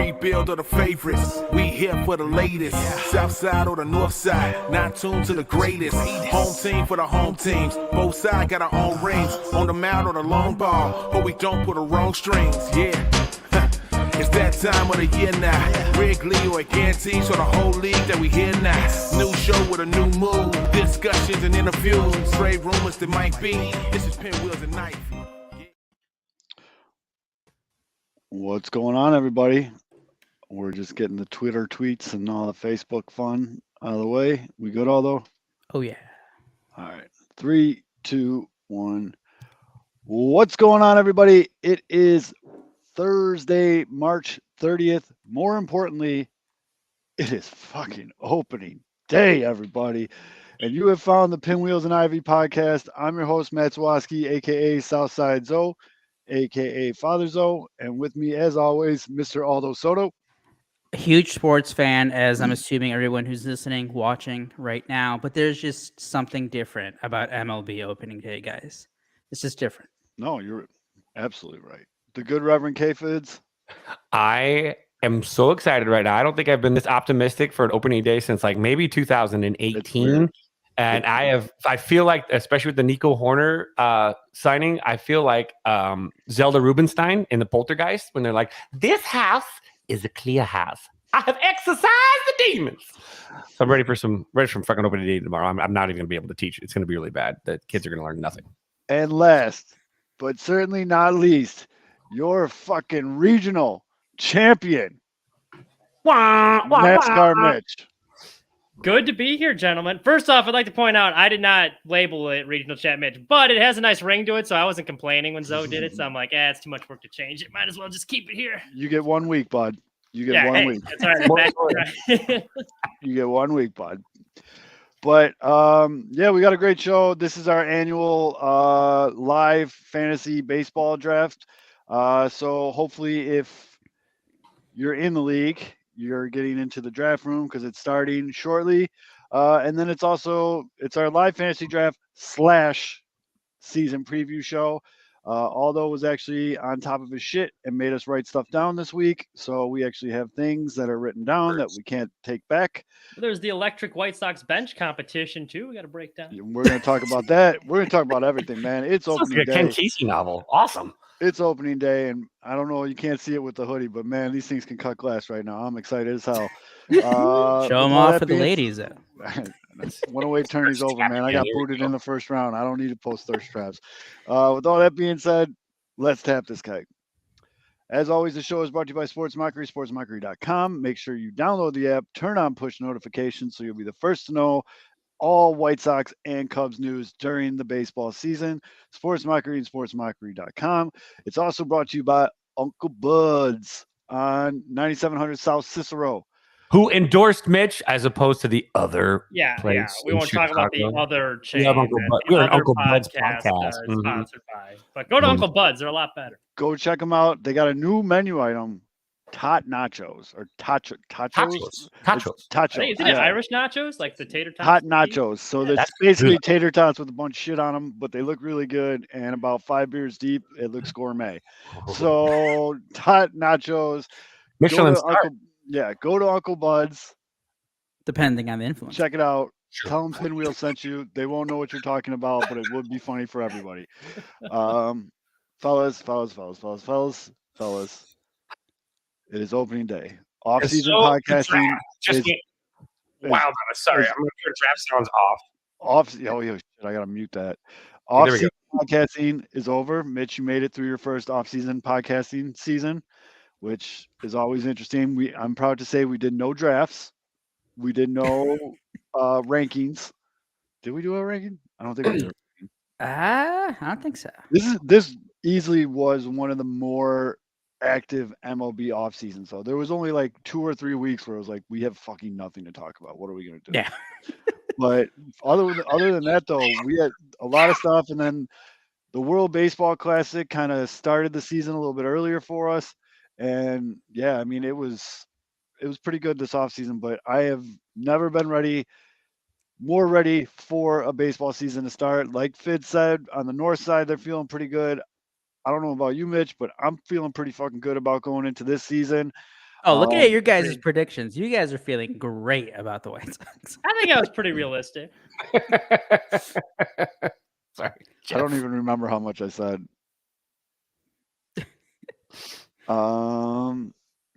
rebuild of the favorites. We here for the latest. South side or the north side, not tuned to the greatest. Home team for the home teams. Both sides got our own rings. On the mound or the long ball, but we don't put the wrong strings. Yeah. It's that time of the year now. Wrigley or guarantees for the whole league that we hear now. New show with a new mood. Discussions and interviews. Trade rumors that might be. This is Pinwheels and Knife. What's going on, everybody? We're just getting the Twitter tweets and all the Facebook fun out of the way. We good, Aldo? Oh, yeah. All right. 3, 2, 1. What's going on, everybody? It is Thursday, March 30th. More importantly, it is fucking opening day, everybody. And you have found the Pinwheels and Ivy podcast. I'm your host, Matt Zwoski, a.k.a. Southside Zoe, a.k.a. Father Zoe. And with me, as always, Mr. Aldo Soto. A huge sports fan, as I'm assuming everyone who's listening, watching right now. But there's just something different about MLB opening day, guys. It's just different. No, you're absolutely right. The good Reverend K-Fids. I am so excited right now. I don't think I've been this optimistic for an opening day since like maybe 2018. And I feel like, especially with the Nico Hoerner signing, I feel like Zelda Rubinstein in the Poltergeist when they're like, "This house is a clear house. I have exorcised the demons." So I'm ready for some fucking opening day tomorrow. I'm not even gonna be able to teach. It's gonna be really bad. The kids are gonna learn nothing. And last, but certainly not least, your fucking regional champion, NASCAR Mitch. Good to be here, gentlemen. First off, I'd like to point out I did not label it Regional Chat Mitch, but it has a nice ring to it, so I wasn't complaining when Zoe did it. So I'm like, it's too much work to change it. Might as well just keep it here. You get 1 week, bud. You get 1 week. That's all right. You get 1 week, bud. But yeah, we got a great show. This is our annual live fantasy baseball draft. So hopefully, if you're in the league, you're getting into the draft room because it's starting shortly. And then it's our live fantasy draft / season preview show. Aldo was actually on top of his shit and made us write stuff down this week. So we actually have things that are written down that we can't take back. There's the electric White Sox bench competition, too. We got to break down. We're going to talk about that. We're going to talk about everything, man. It's opening day. Ken Kesey novel. Awesome. It's opening day, and I don't know, you can't see it with the hoodie, but man, these things can cut glass right now. I'm excited as hell. Show them off for the ladies. 108 tourney's over, man. I got booted in the first round. I don't need to post thirst traps. With all that being said, let's tap this keg. As always, the show is brought to you by Sports Mockery, sportsmockery.com. Make sure you download the app, turn on push notifications so you'll be the first to know all White Sox and Cubs news during the baseball season. Sports Mockery and sportsmockery.com. It's also brought to you by Uncle Bud's on 9700 South Cicero, who endorsed Mitch as opposed to the other place. Yeah. We won't talk about the other chain. We have Uncle Bud's podcast. Sponsored by. But go to Uncle Bud's. They're a lot better. Go check them out. They got a new menu item. Tot nachos or tachos. Isn't it Irish nachos, like the tater tots? Hot nachos. So that's basically good. Tater tots with a bunch of shit on them, but they look really good. And about 5 beers deep, it looks gourmet. So tot nachos. Michelin star. Go to Uncle Bud's. Depending on the influence. Check it out. Sure. Tell them Pinwheel sent you. They won't know what you're talking about, but it would be funny for everybody. Fellas. It is opening day. Off-season podcasting. Wow, sorry. I'm going to your draft sounds off. I got to mute that. Off-season podcasting is over. Mitch, you made it through your first off-season podcasting season, which is always interesting. I'm proud to say we did no drafts. We did no rankings. Did we do a ranking? I don't think we did. I don't think so. This easily was one of the more active MLB off season. So there was only like 2 or 3 weeks where it was like, we have fucking nothing to talk about. What are we going to do? Yeah. But other than that, though, we had a lot of stuff. And then the World Baseball Classic kind of started the season a little bit earlier for us. And yeah, I mean, it was pretty good this off season, but I have never been more ready for a baseball season to start. Like Fid said, on the north side, they're feeling pretty good. I don't know about you, Mitch, but I'm feeling pretty fucking good about going into this season. Oh, looking at your guys' Agreed. predictions, you guys are feeling great about the White Sox. I think I was pretty realistic. Sorry, I don't Jeff. even remember how much I said.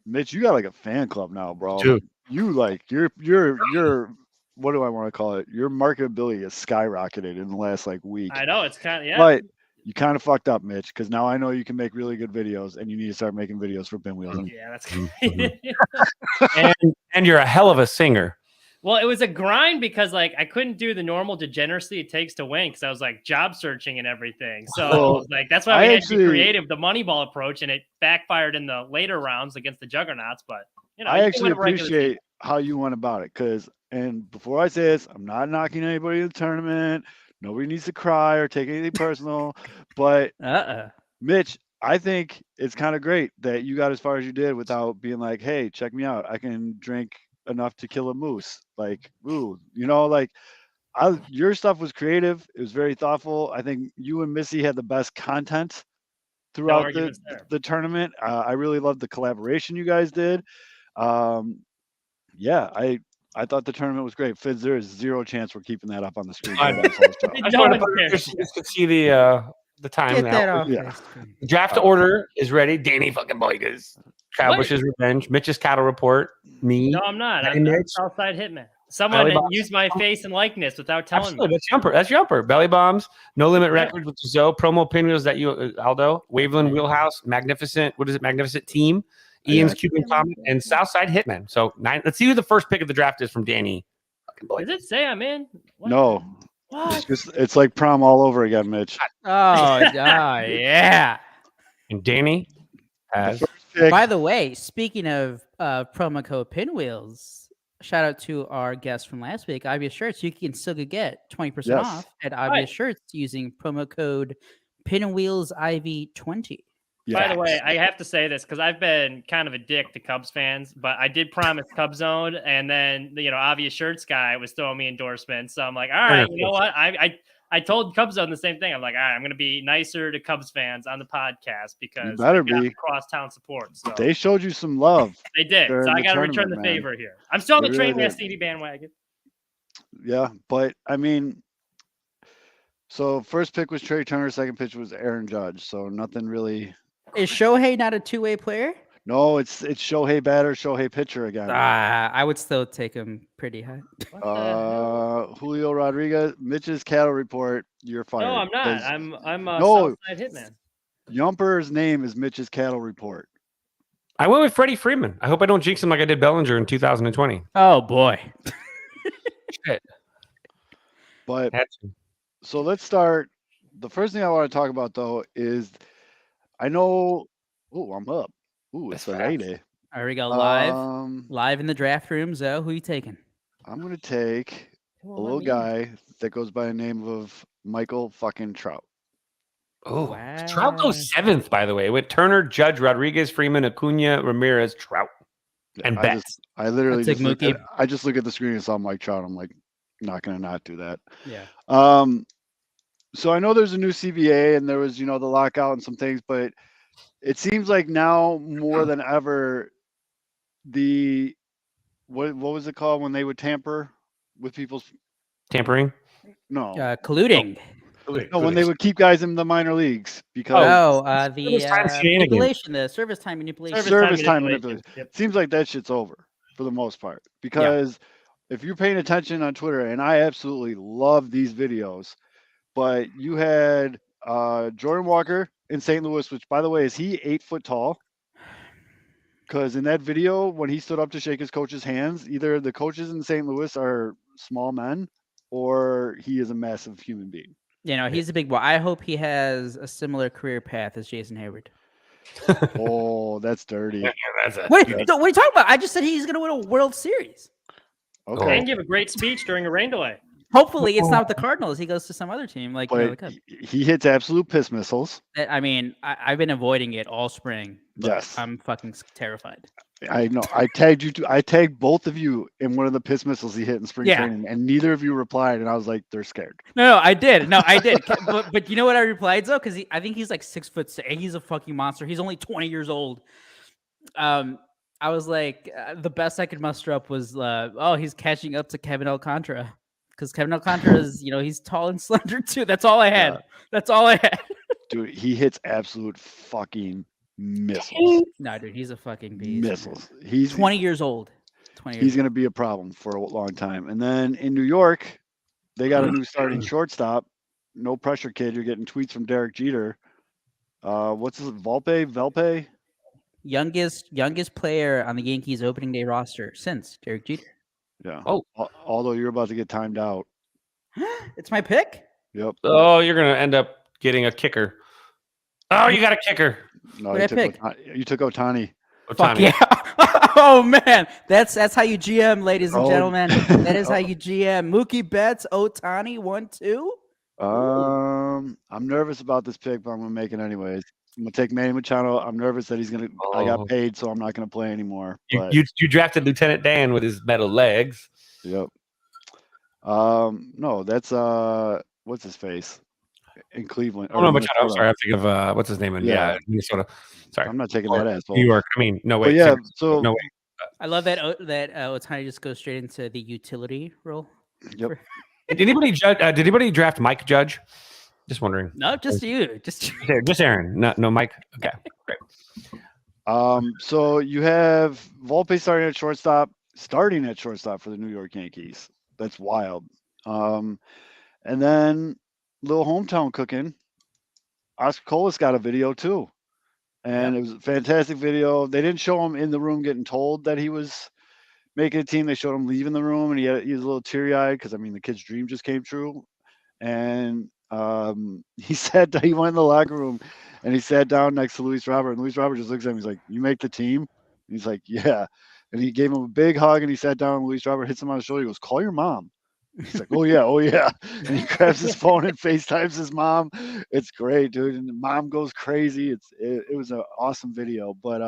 Mitch, you got like a fan club now, bro. Dude. You like you're what do I want to call it? Your marketability has skyrocketed in the last like week. I know it's kind of But you kind of fucked up, Mitch, because now I know you can make really good videos, and you need to start making videos for Pinwheels. Yeah, that's and you're a hell of a singer. Well, it was a grind because like I couldn't do the normal degeneracy it takes to win because I was like job searching and everything. So Well, it was like that's why we had to be creative, the Moneyball approach, and it backfired in the later rounds against the Juggernauts. But you know, I you can actually win a regular season. appreciate how you went about it, because and before I say this, I'm not knocking anybody in the tournament. Nobody needs to cry or take anything personal, but Mitch, I think it's kind of great that you got as far as you did without being like, "Hey, check me out. I can drink enough to kill a moose." Like, ooh, like your stuff was creative. It was very thoughtful. I think you and Missy had the best content throughout the tournament. I really loved the collaboration you guys did. Yeah, I thought the tournament was great. Fizz, there is zero chance we're keeping that up on the screen. I just want to put it just to see the time Get now. that off. Yeah. The draft order is ready. Danny fucking Boygas. Kyle Bush's Revenge. Mitch's Cattle Report. Me. No, I'm not. And I'm Mitch. Southside Hitman. Someone used my face and likeness without telling Absolutely. me. That's Jumper. That's Jumper. Belly Bombs. No Limit Records with Zoe. Promo Pinwheels that you, Aldo. Waveland Wheelhouse. Magnificent. What is it? Magnificent Team. Ian's Cuban Comet and Southside Hitman. So 9. Let's see who the first pick of the draft is from Danny. Does it say I'm in? What? No. What? It's like prom all over again, Mitch. Yeah. And Danny has. By the way, speaking of promo code Pinwheels, shout out to our guest from last week, Obvious Shirts. You can still get 20% off at Obvious Shirts using promo code PinwheelsIV20. By the way, I have to say this because I've been kind of a dick to Cubs fans, but I did promise Cubs Zone, and then Obvious Shirts guy was throwing me endorsements. So I'm like, all right, you know what? I told Cubs Zone the same thing. I'm like, all right, I'm going to be nicer to Cubs fans on the podcast because better be crosstown support. So they showed you some love. They did. So I got to return the favor here. I'm still on the Train CD bandwagon. Yeah, but I mean, so first pick was Trey Turner, second pitch was Aaron Judge. So nothing really. Is Shohei not a two-way player? No, it's Shohei batter, Shohei pitcher again. I would still take him pretty high. Julio Rodriguez, Mitch's Cattle Report. You're fired. No, I'm not. I'm a Southside Hitman. Yumper's name is Mitch's Cattle Report. I went with Freddie Freeman. I hope I don't jinx him like I did Bellinger in 2020. Oh boy. Shit. But so let's start. The first thing I want to talk about though is I know. Oh, I'm up. Ooh, it's a lady. There we go. Live in the draft room. Zoe, who are you taking? I'm gonna take a little guy that goes by the name of Michael fucking Trout. Oh, wow. Trout goes 7th, by the way, with Turner, Judge, Rodriguez, Freeman, Acuna, Ramirez, Trout, and Betts. I literally I just look at the screen and saw Mike Trout. I'm like, not gonna not do that. Yeah. So I know there's a new CBA and there was, the lockout and some things, but it seems like now more than ever, what was it called when they would tamper with people's tampering? No, colluding. No, when they would keep guys in the minor leagues because manipulation, the service time manipulation. Service time manipulation. Yep. Seems like that shit's over for the most part because if you're paying attention on Twitter, and I absolutely love these videos. But you had Jordan Walker in St. Louis, which, by the way, is he 8 foot tall? Because in that video, when he stood up to shake his coach's hands, either the coaches in St. Louis are small men or he is a massive human being. He's a big boy. I hope he has a similar career path as Jason Hayward. Oh, that's dirty. What are you talking about? I just said he's going to win a World Series. Okay. And give a great speech during a rain delay. Hopefully, it's not with the Cardinals. He goes to some other team like the Cubs. He hits absolute piss missiles. I mean, I've been avoiding it all spring. Yes, I'm fucking terrified. I know. I tagged you. I tagged both of you in one of the piss missiles he hit in spring training, and neither of you replied. And I was like, they're scared. No, I did. but you know what I replied though? Because I think he's like 6'6". He's a fucking monster. He's only 20 years old. I was like, the best I could muster up was, he's catching up to Kevin Alcantara. Because Kevin Alcantara is, he's tall and slender too. That's all I had. Yeah. That's all I had. Dude, he hits absolute fucking missiles. No, dude, he's a fucking beast. Missiles. He's 20 years old. 20 years He's old. going to be a problem for a long time. And then in New York, they got a new starting shortstop. No pressure, kid. You're getting tweets from Derek Jeter. What's his Velpe? Youngest player on the Yankees opening day roster since Derek Jeter. Yeah. Oh. Although you're about to get timed out. It's my pick. Yep. Oh, you're gonna end up getting a kicker. Oh, you got a kicker. No, What'd I pick? You took Otani. Fuck yeah. Oh man, that's how you GM, ladies and gentlemen. That is how you GM. Mookie Betts, Otani, 1-2. I'm nervous about this pick, but I'm gonna make it anyways. I'm gonna take Manny Machado. I'm nervous that he's gonna. I got paid, so I'm not gonna play anymore. But, you drafted Lieutenant Dan with his metal legs. Yep. No, that's what's his face in Cleveland. Oh no, Machado. I'm sorry, I think of what's his name in Minnesota. Sorry, I'm not taking that asshole. New York. I mean, no way. But yeah, so no way. I love that Otani just goes straight into the utility role. Yep. Did anybody draft Mike Judge? Just wondering. No, just you. Just Aaron. No, Mike. Okay, great. So you have Volpe starting at shortstop for the New York Yankees. That's wild. And then little hometown cooking. Oscar Colas got a video too. And It was a fantastic video. They didn't show him in the room getting told that he was making a team. They showed him leaving the room, and he was a little teary-eyed because, I mean, the kid's dream just came true. And he said that he went in the locker room, and he sat down next to Luis Robert. And Luis Robert just looks at him. He's like, "You make the team?" And he's like, "Yeah." And he gave him a big hug, and he sat down. And Luis Robert hits him on the shoulder. He goes, "Call your mom." He's like, oh yeah. And he grabs his phone and FaceTimes his mom. It's great, dude. And the mom goes crazy. It was an awesome video. But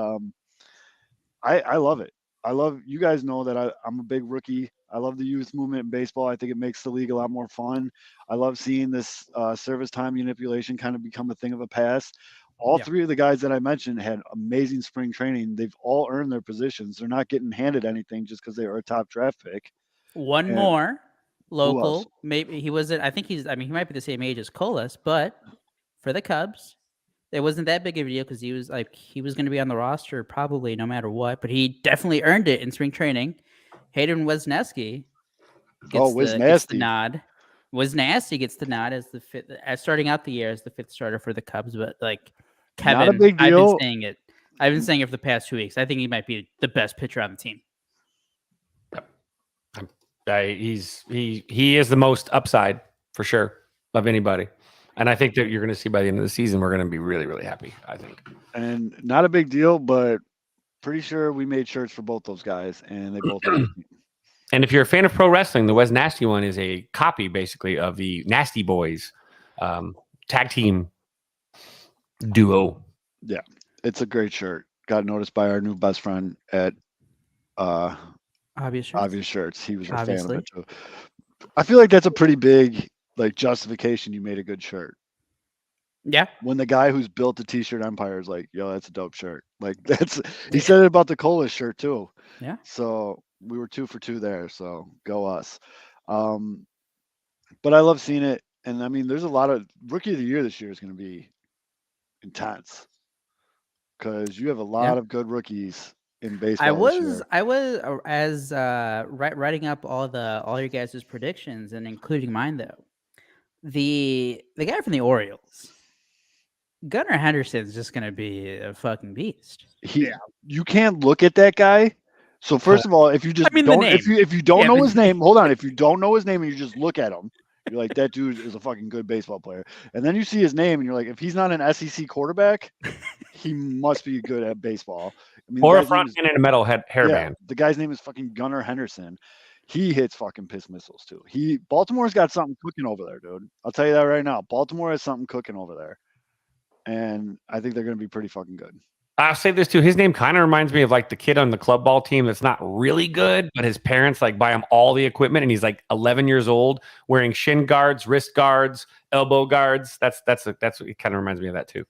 I love it. I love, you guys know that I'm a big rookie. I love the youth movement in baseball. I think it makes the league a lot more fun. I love seeing this service time manipulation kind of become a thing of a past. All three of the guys that I mentioned had amazing spring training. They've all earned their positions. They're not getting handed anything just because they were a top draft pick. One more local. Maybe he wasn't. I think he might be the same age as Colas, but for the Cubs, it wasn't that big of a deal because he was going to be on the roster probably no matter what. But he definitely earned it in spring training. Hayden Wesneski gets the nod. Wesneski gets the nod as the fifth, starting out the year as the fifth starter for the Cubs. But like Kevin, not a big deal. I've been saying it for the past 2 weeks. I think he might be the best pitcher on the team. He is the most upside for sure of anybody, and I think that you're going to see by the end of the season we're going to be really, really happy. I think, and not a big deal, but pretty sure we made shirts for both those guys, and they both. And if you're a fan of pro wrestling, the Wes Nasty one is a copy, basically, of the Nasty Boys tag team duo. Yeah, it's a great shirt. Got noticed by our new best friend at Obvious Shirts. He was a fan of it too. I feel like that's a pretty big justification. You made a good shirt. Yeah. When the guy who's built the T-shirt empire is like, "Yo, that's a dope shirt." He said it about the Colas shirt too. Yeah. So we were 2 for 2 there. So go us. But I love seeing it, and I mean, there's a lot of rookie of the year this year is going to be intense because you have a lot of good rookies in baseball. I was writing up all your guys' predictions and including mine though. The guy from the Orioles, Gunnar Henderson's just gonna be a fucking beast. You can't look at that guy. So first of all, if you just if you don't know his name, hold on. If you don't know his name and you just look at him, you're like, that dude is a fucking good baseball player. And then you see his name and you're like, if he's not an SEC quarterback, he must be good at baseball. I mean, or a front end and a metal hairband. Yeah, the guy's name is fucking Gunnar Henderson. He hits fucking piss missiles too. Baltimore's got something cooking over there, dude. I'll tell you that right now. Baltimore has something cooking over there. And I think they're going to be pretty fucking good. I'll say this too. His name kind of reminds me of the kid on the club ball team that's not really good, but his parents buy him all the equipment, and he's 11 years old, wearing shin guards, wrist guards, elbow guards. That's what it kind of reminds me of that too.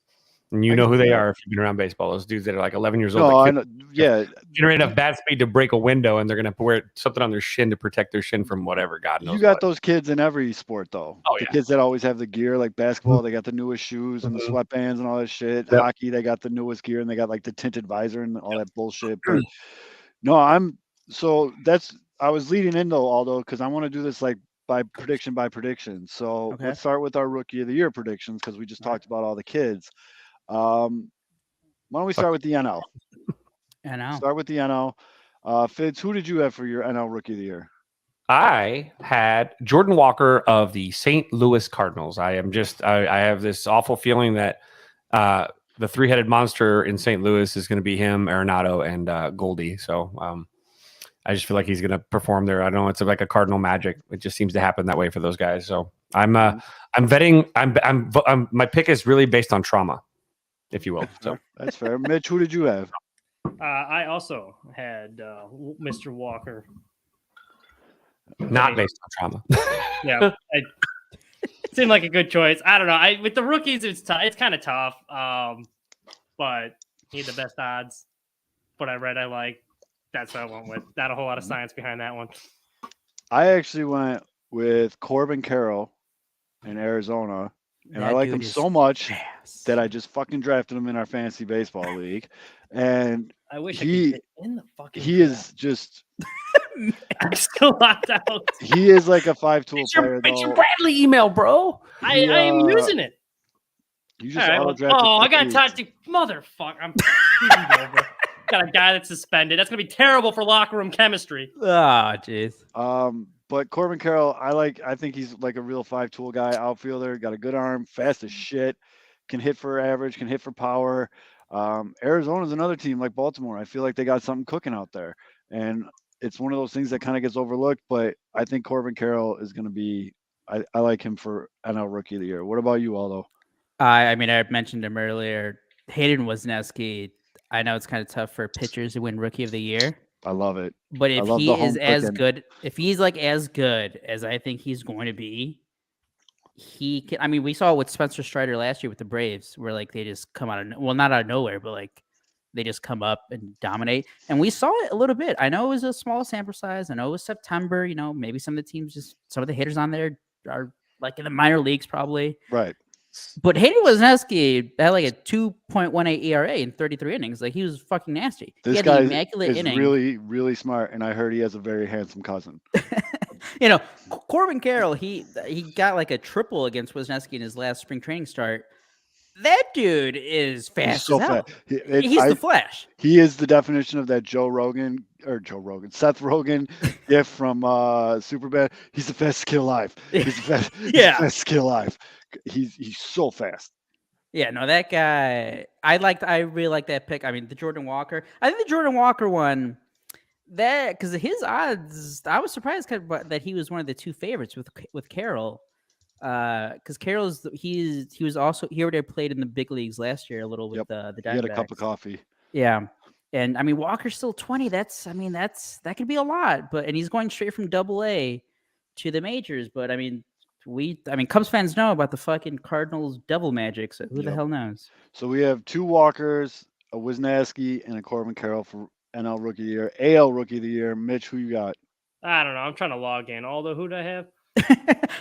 And you know who they are if you've been around baseball. Those dudes that are like 11 years old. No, I know, yeah. Generate enough bat speed to break a window, and they're going to wear something on their shin to protect their shin from whatever. God knows. You got those kids in every sport, though. Oh, the kids that always have the gear, like basketball, they got the newest shoes and the sweatbands and all that shit. Yep. Hockey, they got the newest gear and they got like the tinted visor and all that bullshit. But no, I was leading in though, Aldo, because I want to do this like by prediction. So let's start with our rookie of the year predictions because we just talked about all the kids. Why don't we start with the NL? Start with the NL. Fitz, who did you have for your NL rookie of the year? I had Jordan Walker of the St. Louis Cardinals. I have this awful feeling that the three-headed monster in St. Louis is going to be him, Arenado, and Goldie. So I just feel like he's going to perform there. I don't know. It's like a Cardinal magic. It just seems to happen that way for those guys. So I'm vetting. My pick is really based on trauma, if you will. So that's fair. Mitch, who did you have? I also had Mr. Walker. Not based on trauma. Yeah, it seemed like a good choice. I don't know. With the rookies, it's kind of tough. But he had the best odds. What I read, I like. That's what I went with. Not a whole lot of science behind that one. I actually went with Corbin Carroll in Arizona, and I like him so much that I just fucking drafted him in our fantasy baseball league. And I wish he could get in the fucking. He is just. I'm still locked out. He is like a 5-tool player. It's your Bradley email, bro. I am using it. You just I got Tati. Motherfucker. I'm over. Got a guy that's suspended. That's gonna be terrible for locker room chemistry. Oh, jeez. But Corbin Carroll, I think he's like a real 5-tool guy, outfielder, got a good arm, fast as shit, can hit for average, can hit for power. Arizona's another team like Baltimore. I feel like they got something cooking out there. And it's one of those things that kind of gets overlooked, but I think Corbin Carroll is going to be, I like him for NL Rookie of the Year. What about you, Aldo? I mean, I mentioned him earlier. Hayden Wesneski. I know it's kind of tough for pitchers to win Rookie of the Year. I love it. But if he is as good, if he's like as good as I think he's going to be, he can. I mean, we saw with Spencer Strider last year with the Braves, where like they just come out of not out of nowhere, but like they just come up and dominate. And we saw it a little bit. I know it was a small sample size. I know it was September. You know, maybe some of the teams, some of the hitters on there are like in the minor leagues, probably. Right. But Hayden Wesneski had like a 2.18 ERA in 33 innings. Like he was fucking nasty. This guy is really, really smart, and I heard he has a very handsome cousin. You know, Corbin Carroll, he got like a triple against Wesneski in his last spring training start. That dude is fast. He's so fast. He's the Flash. He is the definition of that Seth Rogen gift from Superbad. He's the fastest kid alive. He's the fastest kid alive. He's so fast. Yeah, no, that guy. I really like that pick. I mean, the Jordan Walker. I think the Jordan Walker one. That because his odds, I was surprised that he was one of the two favorites with Carroll. Because Carroll's he already played in the big leagues last year a little with the Diamondbacks. He had a cup of coffee. Yeah, and I mean Walker's still 20. That could be a lot, and he's going straight from AA to the majors. But I mean, Cubs fans know about the fucking Cardinals devil magic. So who the hell knows? So we have two Walkers, a Wesneski, and a Corbin Carroll for NL Rookie of the Year, AL Rookie of the Year. Mitch, who you got? I don't know. I'm trying to log in. Aldo, who do I have?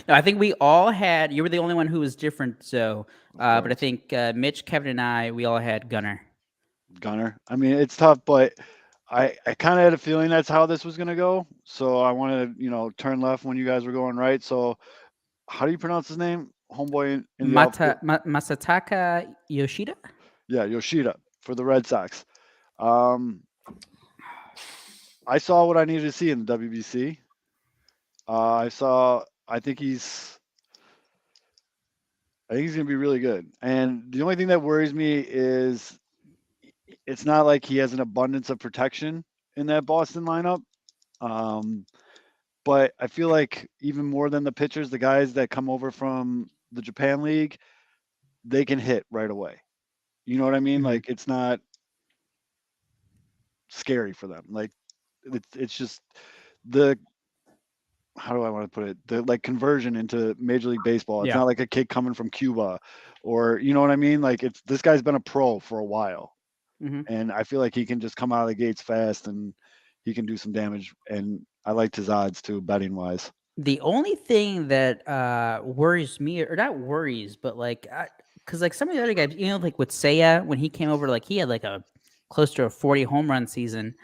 No, I think we all had. You were the only one who was different. So, but I think Mitch, Kevin, and we all had Gunnar. I mean, it's tough, but I kind of had a feeling that's how this was going to go. So I wanted to, turn left when you guys were going right. So how do you pronounce his name? Homeboy in the Masataka Yoshida? Yeah, Yoshida for the Red Sox. I saw what I needed to see in the WBC. I think he's going to be really good. And the only thing that worries me is it's not like he has an abundance of protection in that Boston lineup. But I feel like even more than the pitchers, the guys that come over from the Japan League, they can hit right away. You know what I mean? Mm-hmm. Like it's not scary for them. Like it's just the how do I want to put it? The like conversion into Major League Baseball. It's Yeah. not like a kid coming from Cuba, or you know what I mean. Like this guy's been a pro for a while, and I feel like he can just come out of the gates fast and he can do some damage. And I liked his odds too, betting wise. The only thing that worries me, or not worries, but like, because like some of the other guys, like with Seiya, when he came over, like he had like a close to a 40 home run season.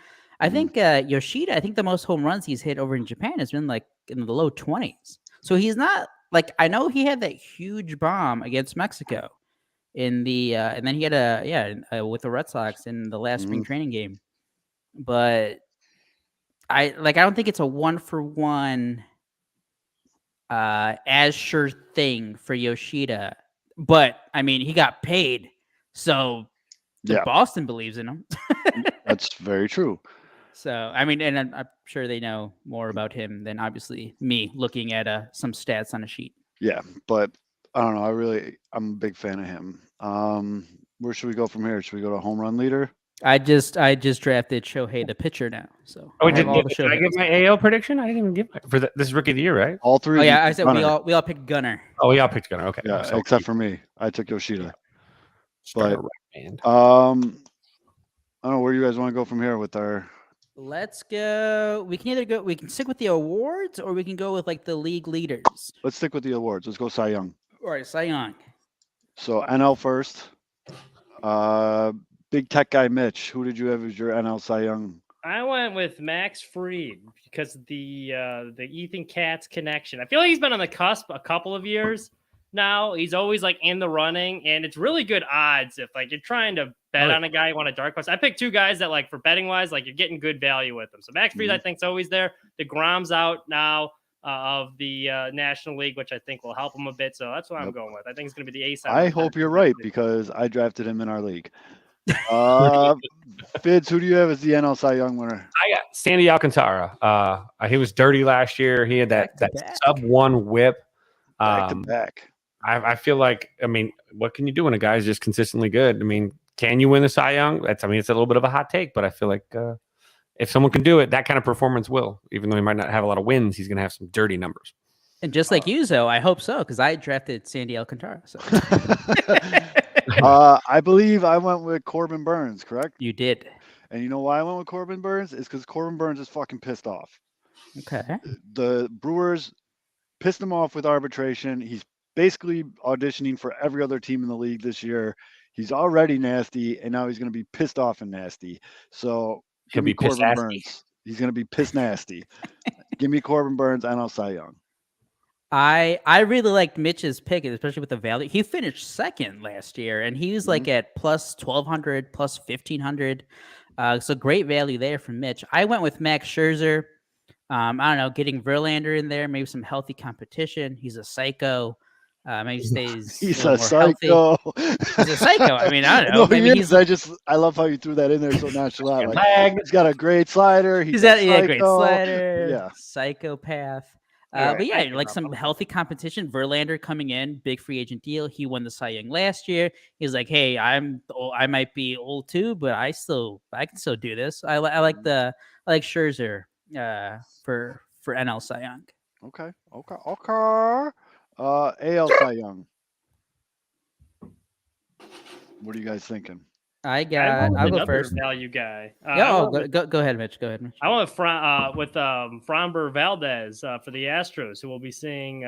I think Yoshida, I think the most home runs he's hit over in Japan has been like in the low 20s. So he's not like, I know he had that huge bomb against Mexico in the, and then he had with the Red Sox in the last spring training game. But I don't think it's a 1-for-1 as sure thing for Yoshida. But I mean, he got paid, so Boston believes in him. That's very true. So I mean, and I'm sure they know more about him than obviously me looking at some stats on a sheet. Yeah, but I don't know. I'm a big fan of him. Where should we go from here? Should we go to home run leader? I just drafted Shohei the pitcher now. So did I give my AL prediction? I didn't even give this rookie of the year, right? All three. Oh yeah, I said we all picked Gunnar. Oh, we all picked Gunnar. Okay. Yeah, except for me. I took Yoshida. But I don't know where you guys want to go from here with our. Let's go. We can stick with the awards, or we can go with like the league leaders. Let's stick with the awards. Let's go Cy Young. All right, Cy Young. So NL first. Big tech guy Mitch. Who did you have as your NL Cy Young? I went with Max Fried because the Ethan Katz connection. I feel like he's been on the cusp a couple of years now. He's always like in the running, and it's really good odds if like you're trying to bet on a guy you want a dark horse. I picked two guys that like for betting wise, like you're getting good value with them. So Max Fried, I think, is always there. DeGrom's out now of the National League, which I think will help him a bit. So that's what I'm going with. I think it's going to be the ace. I hope you're right because I drafted him in our league. Fids, who do you have as the NL Cy Young winner? I got Sandy Alcantara. He was dirty last year. He had that sub-1 whip. Back to back. I feel like, I mean, what can you do when a guy's just consistently good? I mean, can you win the Cy Young? It's a little bit of a hot take, but I feel like if someone can do it, that kind of performance will. Even though he might not have a lot of wins, he's going to have some dirty numbers. And just like you, Zoe, I hope so, because I drafted Sandy Alcantara. So. I believe I went with Corbin Burns, correct? You did. And you know why I went with Corbin Burns? It's because Corbin Burns is fucking pissed off. Okay. The Brewers pissed him off with arbitration. He's basically auditioning for every other team in the league this year. He's already nasty, and now he's going to be pissed off and nasty. So he'll be Corbin pissed Burns. He's going to be pissed nasty. Give me Corbin Burns and I'll Cy Young. I really liked Mitch's pick, especially with the value. He finished second last year, and he was like at plus 1,200, plus 1,500. So great value there from Mitch. I went with Max Scherzer. I don't know, getting Verlander in there, maybe some healthy competition. He's a psycho. Maybe stays. He's a psycho. He's a psycho. I mean, I don't know. No, maybe he is. I love how you threw that in there so nonchalant. Like, he's got a great slider. He's got a great slider. Yeah. Psychopath. Right. But yeah, like some healthy competition. Verlander coming in, big free agent deal. He won the Cy Young last year. He's like, hey, I might be old too, but I can still do this. I like Scherzer for NL Cy Young. Okay. AL Cy Young. What are you guys thinking? I'll go first. Value guy. Go ahead, Mitch. Go ahead, Mitch. I went with Framber Valdez for the Astros, who we'll be seeing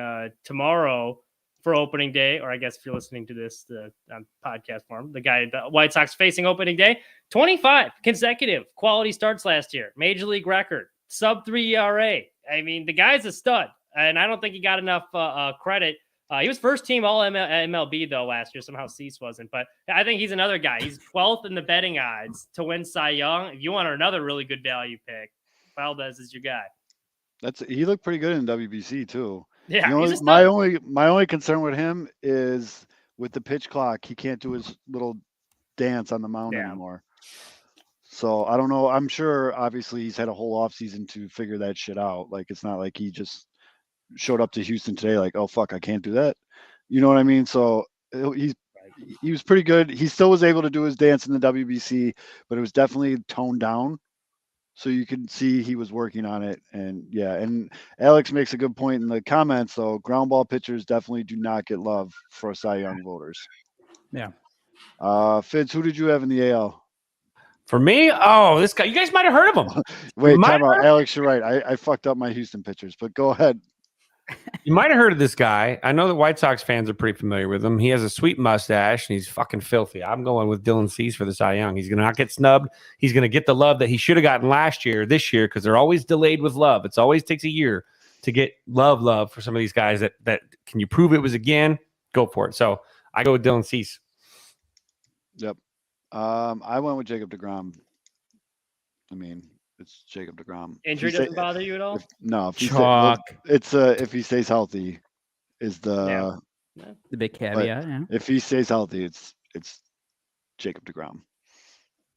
tomorrow for opening day, or I guess if you're listening to this on podcast form, the guy the White Sox facing opening day. 25 consecutive quality starts last year, major league record, sub-3 ERA. I mean, the guy's a stud, and I don't think he got enough credit. He was first team all MLB though last year. Somehow Cease wasn't, but I think he's another guy. He's 12th in the betting odds to win Cy Young. If you want another really good value pick, Valdez is your guy. He looked pretty good in WBC too. Yeah. My only concern with him is with the pitch clock. He can't do his little dance on the mound anymore. So I don't know. I'm sure obviously he's had a whole offseason to figure that shit out. Like it's not like he just showed up to Houston today like, oh fuck, I can't do that. You know what I mean? So he was pretty good. He still was able to do his dance in the WBC, but it was definitely toned down. so you can see he was working on it. And yeah, and Alex makes a good point in the comments. Though ground ball pitchers definitely do not get love for Cy Young voters. Yeah. Fitz, who did you have in the AL? For me, this guy. You guys might have heard of him. Wait, time out. Alex, you're right. I fucked up my Houston pitchers, but go ahead. You might have heard of this guy. I know the White Sox fans are pretty familiar with him. He has a sweet mustache, and he's fucking filthy. I'm going with Dylan Cease for the Cy Young. He's going to not get snubbed. He's going to get the love that he should have gotten this year, because they're always delayed with love. It always takes a year to get love for some of these guys that can you prove it was again? Go for it. So I go with Dylan Cease. Yep. I went with Jacob deGrom. I mean, it's Jacob deGrom. Injury doesn't bother you at all? If he stays healthy, is the big caveat. Yeah. If he stays healthy, it's Jacob deGrom.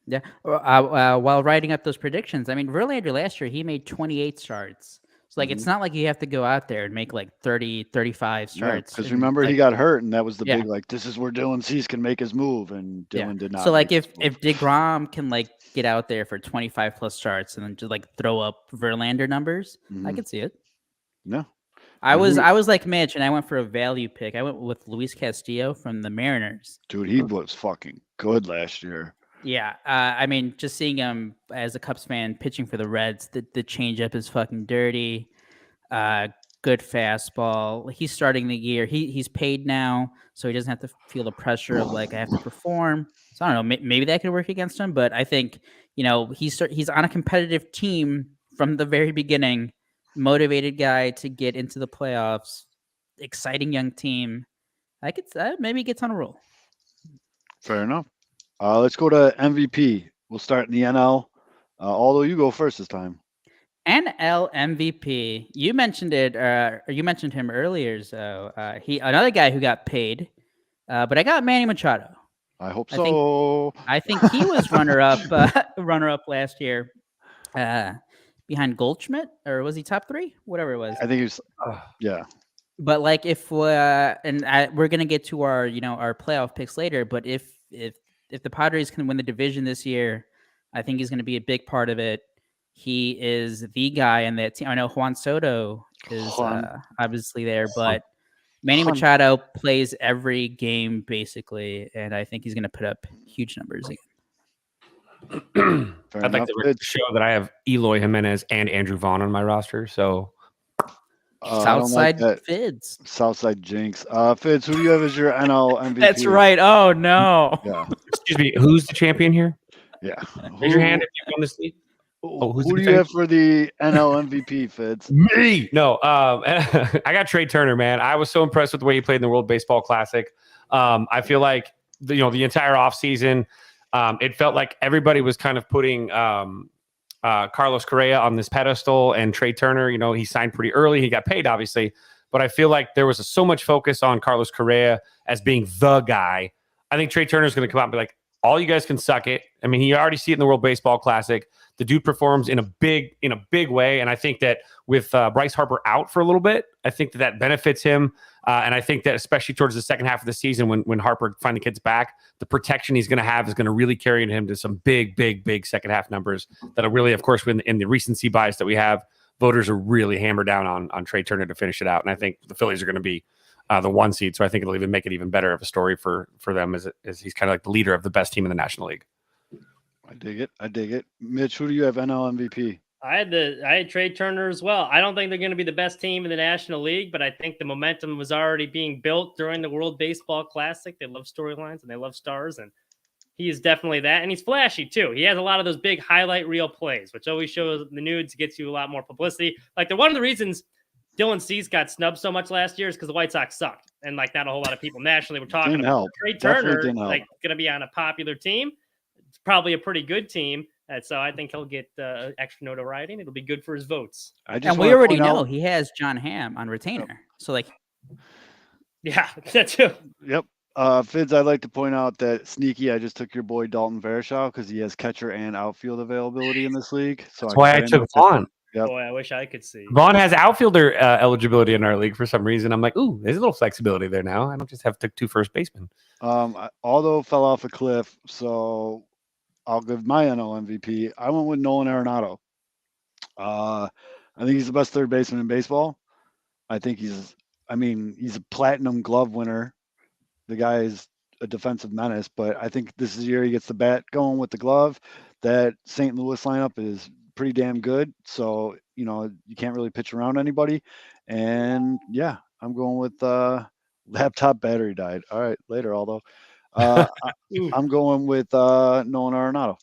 Yeah. While writing up those predictions, I mean, Verlander last year, he made 28 starts. So, it's not like you have to go out there and make like 30, 35 starts. Because remember, he got hurt, and that was the big, this is where Dylan Cease can make his move, and Dylan did not. So, if DeGrom can, get out there for 25 plus starts and then just, throw up Verlander numbers, I could see it. No. I was like Mitch, and I went for a value pick. I went with Luis Castillo from the Mariners. Dude, he was fucking good last year. Yeah, I mean, just seeing him as a Cubs fan pitching for the Reds, the changeup is fucking dirty. Good fastball. He's starting the year. He's paid now, so he doesn't have to feel the pressure of I have to perform. So I don't know. Maybe that could work against him, but I think he's on a competitive team from the very beginning. Motivated guy to get into the playoffs. Exciting young team. I could maybe gets on a roll. Fair enough. Let's go to MVP. We'll start in the NL. Although you go first this time. NL MVP. You mentioned it. You mentioned him earlier. So another guy who got paid. But I got Manny Machado. I hope so. I think he was runner up last year. Behind Goldschmidt, or was he top 3? Whatever it was. I think he was. Yeah. But if we're gonna get to our our playoff picks later. But if the Padres can win the division this year, I think he's going to be a big part of it. He is the guy in that team. I know Juan Soto is obviously there, but Manny Machado plays every game basically, and I think he's going to put up huge numbers again. I'd like to show that I have Eloy Jimenez and Andrew Vaughn on my roster. So Southside Fids. Southside Jinx. Fids, who do you have as your NL MVP? That's right. Oh, no. Yeah. Excuse me. Who's the champion here? Yeah. Raise your hand if you won this league. Who do you have for the NL MVP, Fids? Me. No. I got Trey Turner, man. I was so impressed with the way he played in the World Baseball Classic. I feel like the entire offseason, it felt like everybody was kind of putting Carlos Correa on this pedestal, and Trey Turner, he signed pretty early. He got paid, obviously, but I feel like there was so much focus on Carlos Correa as being the guy. I think Trey Turner is going to come out and be like, all you guys can suck it. I mean, you already see it in the World Baseball Classic. The dude performs in a big way, and I think that with Bryce Harper out for a little bit, I think that benefits him. And I think that especially towards the second half of the season, when Harper finally gets back, the protection he's going to have is going to really carry him to some big second half numbers that'll really, of course, in the recency bias that we have, voters are really hammered down on Trey Turner to finish it out. And I think the Phillies are going to be the 1 seed. So I think it'll even make it even better of a story for them as he's kind of like the leader of the best team in the National League. I dig it. Mitch, who do you have NL MVP? I had Trey Turner as well. I don't think they're going to be the best team in the National League, but I think the momentum was already being built during the World Baseball Classic. They love storylines and they love stars, and he is definitely that. And he's flashy too. He has a lot of those big highlight reel plays, which always shows the nudes, gets you a lot more publicity. They're one of the reasons Dylan Cease got snubbed so much last year is because the White Sox sucked, and not a whole lot of people nationally were talking about Trey Turner going to be on a popular team. It's probably a pretty good team. So I think he'll get extra notoriety, and it'll be good for his votes. And we already know he has John Hamm on retainer. Yep. So yeah, that too. Yep. Fids, I'd like to point out that sneaky, I just took your boy Dalton Varshaw because he has catcher and outfield availability in this league. So that's why I took Vaughn. Yep. Boy, I wish I could see. Vaughn has outfielder eligibility in our league for some reason. I'm like, ooh, there's a little flexibility there now. I don't just have to 2 first basemen. Although fell off a cliff, so I'll give my NL MVP. I went with Nolan Arenado. I think he's the best third baseman in baseball. I think he's a platinum glove winner. The guy is a defensive menace, but I think this is the year he gets the bat going with the glove. That St. Louis lineup is pretty damn good. So, you can't really pitch around anybody. And yeah, I'm going with laptop battery died. All right, later, Aldo. I'm going with Nolan Arenado.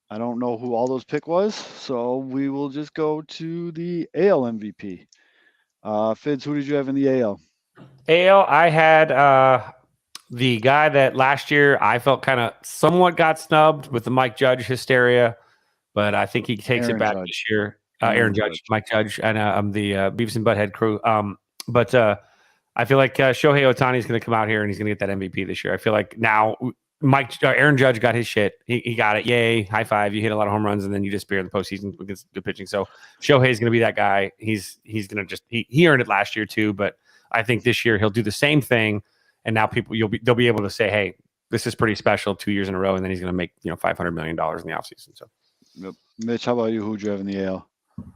I don't know who Aldo's pick was, so we will just go to the AL MVP. Fids, who did you have in the AL? AL, I had the guy that last year I felt kind of somewhat got snubbed with the Mike Judge hysteria, but I think he takes Aaron it back Judge. this year. Aaron Judge, Mike Judge, and I'm the Beavis and Butthead crew. But I feel like Shohei Ohtani is going to come out here and he's going to get that MVP this year. I feel like now Aaron Judge got his shit. He got it. Yay. High five. You hit a lot of home runs and then you disappear in the postseason against good pitching. So Shohei's going to be that guy. He's going to he earned it last year too, but I think this year he'll do the same thing. And now they'll be able to say, hey, this is pretty special 2 years in a row. And then he's going to make, $500 million in the offseason. So, yep. Mitch, how about you? Who'd you have in the AL?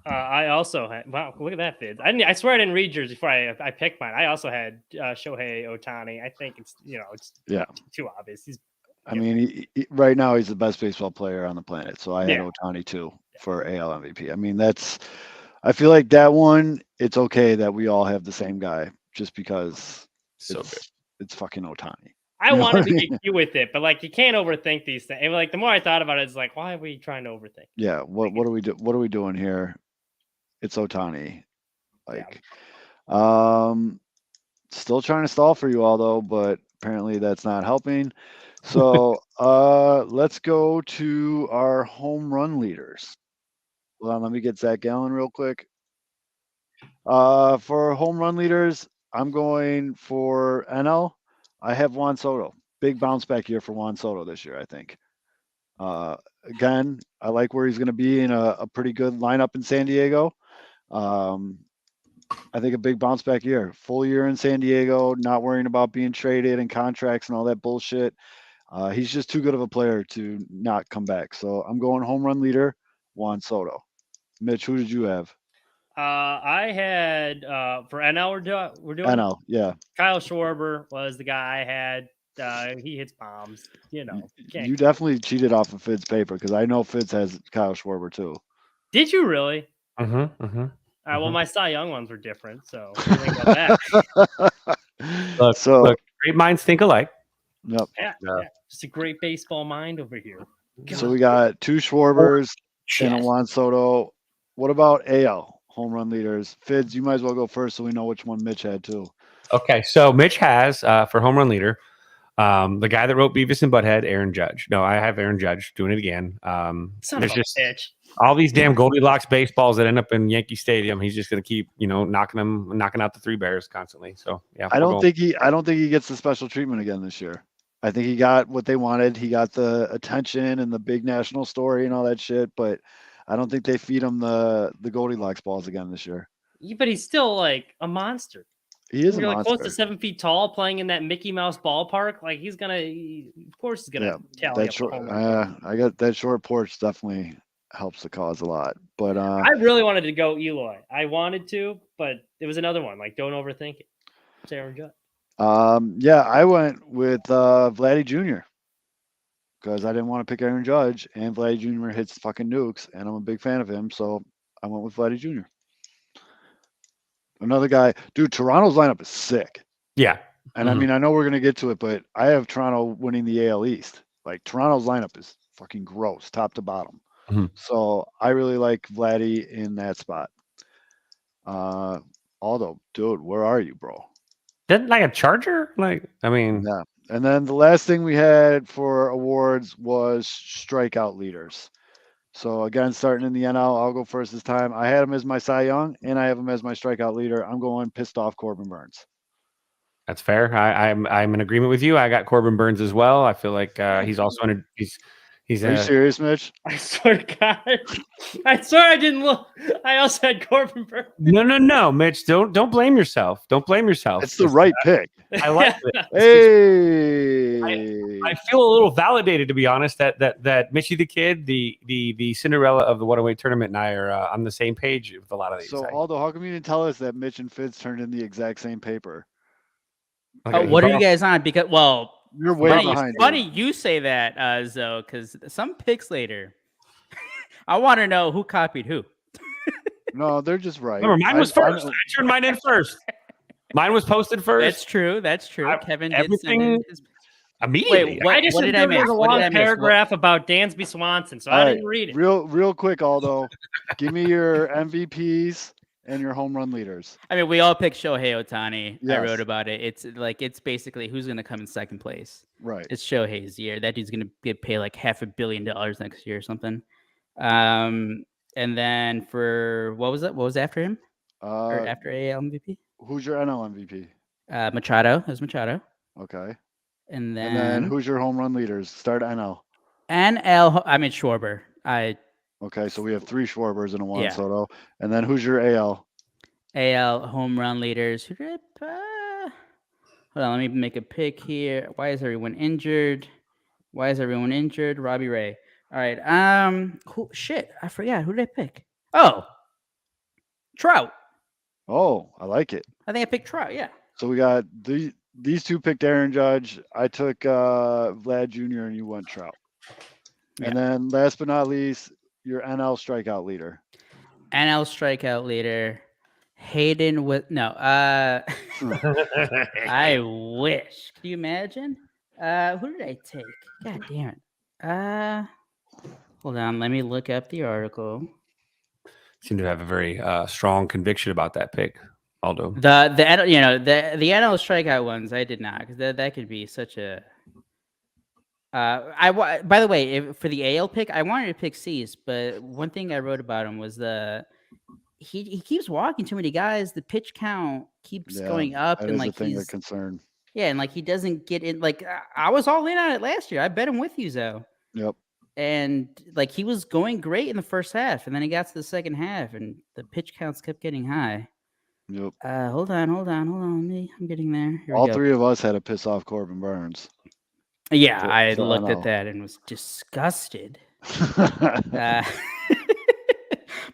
I also had, wow, look at that, Fids. I swear I didn't read yours before I picked mine. I also had Shohei Ohtani. I think it's too obvious. Right now he's the best baseball player on the planet. So I had Ohtani too for AL MVP. I feel like that one, it's okay that we all have the same guy just because it's fucking Ohtani. I wanted to get you with it, but like you can't overthink these things. And like the more I thought about it, it's like, why are we trying to overthink? Yeah, what are we what are we doing here? It's Ohtani. Still trying to stall for you all though, but apparently that's not helping. So let's go to our home run leaders. Hold on, let me get Zach Gallen real quick. For home run leaders, I'm going for NL. I have Juan Soto. Big bounce back year for Juan Soto this year, I think. Again, I like where he's going to be in a pretty good lineup in San Diego. I think a big bounce back year. Full year in San Diego, not worrying about being traded and contracts and all that bullshit. He's just too good of a player to not come back. So I'm going home run leader, Juan Soto. Mitch, who did you have? I had for NL we're doing NL, yeah. Kyle Schwarber was the guy I had. He hits bombs, You definitely cheated off of Fid's paper because I know Fid's has Kyle Schwarber too. Did you really? Well, my Cy Young ones were different, so think about that. Look, great minds think alike. Yep. Yeah. Just a great baseball mind over here. God. So we got two Schwarbers and a Juan Soto. What about AL home run leaders? Fids, you might as well go first so we know which one Mitch had too. Okay, so Mitch has for home run leader the guy that wrote Beavis and Butthead, Aaron Judge. No, I have Aaron Judge doing it again. There's just all these damn Goldilocks baseballs that end up in Yankee Stadium. He's just going to keep, knocking out the three bears constantly. So yeah, I don't think he gets the special treatment again this year. I think he got what they wanted. He got the attention and the big national story and all that shit, but I don't think they feed him the Goldilocks balls again this year. Yeah, but he's still like a monster. He is a monster. Close to 7 feet tall, playing in that Mickey Mouse ballpark. Like of course, he's gonna tally that short. I got that short porch definitely helps the cause a lot. But I really wanted to go Eloy. I wanted to, but it was another one. Like, don't overthink it. It's Aaron Judge. I went with Vladdy Jr. because I didn't want to pick Aaron Judge, and Vladdy Jr. hits fucking nukes, and I'm a big fan of him, so I went with Vladdy Jr. Another guy, dude. Toronto's lineup is sick. Yeah, and I know we're gonna get to it, but I have Toronto winning the AL East. Like Toronto's lineup is fucking gross, top to bottom. So I really like Vladdy in that spot. Although, dude, where are you, bro? Didn't like a Charger? Yeah. And then the last thing we had for awards was strikeout leaders. So again, starting in the NL, I'll go first this time. I had him as my Cy Young, and I have him as my strikeout leader. I'm going pissed off Corbin Burns. That's fair. I'm in agreement with you. I got Corbin Burns as well. I feel like he's also Are you serious, Mitch? I swear to God. I swear I didn't look. I also had Corbin Burnes. No, Mitch. Don't blame yourself. Don't blame yourself. It's the right pick. I like it. Hey, I feel a little validated, to be honest, that Mitchie the Kid, the Cinderella of the 108 tournament, and I are on the same page with a lot of these. So Aldo, how come you didn't tell us that Mitch and Fitz turned in the exact same paper? Okay, What are you guys on? Because you're way behind. Funny you say that, Zoe, because some picks later. I want to know who copied who. No, they're just right. Remember, mine was first. I turned mine in first. Mine was posted first. That's true. Kevin did everything send in his... immediately. Wait, I just what did I miss? a What long did I miss? paragraph about Dansby Swanson, so I didn't read it. Real quick, Aldo. Give me your MVPs and your home run leaders. I mean, we all picked Shohei Ohtani. Yes. I wrote about it. It's basically who's going to come in second place. Right. It's Shohei's year. That dude's going to get paid like $500 million next year or something. And then for what was it? What was after him? Or after AL MVP? Who's your NL MVP? Machado. It was Machado. Okay. And then who's your home run leaders? Start NL. NL. I mean Schwarber. Okay, so we have 3 Schwarbers and a Juan Soto. And then who's your AL? AL home run leaders. Who did hold on, let me make a pick here. Why is everyone injured? Robbie Ray. All right. Shit, I forgot. Who did I pick? Oh, Trout. Oh, I like it. I think I picked Trout. Yeah. So we got these 2 picked Aaron Judge. I took Vlad Jr. and you went Trout. Yeah. And then last but not least, your NL strikeout leader. Hayden with no. I wish. Can you imagine? Who did I take? God damn it. Hold on. Let me look up the article. Seem to have a very strong conviction about that pick, Aldo. The NL strikeout ones I did not, because that could be such a. By the way, for the AL pick, I wanted to pick Cease, but one thing I wrote about him was he keeps walking too many guys. The pitch count keeps going up, that and is like a thing of concern. Yeah, and like he doesn't get in. Like I was all in on it last year. I bet him with you, Zoe. Yep. And like he was going great in the first half, and then he got to the second half, and the pitch counts kept getting high. Yep. Hold on. I'm getting there. All 3 of us had to piss off Corbin Burnes. Yeah, I looked at that and was disgusted. By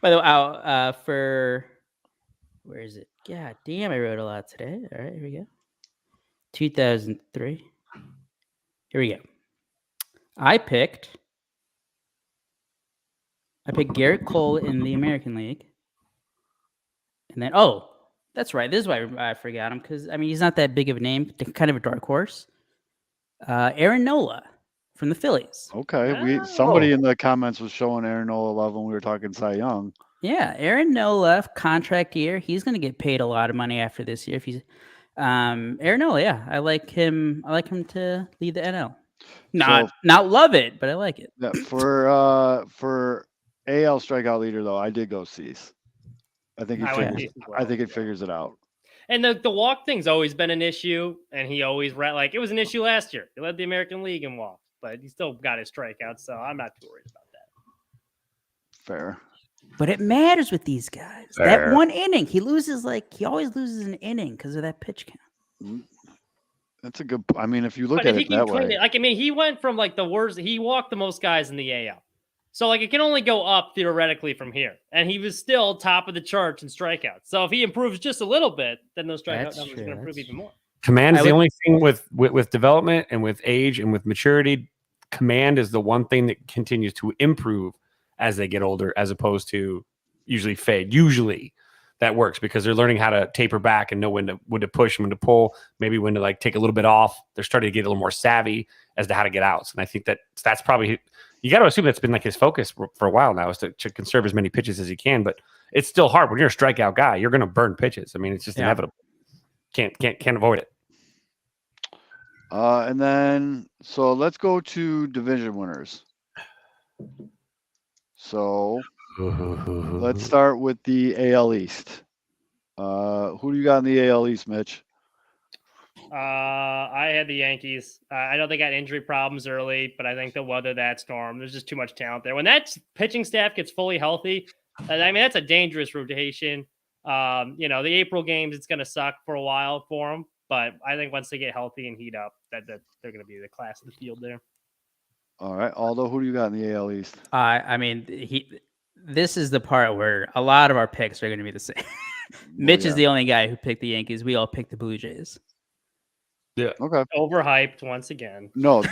the way, for where is it? God damn, I wrote a lot today. All right, here we go. 2003. Here we go. I picked Garrett Cole in the American League. And then, that's right. This is why I forgot him, because, I mean, he's not that big of a name, kind of a dark horse. Aaron Nola from the Phillies. Okay. Somebody in the comments was showing Aaron Nola love when we were talking Cy Young. Yeah, Aaron Nola, contract year. He's going to get paid a lot of money after this year. If he's Aaron Nola, yeah. I like him to lead the NL. Not love it, but I like it. Yeah, for AL strikeout leader though, I did go Cease. I think it figures it out. And the walk thing's always been an issue, and he always it was an issue last year. He led the American League in walks, but he still got his strikeouts, so I'm not too worried about that. Fair. But it matters with these guys. Fair. That one inning, he always loses an inning because of that pitch count. That's a good. I mean, if you look at it that way, he went from the worst. He walked the most guys in the AL. So, it can only go up theoretically from here. And he was still top of the charts in strikeouts. So, if he improves just a little bit, then those strikeout numbers are going to improve even more. Command is the only thing with development and with age and with maturity. Command is the one thing that continues to improve as they get older, as opposed to usually fade. Usually that works because they're learning how to taper back and know when to push, when to pull, maybe when to take a little bit off. They're starting to get a little more savvy as to how to get outs. And I think that's probably... You got to assume that's been his focus for a while now, is to conserve as many pitches as he can. But it's still hard when you're a strikeout guy. You're going to burn pitches. I mean, it's just inevitable. Can't avoid it. And then so let's go to division winners. So let's start with the AL East. Who do you got in the AL East, Mitch? I had the Yankees. I know they got injury problems early, but I think they'll weather that storm. There's just too much talent there. When that pitching staff gets fully healthy, I mean, that's a dangerous rotation. The April games, it's going to suck for a while for them. But I think once they get healthy and heat up, that they're going to be the class of the field there. All right, Aldo, who do you got in the AL East? I mean, this is the part where a lot of our picks are going to be the same. Mitch is the only guy who picked the Yankees. We all picked the Blue Jays. Yeah. Okay. Overhyped once again. No,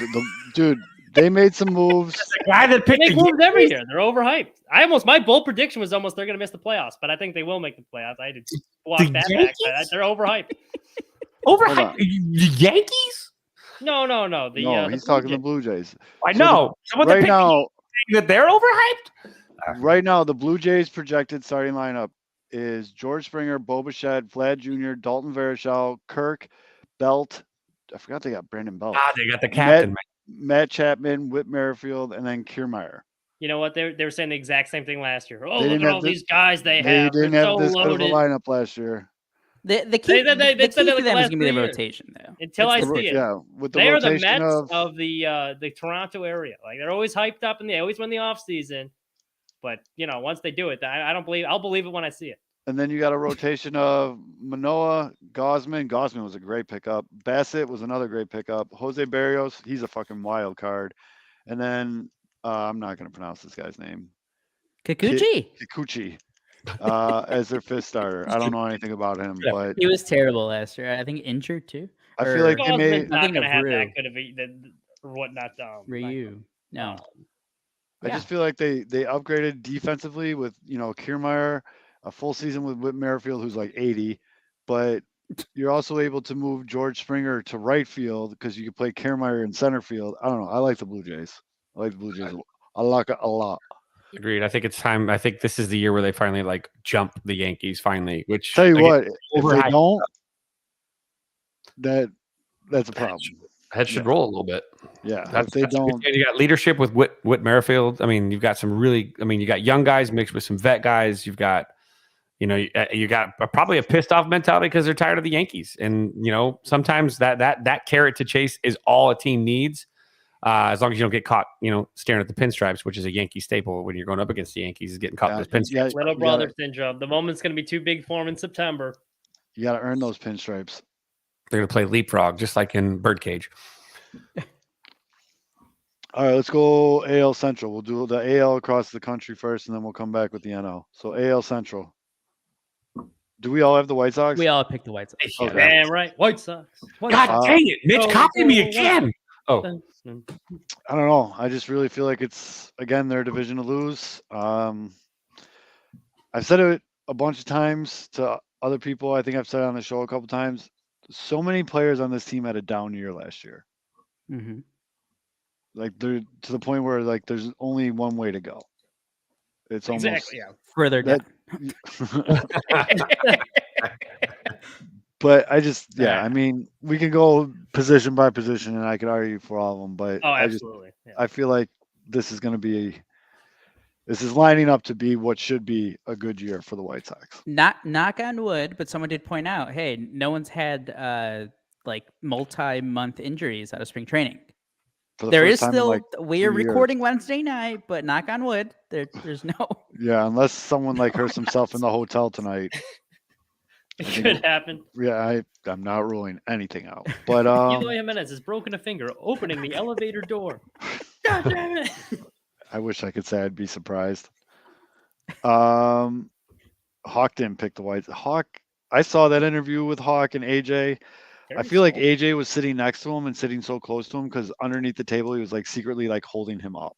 dude, they made some moves. The guy that They picked make the moves every year. They're overhyped. My bold prediction was almost they're going to miss the playoffs, but I think they will make the playoffs. I had to walk The that back. Yankees? But they're overhyped. Overhyped. The Yankees? No. No, he's the talking Blue the Blue Jays. I know. Someone that Right picked now, that they're overhyped? right now, the Blue Jays projected starting lineup is George Springer, Bo Bichette, Vlad Jr., Dalton Varsho, Kirk, Belt. I forgot they got Brandon Belt. They got the captain. Matt Chapman, Whit Merrifield, and then Kiermaier. You know what? They were saying the exact same thing last year. Oh, They look didn't at have all this- these guys they They have. didn't They're have so this good of a loaded. lineup last year. The key, They the said key that for like the them is last going to be the 3 years. rotation, though. Until I That's see it. Yeah, with the They are the rotation Mets of the Toronto area. Like they're always hyped up and they always win the offseason. But once they do it, I don't believe. I'll believe it when I see it. and then you got a rotation of Manoah, Gosman. Gosman was a great pickup. Bassett was another great pickup. Jose Barrios, he's a fucking wild card. And then I'm not going to pronounce this guy's name. Kikuchi. Kikuchi as their fifth starter. I don't know anything about him, but He was terrible last year. I think injured too. I feel like they Gosman's made. not thinking going to of have Ryu. that good of or whatnot. Ryu. No. I just feel like they upgraded defensively with Kiermaier, a full season with Whit Merrifield, who's like 80, but you're also able to move George Springer to right field because you can play Kiermaier in center field. I don't know. I like the Blue Jays. I like the Blue Jays. I like it a lot. Agreed. I think it's time. I think this is the year where they finally jump the Yankees finally. Which Tell you again, what, if they overhyped. don't, that's a problem. Head should roll a little bit. Yeah, That's, if they that's good. don't, And you got leadership with Whit Merrifield. I mean, you've got some really. I mean, you got young guys mixed with some vet guys. You've got, you got probably a pissed off mentality because they're tired of the Yankees. And sometimes that carrot to chase is all a team needs. As long as you don't get caught, staring at the pinstripes, which is a Yankee staple when you're going up against the Yankees, is getting caught with those pinstripes. Little brother syndrome. The moment's going to be too big for him in September. you got to earn those pinstripes. They're going to play leapfrog, just like in Birdcage. All right, let's go AL Central. We'll do the AL across the country first, and then we'll come back with the NL. So AL Central. Do we all have the White Sox? We all picked the White Sox. Okay. Damn right. White Sox. God dang it, Mitch, copy me again. Oh, I don't know. I just really feel like it's again their division to lose. I've said it a bunch of times to other people. I think I've said it on the show a couple times. So many players on this team had a down year last year. Mm-hmm. Like they're to the point where there's only one way to go. It's almost Exactly. Yeah. Further down. But I just, I mean, we can go position by position, and I could argue for all of them. But Absolutely. I feel like this is lining up to be what should be a good year for the White Sox. Not knock on wood, but someone did point out, hey, no one's had multi-month injuries out of spring training. There is still we're recording Wednesday night, but knock on wood, there's no. Yeah, unless someone hurts himself in the hotel tonight. It could happen. Yeah, I'm not ruling anything out. But Eloy Jimenez has broken a finger opening the elevator door. God damn it! I wish I could say I'd be surprised. Hawk didn't pick the White Hawk. I saw that interview with Hawk and AJ. I feel like AJ was sitting next to him and sitting so close to him because underneath the table he was secretly holding him up.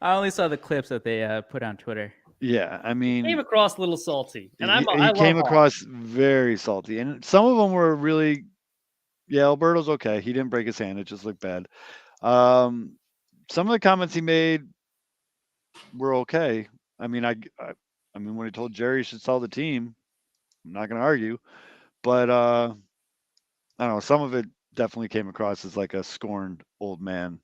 I only saw the clips that they put on Twitter. Yeah, I mean, Came across a little salty, and he came across very salty, and some of them were really. Yeah, Alberto's okay. He didn't break his hand; it just looked bad. Some of the comments he made were okay. I mean, I mean, when he told Jerry he should sell the team, I'm not going to argue, but I don't know. Some of it definitely came across as a scorned old man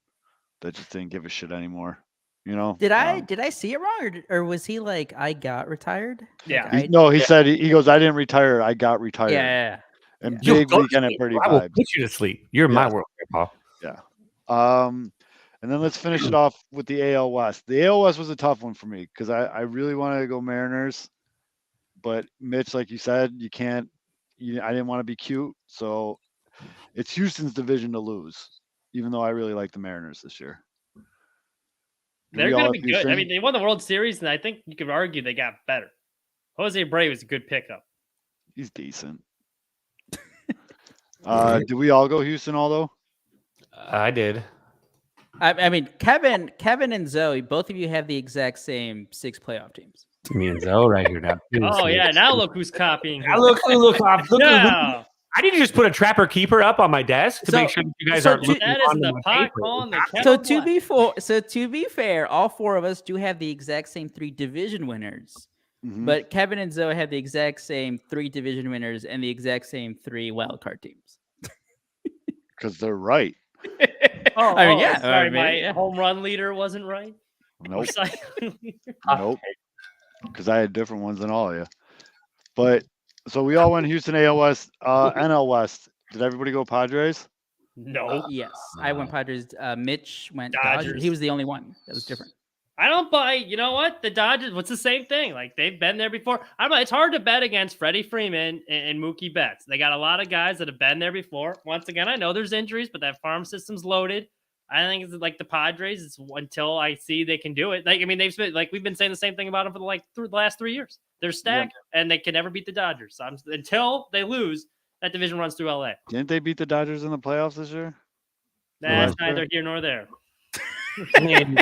that just didn't give a shit anymore. You know, Did I see it wrong, or was he like I got retired? Yeah. Like, he said he goes, I didn't retire, I got retired. yeah. And Yeah. big weekend at Birdie I will vibes. put you to sleep. You're in my world, Grandpa. Yeah. And then let's finish it off with the AL West. The AL West was a tough one for me because I really wanted to go Mariners, but Mitch, like you said, you can't. I didn't want to be cute, so it's Houston's division to lose. Even though I really like the Mariners this year. They're going to be good. I mean, they won the World Series, and I think you could argue they got better. Jose Abreu was a good pickup. He's decent. Did we all go Houston, although? I did. I mean, Kevin and Zoe, both of you have the exact same 6 playoff teams. Me and Zoe right here now. Oh, yeah. Now look who's copying. Now look. Yeah. I need to just put a trapper keeper up on my desk to make sure that you guys aren't looking that is the pot calling the So to be fair, all 4 of us do have the exact same 3 division winners. Mm-hmm. But Kevin and Zoe have the exact same 3 division winners and the exact same 3 wildcard teams. Because they're right. I mean, yeah. Sorry, my home run leader wasn't right. Nope. Nope. Because I had different ones than all of you. But so we all went Houston AL West, NL West. Did everybody go Padres? No. Yes, I went Padres. Mitch went Dodgers. Dodgers. He was the only one that was different. I don't buy. You know what? The Dodgers. What's the same thing? Like they've been there before. I don't know. It's hard to bet against Freddie Freeman and Mookie Betts. They got a lot of guys that have been there before. Once again, I know there's injuries, but that farm system's loaded. I think it's like the Padres. It's until I see they can do it. Like I mean, they've been like we've been saying the same thing about them for the last 3 years. They're stacked and they can never beat the Dodgers. So until they lose, that division runs through LA. Didn't they beat the Dodgers in the playoffs this year? That's neither here nor there. I mean,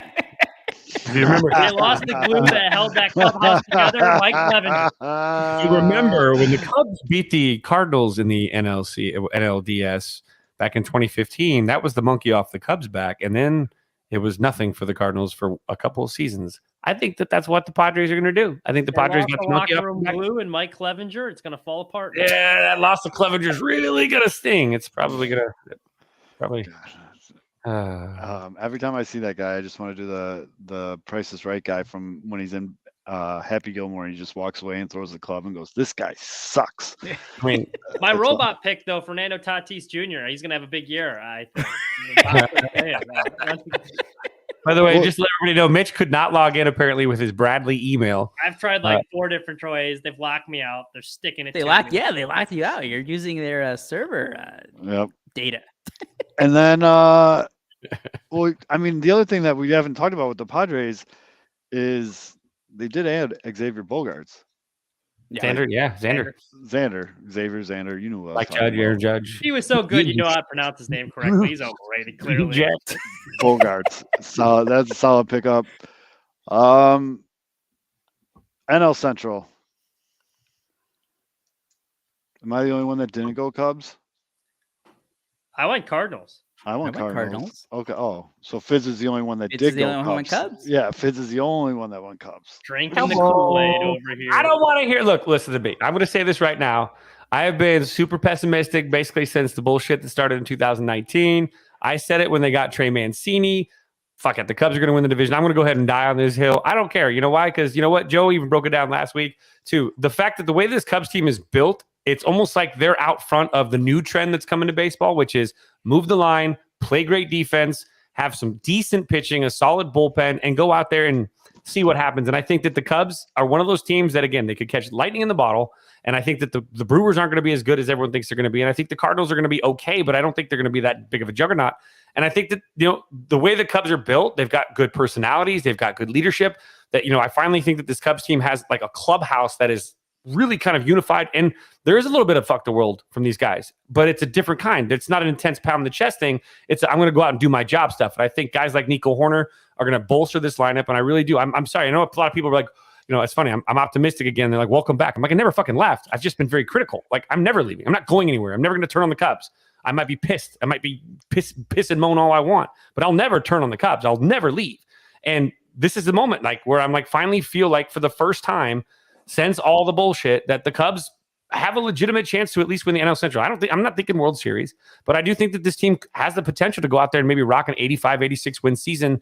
do you remember? They lost the glue that held that clubhouse together. Mike Clevenger. You remember when the Cubs beat the Cardinals in the NLDS back in 2015? That was the monkey off the Cubs' back, and then it was nothing for the Cardinals for a couple of seasons. I think that's what the Padres are going to do. I think the Padres got the monkey off the back. Glue and Mike Clevenger. It's going to fall apart. Yeah, that loss of Clevenger is really going to sting. It's probably going to every time I see that guy, I just want to do the Price is Right guy from when he's in Happy Gilmore. And he just walks away and throws the club and goes, "This guy sucks." I mean, my robot pick though, Fernando Tatis Jr. He's gonna have a big year. I think. By the way, just to let everybody know, Mitch could not log in apparently with his Bradley email. I've tried like 4 different ways. They've locked me out. They're sticking it. They locked you out. You're using their server data. And then, well, I mean, the other thing that we haven't talked about with the Padres is they did add Xavier Bogaerts. Xander. Xavier, you knew like Aaron Judge. He was so good, you know how to pronounce his name correctly. He's overrated, clearly. Bogaerts. So that's a solid pickup. NL Central. Am I the only one that didn't go Cubs? I went Cardinals. I went Cardinals. Okay. Oh, so Fizz is the only one that Fizz did is the go only one who Cubs. went Cubs? Yeah, Fizz is the only one that went Cubs. Drinking the Kool-Aid over here. I don't want to hear. Look, listen to me. I'm going to say this right now. I have been super pessimistic basically since the bullshit that started in 2019. I said it when they got Trey Mancini. Fuck it. The Cubs are going to win the division. I'm going to go ahead and die on this hill. I don't care. You know why? Because you know what? Joe even broke it down last week too. The fact that the way this Cubs team is built, it's almost like they're out front of the new trend that's coming to baseball, which is move the line, play great defense, have some decent pitching, a solid bullpen, and go out there and see what happens. And I think that the Cubs are one of those teams that, again, they could catch lightning in the bottle. And I think that the Brewers aren't going to be as good as everyone thinks they're going to be. And I think the Cardinals are going to be okay, but I don't think they're going to be that big of a juggernaut. And I think that, you know, the way the Cubs are built, they've got good personalities. They've got good leadership. That, you know, I finally think that this Cubs team has like a clubhouse that is really kind of unified. And there is a little bit of fuck the world from these guys, but it's a different kind. It's not an intense pound in the chest thing. It's I'm going to go out and do my job stuff. And I think guys like Nico Hoerner are going to bolster this lineup. And I really do. I'm sorry. I know a lot of people are like, you know, it's funny. I'm optimistic again. They're like, welcome back. I'm like, I never fucking left. I've just been very critical. Like, I'm never leaving. I'm not going anywhere. I'm never going to turn on the Cubs. I might be pissed. I might be piss and moan all I want, but I'll never turn on the Cubs. I'll never leave. And this is the moment like where I'm like finally feel like for the first time since all the bullshit that the Cubs have a legitimate chance to at least win the NL Central. I'm not thinking World Series, but I do think that this team has the potential to go out there and maybe rock an 85, 86 win season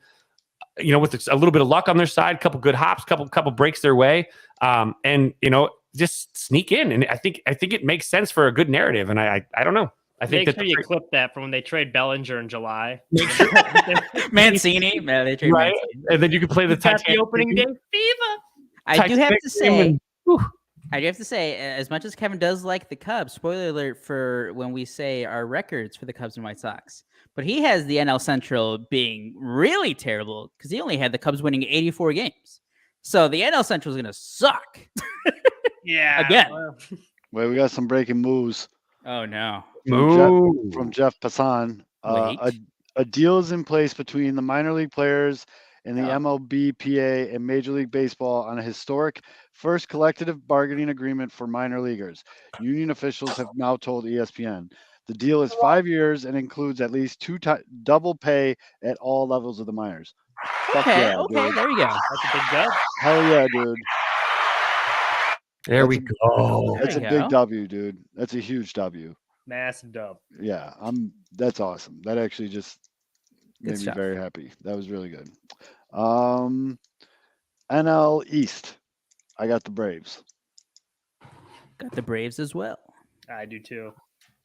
with a little bit of luck on their side, couple good hops, couple breaks their way, and just sneak in. And I think it makes sense for a good narrative. And I don't know. I think Make sure you clip that from when they trade Bellinger in July. Mancini, man, they trade right, Mancini. and then you can play the the opening day fever. I do have to say, as much as Kevin does like the Cubs, spoiler alert for when we say our records for the Cubs and White Sox, but he has the NL Central being really terrible because he only had the Cubs winning 84 games. So the NL Central is going to suck. Yeah. Again. Wait, we got some breaking moves. Oh, no. From Jeff Passan. A deal is in place between the minor league players and the MLB, PA, and Major League Baseball on a historic first collective bargaining agreement for minor leaguers. Union officials have now told ESPN. The deal is 5 years and includes at least double pay at all levels of the minors. Okay, dude. there you go. That's a big dub. Hell yeah, dude. There we go. That's a big W, dude. That's a huge W. Massive dub. Yeah, that's awesome. That actually just made me stuff. very happy. That was really good. NL East. I got the Braves. Got the Braves as well. I do too.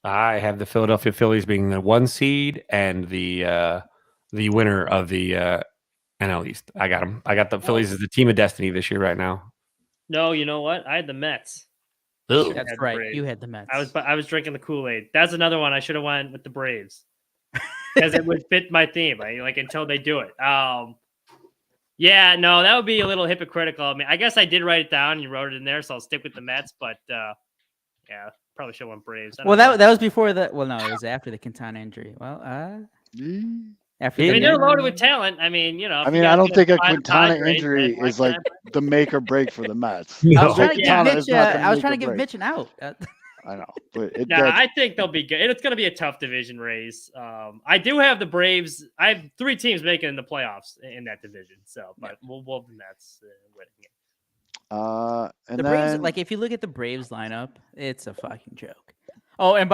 I have the Philadelphia Phillies being the 1 seed and the winner of the NL East. I got them. I got the Phillies as the team of destiny this year right now. No, you know what? I had the Mets. Ugh. That's right. You had the Mets. I was drinking the Kool-Aid. That's another one I should have went with the Braves because it would fit my theme. Until they do it. Yeah, no, that would be a little hypocritical. I mean, I guess I did write it down and you wrote it in there, so I'll stick with the Mets. But yeah, probably should have went Braves. Well, that was before the. Well, no, it was after the Quintana injury. Well, after. I mean, they're loaded with talent. I mean, I don't think a Quintana injury is like the make or break for the Mets. I was trying to give Mitch an out. I know, but I think they'll be good. It's going to be a tough division race. I do have the Braves. I have 3 teams making the playoffs in that division. So, but we'll have the Mets winning it. And the then, Braves, like if you look at the Braves lineup, it's a fucking joke. Oh, and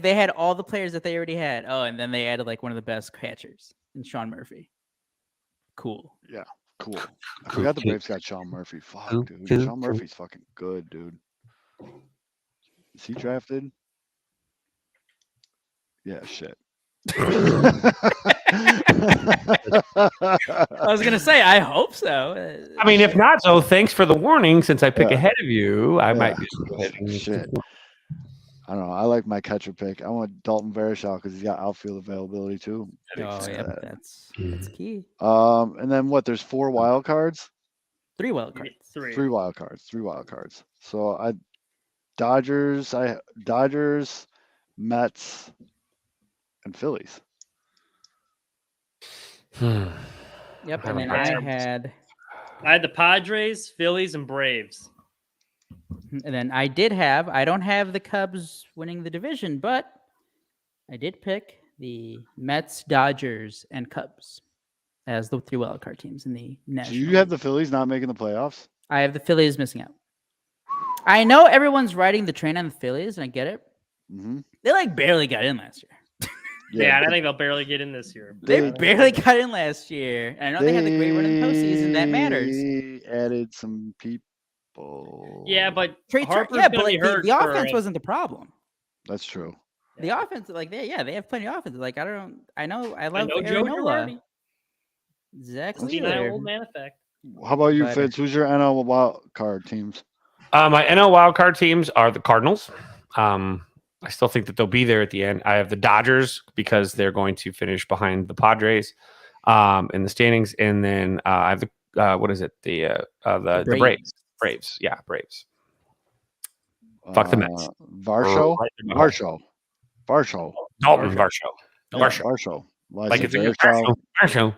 they had all the players that they already had. Oh, and then they added like one of the best catchers in Sean Murphy. Cool. Yeah, cool. I forgot the Braves got Sean Murphy. Fuck, dude. Sean Murphy's fucking good, dude. Is he drafted? Yeah, shit. I was gonna say, I hope so. I mean, if not, so thanks for the warning. Since I pick ahead of you, I might just go ahead and shit. I don't know. I like my catcher pick. I want Dalton Varsho because he's got outfield availability too. Oh yeah, that's key. And then what? There's 4 wild cards. 3 wild cards. 3 wild cards. 3 wild cards. So Dodgers, Mets, and Phillies. Yep, and then I had the Padres, Phillies, and Braves. And then I don't have the Cubs winning the division, but I did pick the Mets, Dodgers, and Cubs as the 3 wildcard teams in the National Do you have the Phillies not making the playoffs? I have the Phillies missing out. I know everyone's riding the train on the Phillies, and I get it. Mm-hmm. They barely got in last year. Yeah, and I think they'll barely get in this year. They barely got in last year. And I know they had the great run in the postseason. That matters. They added some people. Yeah, but the offense wasn't the problem. That's true. The offense, they have plenty of offense. I love Joe Aaron Exactly. Senile old man effect. How about you, Fitz? Who's your NL wild card teams? My NL wildcard teams are the Cardinals. I still think that they'll be there at the end. I have the Dodgers because they're going to finish behind the Padres in the standings, and then I have the the Braves. Braves, yeah, Braves. Fuck the Mets. Varsho. Dalton Varsho. Like it's Varsho.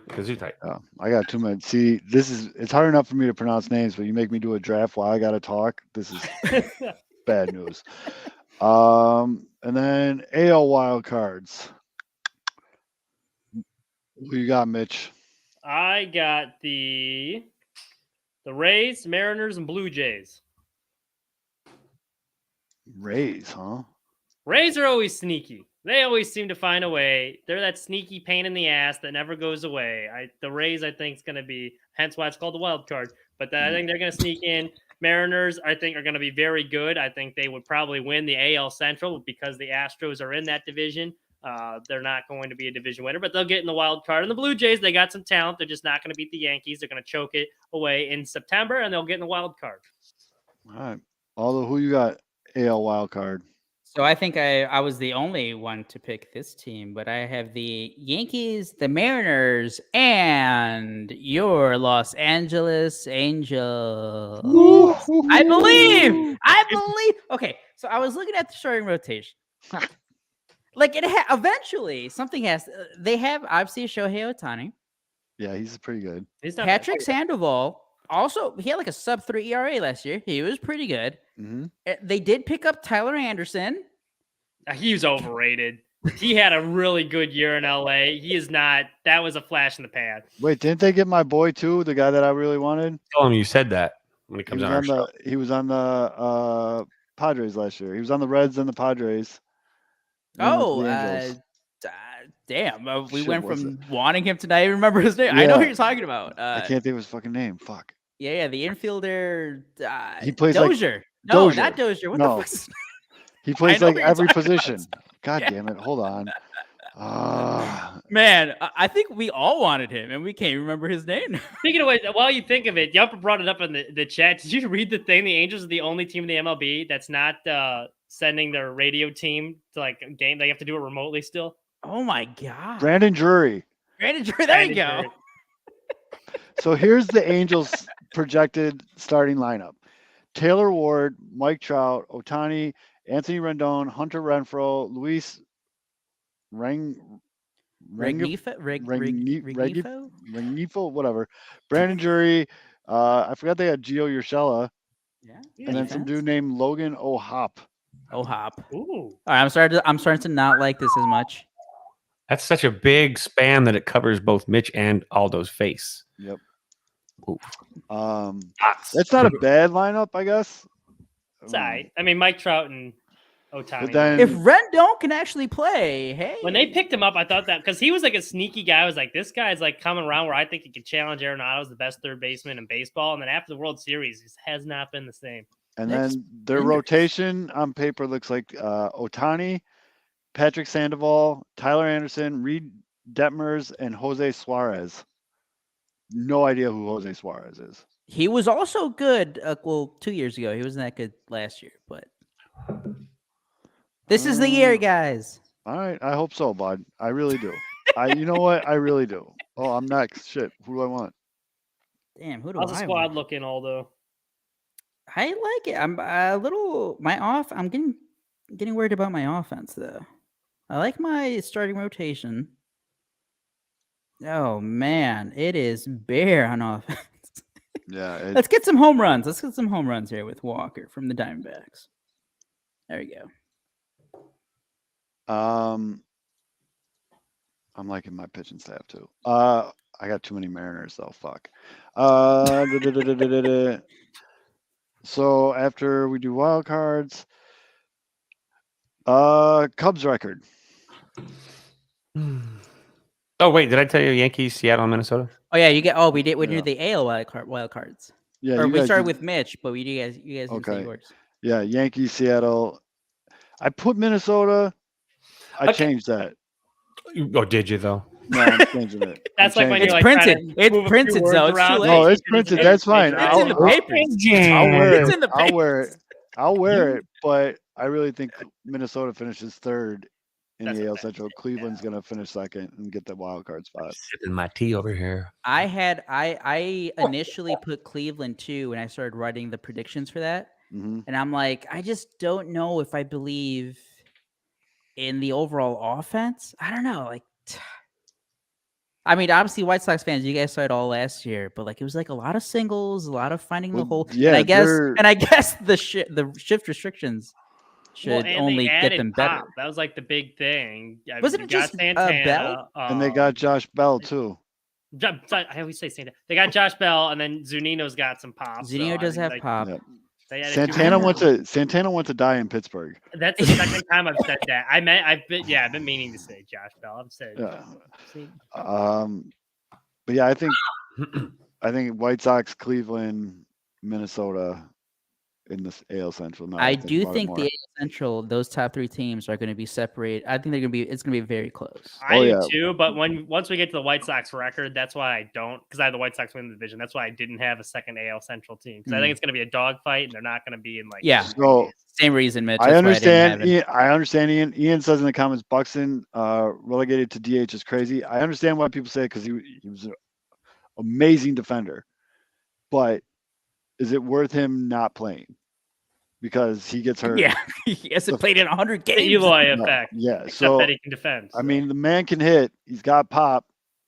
I got too many. See, it's hard enough for me to pronounce names, but you make me do a draft while I got to talk. This is bad news. And then AL wild cards. Who you got, Mitch? I got the Rays, Mariners, and Blue Jays. Rays, huh? Rays are always sneaky. They always seem to find a way. They're that sneaky pain in the ass that never goes away. The Rays, I think, is going to be, hence why it's called the wild card. But I think they're going to sneak in. Mariners, I think, are going to be very good. I think they would probably win the AL Central because the Astros are in that division. They're not going to be a division winner, but they'll get in the wild card. And the Blue Jays, they got some talent. They're just not going to beat the Yankees. They're going to choke it away in September, and they'll get in the wild card. All right. Although, who you got AL wild card? So I think I was the only one to pick this team, but I have the Yankees, the Mariners, and your Los Angeles Angels. I believe. Okay, so I was looking at the starting rotation. Like eventually something has. They have obviously Shohei Ohtani. Yeah, he's pretty good. He's not Patrick Sandoval. Also, he had like a sub-3 ERA last year. He was pretty good. Mm-hmm. They did pick up Tyler Anderson. He was overrated. He had a really good year in LA. He is not. That was a flash in the pan. Wait, didn't they get my boy too? The guy that I really wanted. Tell him you said that when he comes on our show. He was on the Padres last year. He was on the Reds and the Padres. Oh, damn. We went from wanting him to not even remember his name. Yeah. I know who you're talking about. I can't think of his fucking name. Fuck. Yeah, the infielder. He plays Dozier. like No, Dozier. not Dozier. What No. the fuck? He plays like every talking position. God Yeah. damn it. Hold on. Man, I think we all wanted him, and we can't remember his name. Speaking of which, while you think of it, Yupper brought it up in the chat. Did you read the thing? The Angels are the only team in the MLB that's not sending their radio team to like a game. They have to do it remotely still. Oh my god. Brandon Drury. Brandon Drury, there you go. So here's the Angels' projected starting lineup: Taylor Ward, Mike Trout, Ohtani, Anthony Rendon, Hunter Renfroe, Luis Rengifo, whatever. Brandon Drury. I forgot they had Gio Urshela. Yeah. And then some dude named Logan O'Hop. O'Hop. Ooh. All right, I'm starting to not like this as much. That's such a big span that it covers both Mitch and Aldo's face. Yep. Oof. That's not a bad lineup, I guess. It's all right. I mean, Mike Trout and Ohtani. But then, If Rendon can actually play, hey. When they picked him up, I thought that because he was like a sneaky guy. I was like, this guy's like coming around where I think he could challenge Arenado as the best third baseman in baseball. And then after the World Series, he has not been the same. and then their rotation on paper looks like Ohtani, Patrick Sandoval, Tyler Anderson, Reed Detmers, and Jose Suarez. No idea who Jose Suarez is. He was also good. 2 years ago, he wasn't that good last year, but this is the year, guys. All right, I hope so, bud. I really do. You know what? I really do. Oh, I'm next. Shit, who do I want? Damn, who do How's the I squad want? looking, Aldo? I like it. I'm a little I'm getting worried about my offense though. I like my starting rotation. Oh man, it is bare on offense. Yeah. Let's get some home runs. Let's get some home runs here with Walker from the Diamondbacks. There we go. I'm liking my pitching staff too. I got too many Mariners though. Fuck. So after we do wild cards, Cubs record. Oh wait, did I tell you Yankees, Seattle, and Minnesota? Oh yeah, you get. Oh, we did. We Yeah. did the AL wild cards. Yeah, Or you we guys started did- with Mitch, but you guys didn't say Okay. yours. Yeah, Yankees, Seattle. I put Minnesota. I Okay. changed that. Oh, did you though? No, I'm changing it. That's like when It's you're like printed. trying to It's move a few printed, words so it's too around. late. No, it's printed. That's fine. It's in the papers. I'll wear It's it. in the I'll wear papers. it. I'll wear it. But I really think Minnesota finishes third in That's the AL okay. Central. Cleveland's gonna finish second and get the wild card spot. Sipping my tea over here. I initially put Cleveland too when I started writing the predictions for that. Hmm And I'm like, I just don't know if I believe in the overall offense. I don't know. Like, I mean, obviously, White Sox fans, you guys saw it all last year, but like it was like a lot of singles, a lot of finding the Well, hole. yeah, and I guess the shift restrictions should and only they get added them better. Pop. That was like the big thing. Wasn't You it got just, Santana, Bell? And they got Josh Bell too. I always say Santana. They got Josh Bell, and then Zunino's got some pop. Zunino does have pop. Yep. Santana went to die in Pittsburgh. That's the second time I've said that. I've been meaning to say Josh Bell. I've said. But yeah, I think White Sox, Cleveland, Minnesota in this AL Central. I do think the AL Central, those top 3 teams are going to be separated. I think it's going to be very close. I do too, but once we get to the White Sox record, that's why I don't, because I had the White Sox win the division. That's why I didn't have a second AL Central team, because I think it's going to be a dogfight, and they're not going to be in So same reason, Mitch. I understand. Ian. Ian says in the comments, Buxton relegated to DH is crazy. I understand why people say it because he was an amazing defender, but is it worth him not playing? Because he gets hurt. Yeah, he hasn't played in 100 games. The Eloy effect. Yeah, except that he can defend. I mean, the man can hit. He's got pop.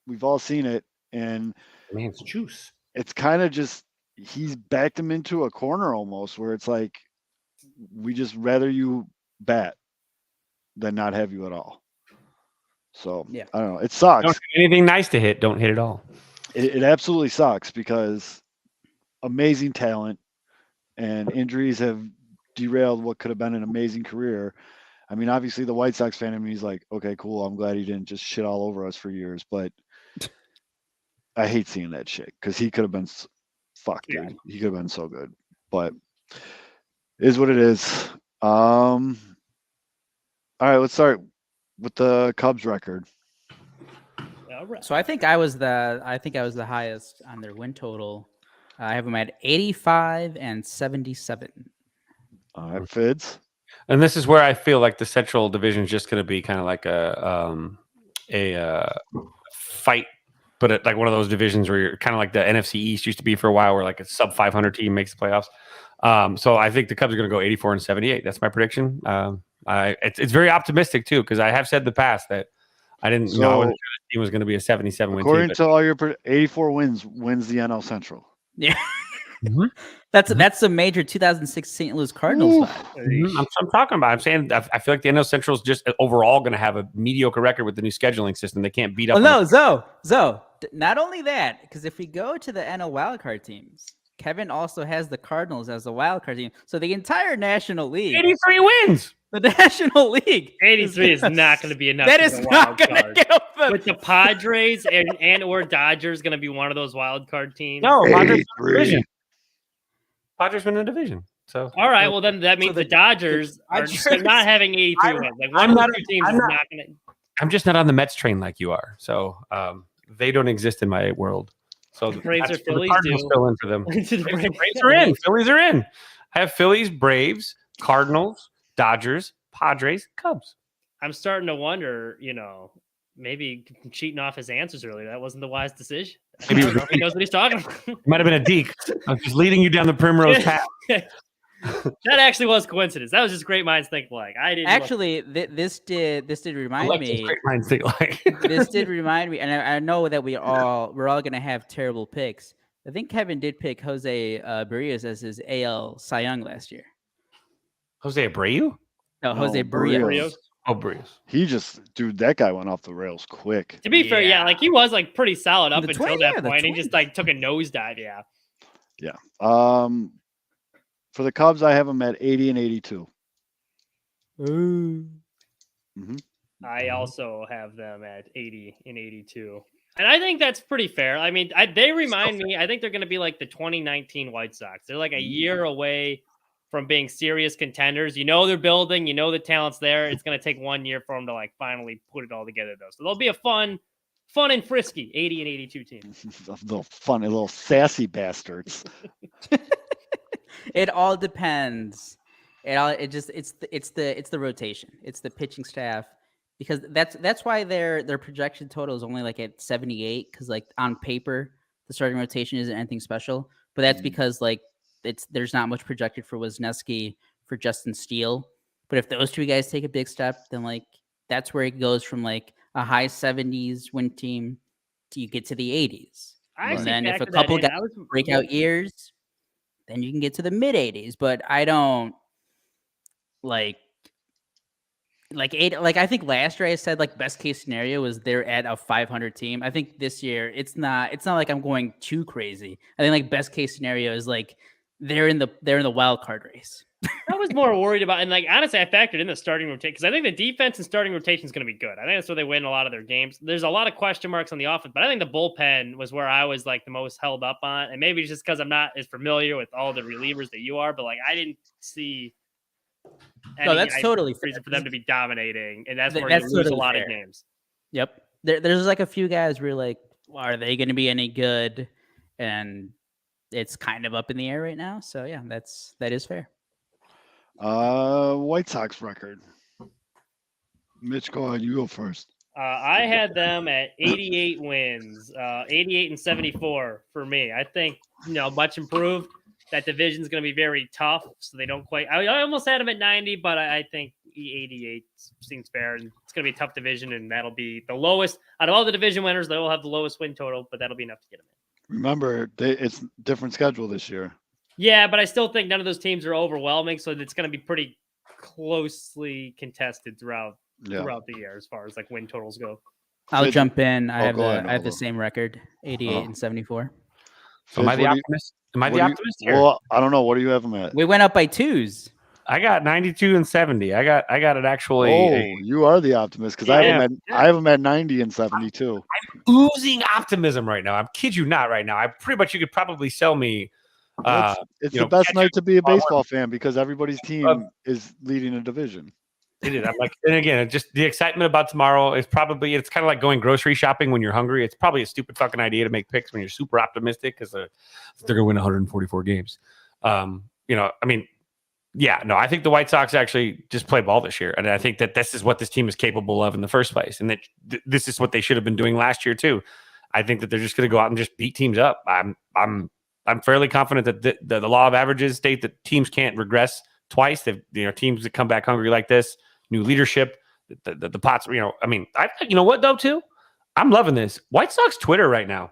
We've all seen it, and man's juice. It's kind of just he's backed him into a corner almost, where it's like we just rather you bat than not have you at all. So yeah, I don't know. It sucks. Don't have anything nice to hit. Don't hit at all. It absolutely sucks because amazing talent and injuries have derailed what could have been an amazing career. I mean, obviously the White Sox fan in me is like, okay, cool. I'm glad he didn't just shit all over us for years, but I hate seeing that shit because he could have been dude. He could have been so good, but it is what it is. All right, let's start with the Cubs record. So I think I was the highest on their win total. I have them at 85 and 77. All right, Fids. And this is where I feel like the Central Division is just going to be kind of like a fight, but like one of those divisions where you're kind of like the NFC East used to be for a while, where like a sub 500 team makes the playoffs. So I think the Cubs are going to go 84 and 78. That's my prediction. It's very optimistic too, because I have said in the past that I didn't know I wasn't sure this team was going to be a 77 win team. According to all your 84 wins the NL Central. Yeah. Mm-hmm. That's a major 2006 St. Louis Cardinals vibe. Mm-hmm. I'm talking about. I'm saying I feel like the NL Central is just overall going to have a mediocre record with the new scheduling system. They can't beat up. Oh no, Zoe. Not only that, because if we go to the NL wildcard teams, Kevin also has the Cardinals as a wildcard team. So the entire National League, 83 wins. The National League, 83 is not going to be enough. That is not going to get over. With the Padres and or Dodgers going to be one of those wild card teams. No, Padres win the division. Padres win the division. So all right, well then that means the Dodgers are not having 83 wins. Like one of the two teams is not going to. I'm just not on the Mets train like you are. So they don't exist in my world. So the Braves or Phillies do. Still in for them. Braves are in. Phillies are in. I have Phillies, Braves, Cardinals, Dodgers, Padres, Cubs. I'm starting to wonder, maybe cheating off his answers earlier. That wasn't the wise decision. Maybe he knows what he's talking about. It might have been a deke. I'm just leading you down the primrose path. That actually was coincidence. That was just great minds think alike. I didn't actually. This did remind me. Great minds think alike. This did remind me, and I know that we're all going to have terrible picks. I think Kevin did pick Jose Barrios as his AL Cy Young last year. Jose Abreu? No, Jose Barrios. Oh, Barrios. That guy went off the rails quick. To be fair, yeah, like he was like pretty solid up until that point. He just like took a nosedive, yeah. Yeah. For the Cubs, I have them at 80 and 82. Mm-hmm. I also have them at 80 and 82. And I think that's pretty fair. I mean, they remind me, I think they're going to be like the 2019 White Sox. They're like a year away from being serious contenders. They're building, the talent's there. It's going to take 1 year for them to like finally put it all together though. So they'll be a fun and frisky 80 and 82 team. little sassy bastards. It all depends. It's the rotation. It's the pitching staff, because that's why their projection total is only like at 78, because like on paper the starting rotation isn't anything special, but that's because like there's not much projected for Wisniewski, for Justin Steele. But if those two guys take a big step, then like that's where it goes from like a high 70s win team to you get to the 80s. And then if a couple guys breakout years, then you can get to the mid 80s. But I don't like I think last year I said like best case scenario was they're at a 500 team. I think this year it's not like I'm going too crazy. I think like best case scenario is like they're in the wild card race. I was more worried about, and like honestly, I factored in the starting rotation because I think the defense and starting rotation is going to be good. I think that's where they win a lot of their games. There's a lot of question marks on the offense, but I think the bullpen was where I was like the most held up on, and maybe it's just because I'm not as familiar with all the relievers that you are. But like, I didn't see No, that's totally reason for them to be dominating, and that's where That's you lose totally a lot fair. of games. Yep. There's like a few guys where you're like, well, are they going to be any good? And it's kind of up in the air right now. So yeah, that is fair. White Sox record. Mitch, go ahead. You go first. I had them at 88 wins, 88 and 74 for me. I think, much improved. That division's going to be very tough, so they don't quite. I almost had them at 90, but I think 88 seems fair, and it's going to be a tough division, and that'll be the lowest out of all the division winners. They will have the lowest win total, but that'll be enough to get them in. Remember, it's different schedule this year. Yeah, but I still think none of those teams are overwhelming, so it's going to be pretty closely contested throughout the year as far as like win totals go. I'll jump in. I ahead, have the same record, 88 and 74. So am I the optimist? Am I the optimist here? Well, I don't know. What do you have them at? We went up by 2s. I got 92 and 70. I got it actually. Oh, you are the optimist because I have them at 90 and 72. I'm oozing optimism right now. I'm kid you not right now. I pretty much you could probably sell me. It's the best night to be a baseball fan because everybody's team is leading a division. It is. I'm like, and again, just the excitement about tomorrow is probably, it's kind of like going grocery shopping when you're hungry. It's probably a stupid fucking idea to make picks when you're super optimistic because they're going to win 144 games. I think the White Sox actually just play ball this year. And I think that this is what this team is capable of in the first place. And that this is what they should have been doing last year too. I think that they're just going to go out and just beat teams up. I'm fairly confident that the law of averages state that teams can't regress twice. Teams that come back hungry like this, new leadership, the pots. You know what though too? I'm loving this White Sox Twitter right now.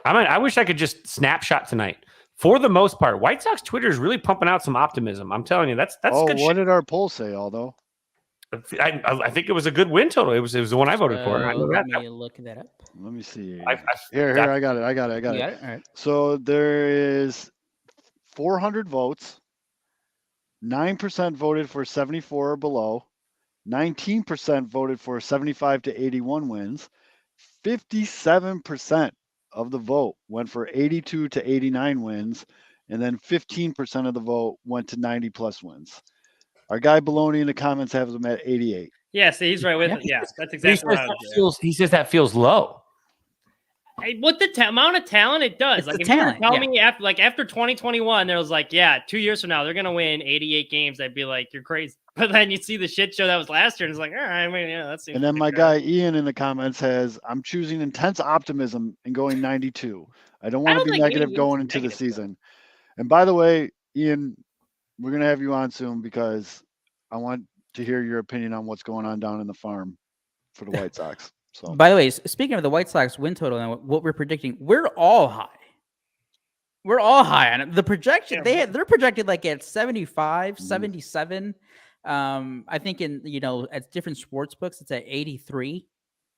I wish I could just snapshot tonight. For the most part, White Sox Twitter is really pumping out some optimism. I'm telling you, that's good. What did our poll say, Aldo? I think it was a good win total. It was the one I voted for. Let me look that up. Let me see. Here, I got it. I got it. All right. So there is 400 votes. 9% voted for 74 or below. 19% voted for 75 to 81 wins. 57% of the vote went for 82 to 89 wins. And then 15% of the vote went to 90 plus wins. Our guy Baloney in the comments has them at 88. Yeah, see, he's right with it. Yeah, that's exactly right. He says that feels low. With the amount of talent it does, like if you were telling me after 2021, there was 2 years from now they're gonna win 88 games, I'd be like, you're crazy. But then you see the shit show that was last year, and it's like, all right, that seems. And then my guy Ian in the comments has, I'm choosing intense optimism and going 92. I don't want to be negative going into the season. And by the way, Ian, we're gonna have you on soon because I want to hear your opinion on what's going on down in the farm for the White Sox. So, by the way, speaking of the White Sox win total and what we're predicting, we're all high. We're all high on it. The projection they're projected at 75, 77. I think in at different sports books it's at 83.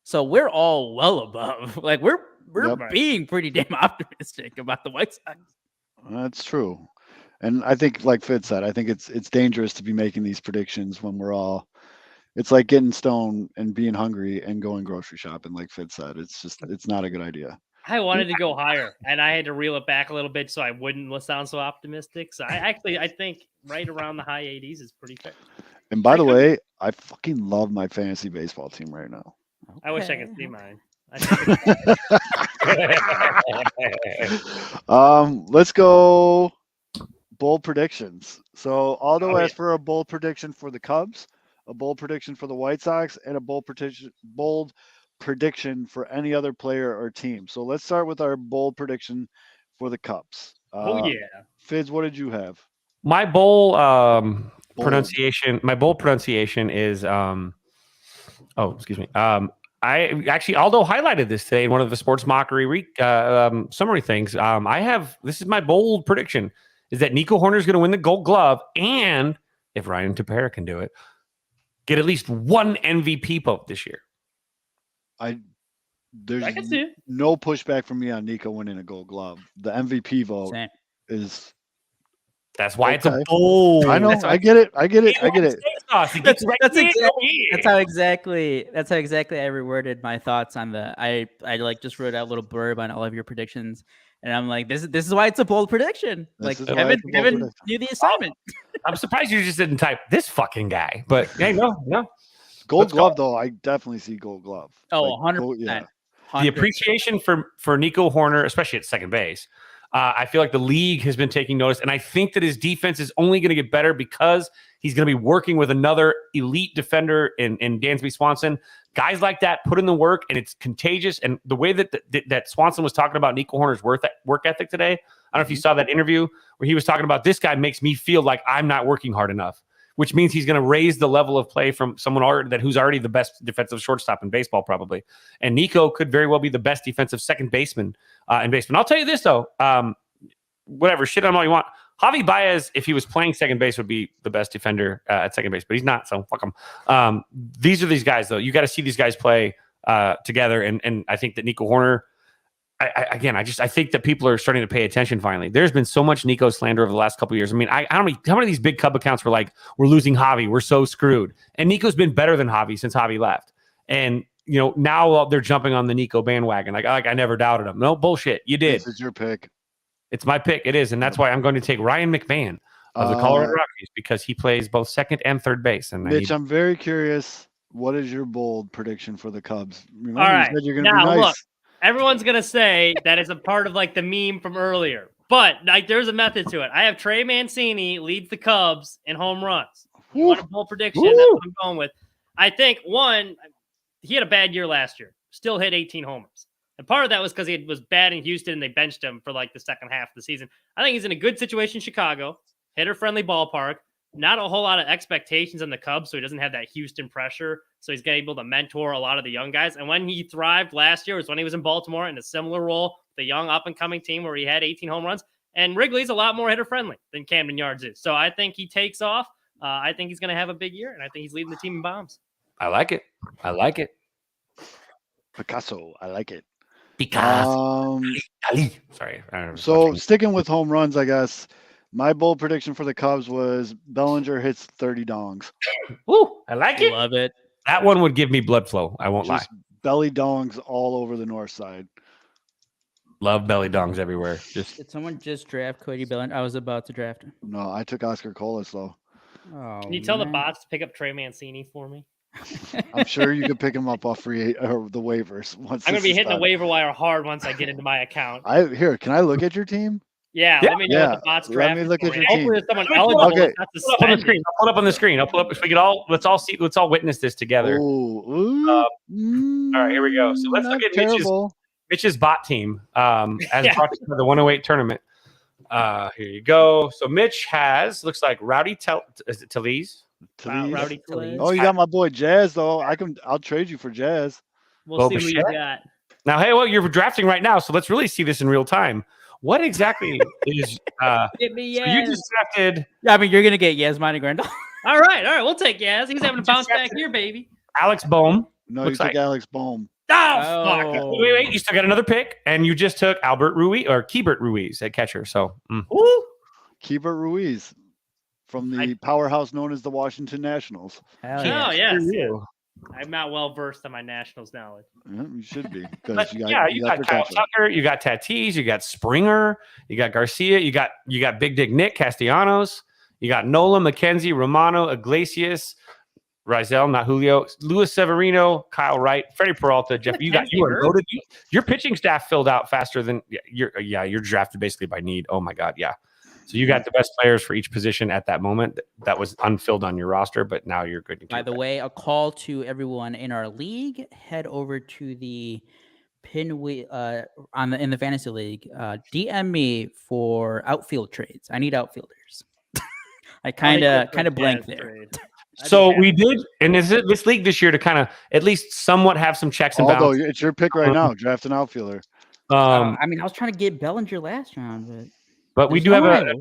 So we're all well above. We're being pretty damn optimistic about the White Sox. That's true. And I think, like Fitz said, I think it's dangerous to be making these predictions when we're all. It's like getting stoned and being hungry and going grocery shopping, like Fitz said. It's not a good idea. I wanted to go higher, and I had to reel it back a little bit so I wouldn't sound so optimistic. So I think right around the high 80s is pretty fair. And by the way, I fucking love my fantasy baseball team right now. Okay. I wish I could see mine. Let's go bold predictions. So Aldo asked for a bold prediction for the Cubs, a bold prediction for the White Sox, and a bold prediction for any other player or team. So let's start with our bold prediction for the Cubs. Fizz, what did you have? My bold pronunciation. My bold pronunciation is excuse me. I actually Aldo highlighted this today in one of the sports mockery summary things. This is my bold prediction is that Nico Hoerner is going to win the Gold Glove, and if Ryan Tepera can do it, get at least one MVP vote this year. There's I can see it. No pushback from me on Nico winning a Gold Glove. The MVP vote is That's why it's a Okay. bold. I know. I get it. I get it. I get it. That's how exactly I reworded my thoughts on the. I like just wrote out a little blurb on all of your predictions, and I'm like, this is why it's a bold prediction. Like Kevin knew the assignment. I'm surprised you just didn't type this fucking guy. But hey, no. Gold Glove though, I definitely see Gold Glove. Oh, 100%. Yeah. 100%. The appreciation for Nico Hoerner, especially at second base. I feel like the league has been taking notice, and I think that his defense is only going to get better because he's going to be working with another elite defender in Dansby Swanson. Guys like that put in the work, and it's contagious. And the way that Swanson was talking about Nico Hoerner's work ethic today, I don't know if you saw that interview where he was talking about this guy makes me feel like I'm not working hard enough, which means he's going to raise the level of play from someone who's already the best defensive shortstop in baseball, probably. And Nico could very well be the best defensive second baseman in baseball. I'll tell you this, though. Whatever, shit on all you want. Javi Baez, if he was playing second base, would be the best defender at second base, but he's not, so fuck him. These are these guys, though. You got to see these guys play together, and I think that Nico Hoerner, I think that people are starting to pay attention finally. There's been so much Nico slander over the last couple of years. I mean, how many of these big Cub accounts were like, we're losing Javi, we're so screwed. And Nico's been better than Javi since Javi left. And, now they're jumping on the Nico bandwagon. Like I never doubted him. No, bullshit. You did. This is your pick. It's my pick. It is. And that's why I'm going to take Ryan McMahon of the Colorado Rockies because he plays both second and third base. And Mitch, I'm very curious. What is your bold prediction for the Cubs? Remember, all right. You said you're going to be nice. Look, everyone's going to say that is a part of like the meme from earlier, but like there's a method to it. I have Trey Mancini leads the Cubs in home runs. You want a bold prediction? That's what I'm going with. I think he had a bad year last year, still hit 18 homers. And part of that was because he was bad in Houston and they benched him for like the second half of the season. I think he's in a good situation in Chicago, hitter-friendly ballpark, not a whole lot of expectations on the Cubs, so he doesn't have that Houston pressure. So he's able to mentor a lot of the young guys. And when he thrived last year was when he was in Baltimore in a similar role, the young up-and-coming team where he had 18 home runs. And Wrigley's a lot more hitter-friendly than Camden Yards is. So I think he takes off. I think he's going to have a big year, and I think he's leading the team in bombs. I like it. Picasso, I like it. Sorry. So sticking with home runs, I guess my bold prediction for the Cubs was Bellinger hits 30 dongs. Ooh, I like it. Love it. That one would give me blood flow. I won't Just lie. Belly dongs all over the north side. Love belly dongs everywhere. Did someone just draft Cody Bellinger? I was about to draft him. No, I took Oscar Colas though. Oh, Can you tell the bots to pick up Trey Mancini for me? I'm sure you could pick him up off the waivers. I'm going to be hitting the waiver wire hard once I get into my account. Can I look at your team? Yeah, let me know what the bots draft. Let me look at your Hopefully team. there's someone eligible. Okay. I'll pull it up on the screen. I'll pull up. Let's all witness this together. Ooh, all right, here we go. So let's look at Mitch's bot team as brought to the 108 tournament. Here you go. So Mitch has looks like Rowdy Talese. Rowdy Talese. Oh, you got my boy Jazz though. I'll trade you for Jazz. We'll see what you got. Now, hey, well, you're drafting right now, so let's really see this in real time. What exactly is Get me so you just drafted? Yeah, I mean, you're gonna get Yasmani Grandal. All right, we'll take Yaz. He's having a bounce back here, baby. Alex Bohm. No, you took Alex Bohm. Oh, fuck. Wait, you still got another pick, and you just took Keibert Ruiz at catcher. So, Keibert Ruiz from the powerhouse known as the Washington Nationals. Oh, yes. I'm not well versed on my Nationals knowledge. Yeah, you should be. You got Kyle Tucker, you got Tatis, you got Springer, you got Garcia, you got Big Dick Nick Castellanos, you got Nola, McKenzie, Romano, Iglesias, Rizal, not Julio, Luis Severino, Kyle Wright, Freddie Peralta, Jeff. You are loaded. Your pitching staff filled out faster than you're drafted basically by need. Oh my God, yeah. So you got the best players for each position at that moment. That was unfilled on your roster, but now you're good. By the way, a call to everyone in our league: head over to the Pinwheel in the fantasy league. DM me for outfield trades. I need outfielders. I kind of blanked there. So we did, and this league this year to kind of at least somewhat have some checks and balances. Although it's your pick right now, draft an outfielder. I mean, I was trying to get Bellinger last round, but we do have a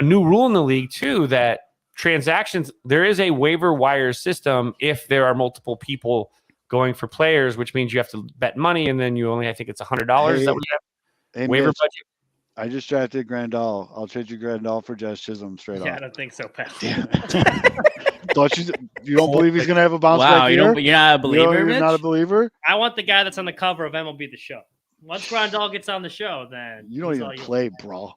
new rule in the league too that transactions. There is a waiver wire system if there are multiple people going for players, which means you have to bet money, and then you only I think it's $100. Hey, waiver Mitch, budget. I just drafted Grandal. I'll trade you Grandal for Jazz Chisholm straight Yeah, I off. don't think so, pal. Don't you don't believe he's gonna have a bounce Wow, back you're year? not a believer, You're not a Mitch? believer? I want the guy that's on the cover of MLB The Show. Once Grandal gets on the show, then You don't he's even all yours. play, bro.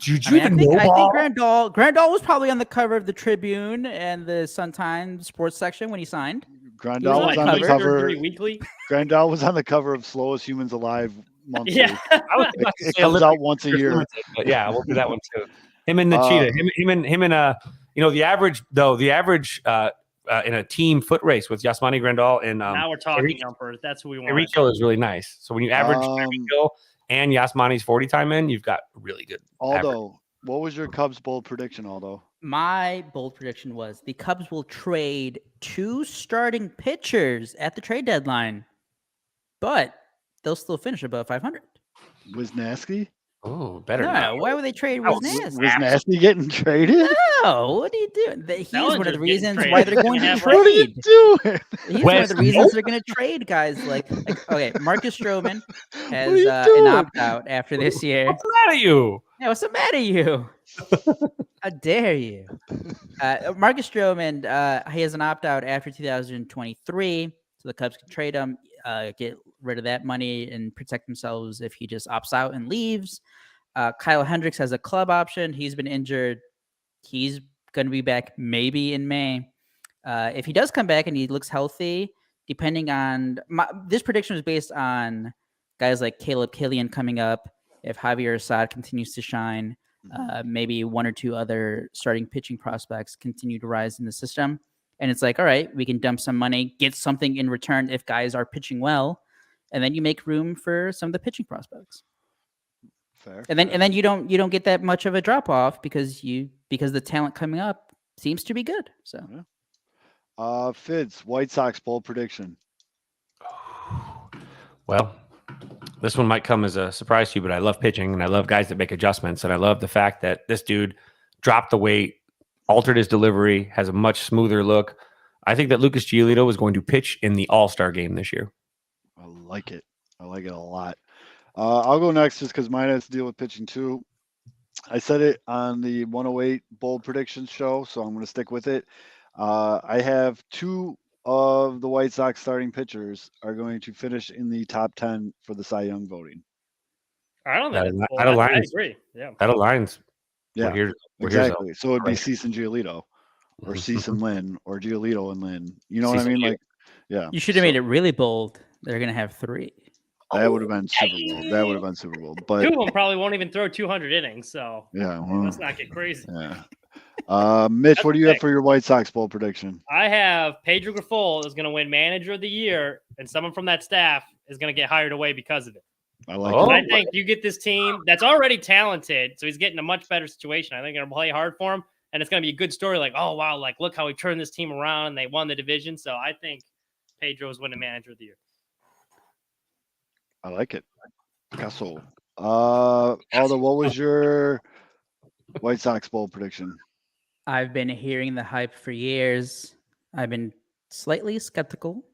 Did I you mean, even know I think ball? Grandal was probably on the cover of the Tribune and the Sun-Times sports section when he signed. Grandal was on on the the cover. cover. Surgery Weekly. Grandal was on the cover of Slowest Humans Alive monthly. Yeah. I was about to It say comes Olympic out once a year. Limited, but yeah, we'll do that one too. Him and the cheetah. Him and the average in a team foot race with Yasmani Grandal and Now we're talking numbers. That's who we want. Enrico is really nice. So when you average Enrico and Yasmani's 40 time in, you've got really good. Aldo, what was your Cubs bold prediction, Aldo? My bold prediction was the Cubs will trade 2 starting pitchers at the trade deadline, but they'll still finish above 500. Wisniewski? Oh, better No, not. why would they trade was Wisniewski? Wisniewski getting traded? No, what are you doing? He's one of Bellinger's the reasons getting why traded. they're going to Have, What are you trade. doing? He's one of the reasons they're going to trade guys like okay, Marcus Stroman What has are you an doing? opt-out after this year. What's the matter you? Yeah, what's the matter, you? How dare you? Marcus Stroman, he has an opt-out after 2023, so the Cubs can trade him, get rid of that money, and protect themselves if he just opts out and leaves. Kyle Hendricks has a club option. He's been injured. He's going to be back maybe in May. If he does come back and he looks healthy, depending on this prediction was based on guys like Caleb Killian coming up. If Javier Assad continues to shine, maybe 1 or 2 other starting pitching prospects continue to rise in the system. And it's like, all right, we can dump some money, get something in return if guys are pitching well, and then you make room for some of the pitching prospects. Fair. And then you don't get that much of a drop off because the talent coming up seems to be good. So Fids, White Sox bold prediction. Well, this one might come as a surprise to you, but I love pitching and I love guys that make adjustments. And I love the fact that this dude dropped the weight, altered his delivery, has a much smoother look. I think that Lucas Giolito is going to pitch in the All-Star game this year. I like it. I like it a lot. I'll go next just because mine has to deal with pitching too. I said it on the 108 bold predictions show, so I'm going to stick with it. I have 2 of the White Sox starting pitchers are going to finish in the top 10 for the Cy Young voting. I don't think That aligns. I agree. Yeah. That aligns. Yeah, We're exactly. So it'd be Right. Cease and Giolito, or Cease and Lynn, or Giolito and Lynn. You know Cease what I and mean? Like, yeah. you should have made it really bold. They're gonna have 3. That would have been Super Bowl. That would have been Super Bowl. But 2 of them probably won't even throw 200 innings. So yeah, well, let's not get crazy. yeah. Mitch, what do you have for your White Sox bold prediction? I have Pedro Grifol is going to win Manager of the Year, and someone from that staff is going to get hired away because of it. I like Oh. it. I think you get this team that's already talented, so he's getting a much better situation. I think they're going to play hard for him, and it's going to be a good story. Like, oh wow, like look how he turned this team around, and they won the division. So I think Pedro's winning Manager of the Year. I like it. Castle. Aldo, what was your White Sox bold prediction? I've been hearing the hype for years. I've been slightly skeptical,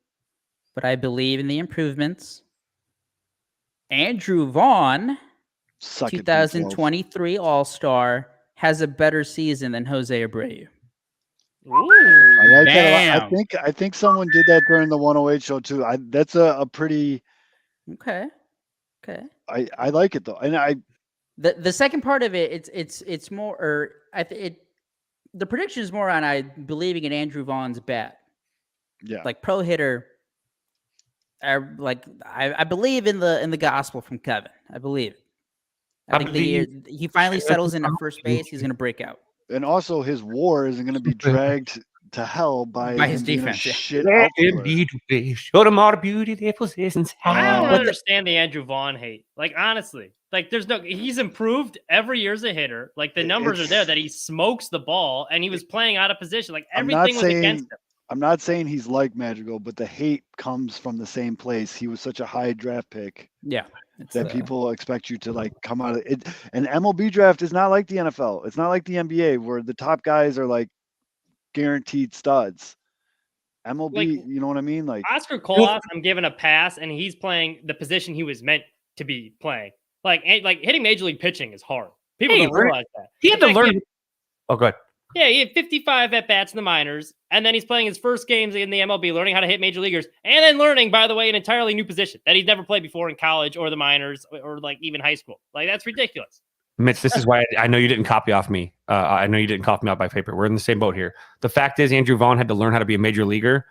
but I believe in the improvements. Andrew Vaughn, Suck it, 2023 All-Star, has a better season than Jose Abreu. Ooh. I like that a lot. Damn. I think someone did that during the 108 show too. That's a pretty. Okay. I like it though, and The second part of it, it's more, or the prediction is more on I believing in Andrew Vaughn's bat. yeah. Like pro hitter. I believe in the gospel from Kevin. I believe it. I think the year he finally settles in at first base, he's going to break out. And also, his WAR isn't going to be dragged to hell by his him being a defense, yeah. shit Let outfielder. them be to be. Show them all the beauty their possessions I have. don't But understand the Andrew Vaughn hate. Like honestly, like he's improved every year as a hitter. Like the numbers are there that he smokes the ball and he was playing out of position. Like I'm not everything was saying- against him. I'm not saying he's like Madrigal, but the hate comes from the same place. He was such a high draft pick Yeah. that people expect you to like come out of it. An MLB draft is not like the NFL. It's not like the NBA where the top guys are like guaranteed studs. MLB, Like- you know what I mean? Like Oscar Colas, I'm giving a pass, and he's playing the position he was meant to be playing. Like hitting major league pitching is hard. People don't realize that. He had to learn. Oh, good. Yeah, he had 55 at bats in the minors, and then he's playing his first games in the MLB, learning how to hit major leaguers, and then learning, by the way, an entirely new position that he's never played before in college or the minors or like even high school. Like that's ridiculous. Mitch, this is why I know you didn't copy off me. I know you didn't copy me off by paper. We're in the same boat here. The fact is, Andrew Vaughn had to learn how to be a major leaguer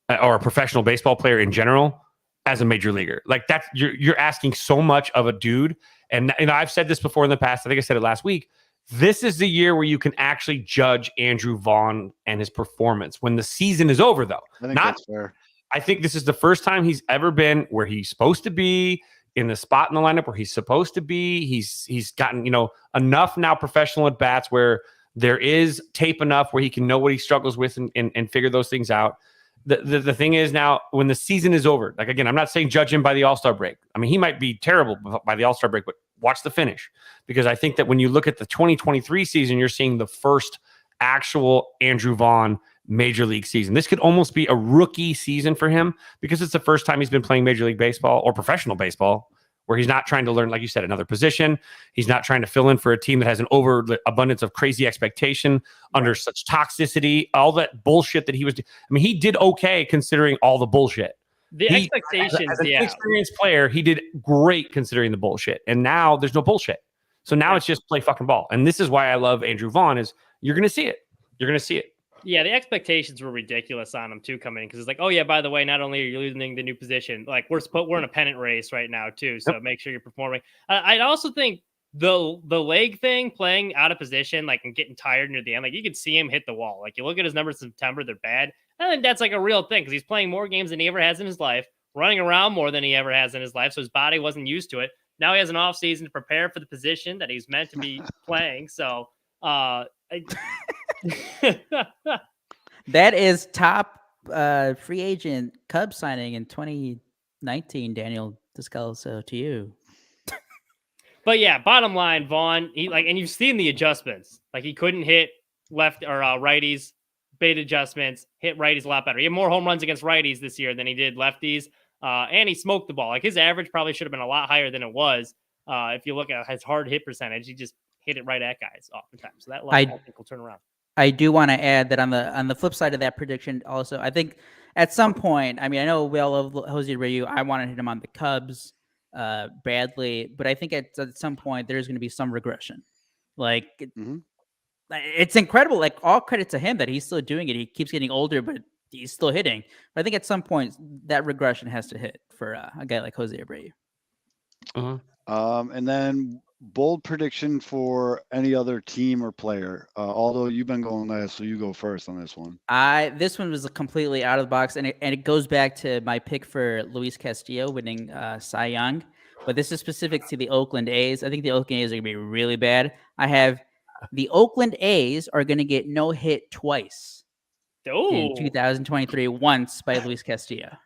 or a professional baseball player in general as a major leaguer. Like that's you're asking so much of a dude. And I've said this before in the past. I think I said it last week. This is the year where you can actually judge Andrew Vaughn and his performance when the season is over, though. I think that's fair. I think this is the first time he's ever been where he's supposed to be in the spot in the lineup where he's supposed to be. He's gotten, enough now professional at bats where there is tape enough where he can know what he struggles with and figure those things out. The thing is now when the season is over, like, again, I'm not saying judge him by the All-Star break. I mean, he might be terrible by the All-Star break, but watch the finish, because I think that when you look at the 2023 season, you're seeing the first actual Andrew Vaughn major league season. This could almost be a rookie season for him because it's the first time he's been playing Major League Baseball or professional baseball, where he's not trying to learn, like you said, another position. He's not trying to fill in for a team that has an overabundance of crazy expectation under such toxicity, all that bullshit that he was. I mean, he did okay considering all the bullshit. Expectations, as an experienced player, he did great considering the bullshit. And now there's no bullshit. So now it's just play fucking ball. And this is why I love Andrew Vaughn is you're going to see it. You're going to see it. Yeah, the expectations were ridiculous on him too coming in because it's like, oh yeah, by the way, not only are you losing the new position, like we're in a pennant race right now too, so make sure you're performing. I also think the leg thing, playing out of position, like and getting tired near the end, like you could see him hit the wall. Like you look at his numbers in September, they're bad. I think that's like a real thing because he's playing more games than he ever has in his life, running around more than he ever has in his life, so his body wasn't used to it. Now he has an off season to prepare for the position that he's meant to be playing. So. That is top free agent Cubs signing in 2019, Daniel Descalso, to you. But yeah, bottom line, Vaughn, and you've seen the adjustments. Like he couldn't hit left or righties, bait adjustments, hit righties a lot better. He had more home runs against righties this year than he did lefties. And he smoked the ball. Like his average probably should have been a lot higher than it was. If you look at his hard hit percentage, he just hit it right at guys oftentimes. So that I think will turn around. I do want to add that on the flip side of that prediction, also, I think at some point, I mean, I know we all love Jose Abreu. I wanted him on the Cubs badly, but I think at some point there's going to be some regression. Like it's incredible. Like all credit to him that he's still doing it. He keeps getting older, but he's still hitting. But I think at some point that regression has to hit for a guy like Jose Abreu. And then bold prediction for any other team or player. Although you've been going last, so you go first on this one. This one was completely out of the box, and it goes back to my pick for Luis Castillo winning Cy Young. But this is specific to the Oakland A's. I think the Oakland A's are going to be really bad. I have the Oakland A's are going to get no hit twice in 2023, once by Luis Castillo.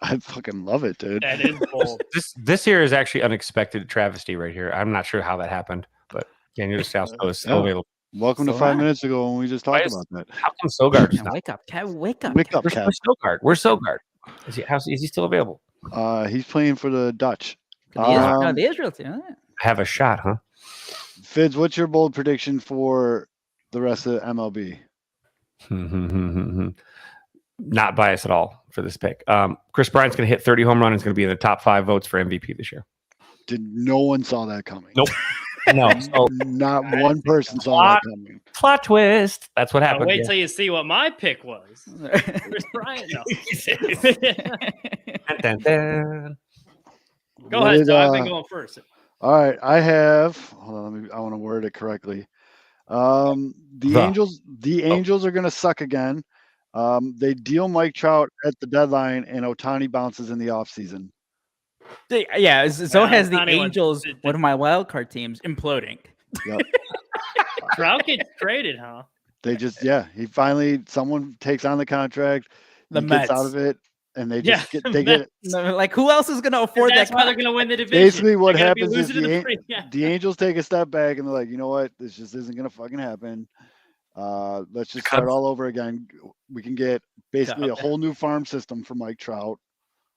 I fucking love it, dude. That is bold. This here is actually unexpected travesty right here. I'm not sure how that happened, but Daniel Descalso is still available. Welcome to 5 minutes ago when we just talked about that. How come Sogard's not? Wake up, Kev. Wake up. Wake up, Where's Kev. Sogard? Where's Sogard? Is he still available? He's playing for the Dutch. The Israel team. Have a shot, huh? Fids, what's your bold prediction for the rest of MLB? Not biased at all for this pick. Chris Bryant's going to hit 30 home runs. He's going to be in the top 5 votes for MVP this year. No one saw that coming. Nope. No. So, not one person saw that coming. Plot twist. That's what happened. Wait till you see what my pick was. Chris Bryant. No. Dun, dun, dun. Go ahead, I've been going first. All right, I have. Hold on, I want to word it correctly. The Angels are going to suck again. They deal Mike Trout at the deadline, and Ohtani bounces in the offseason. Yeah, so has the Angels, one of my wild card teams, imploding. Yep. Trout gets traded, huh? They just, someone takes on the contract, the Mets gets out of it, and they just get like, who else is going to afford that? That's why they're going to win the division. Basically, what happens is the Angels take a step back, and they're like, you know what, this just isn't going to fucking happen. Let's just start all over again. We can get basically a whole new farm system for Mike Trout.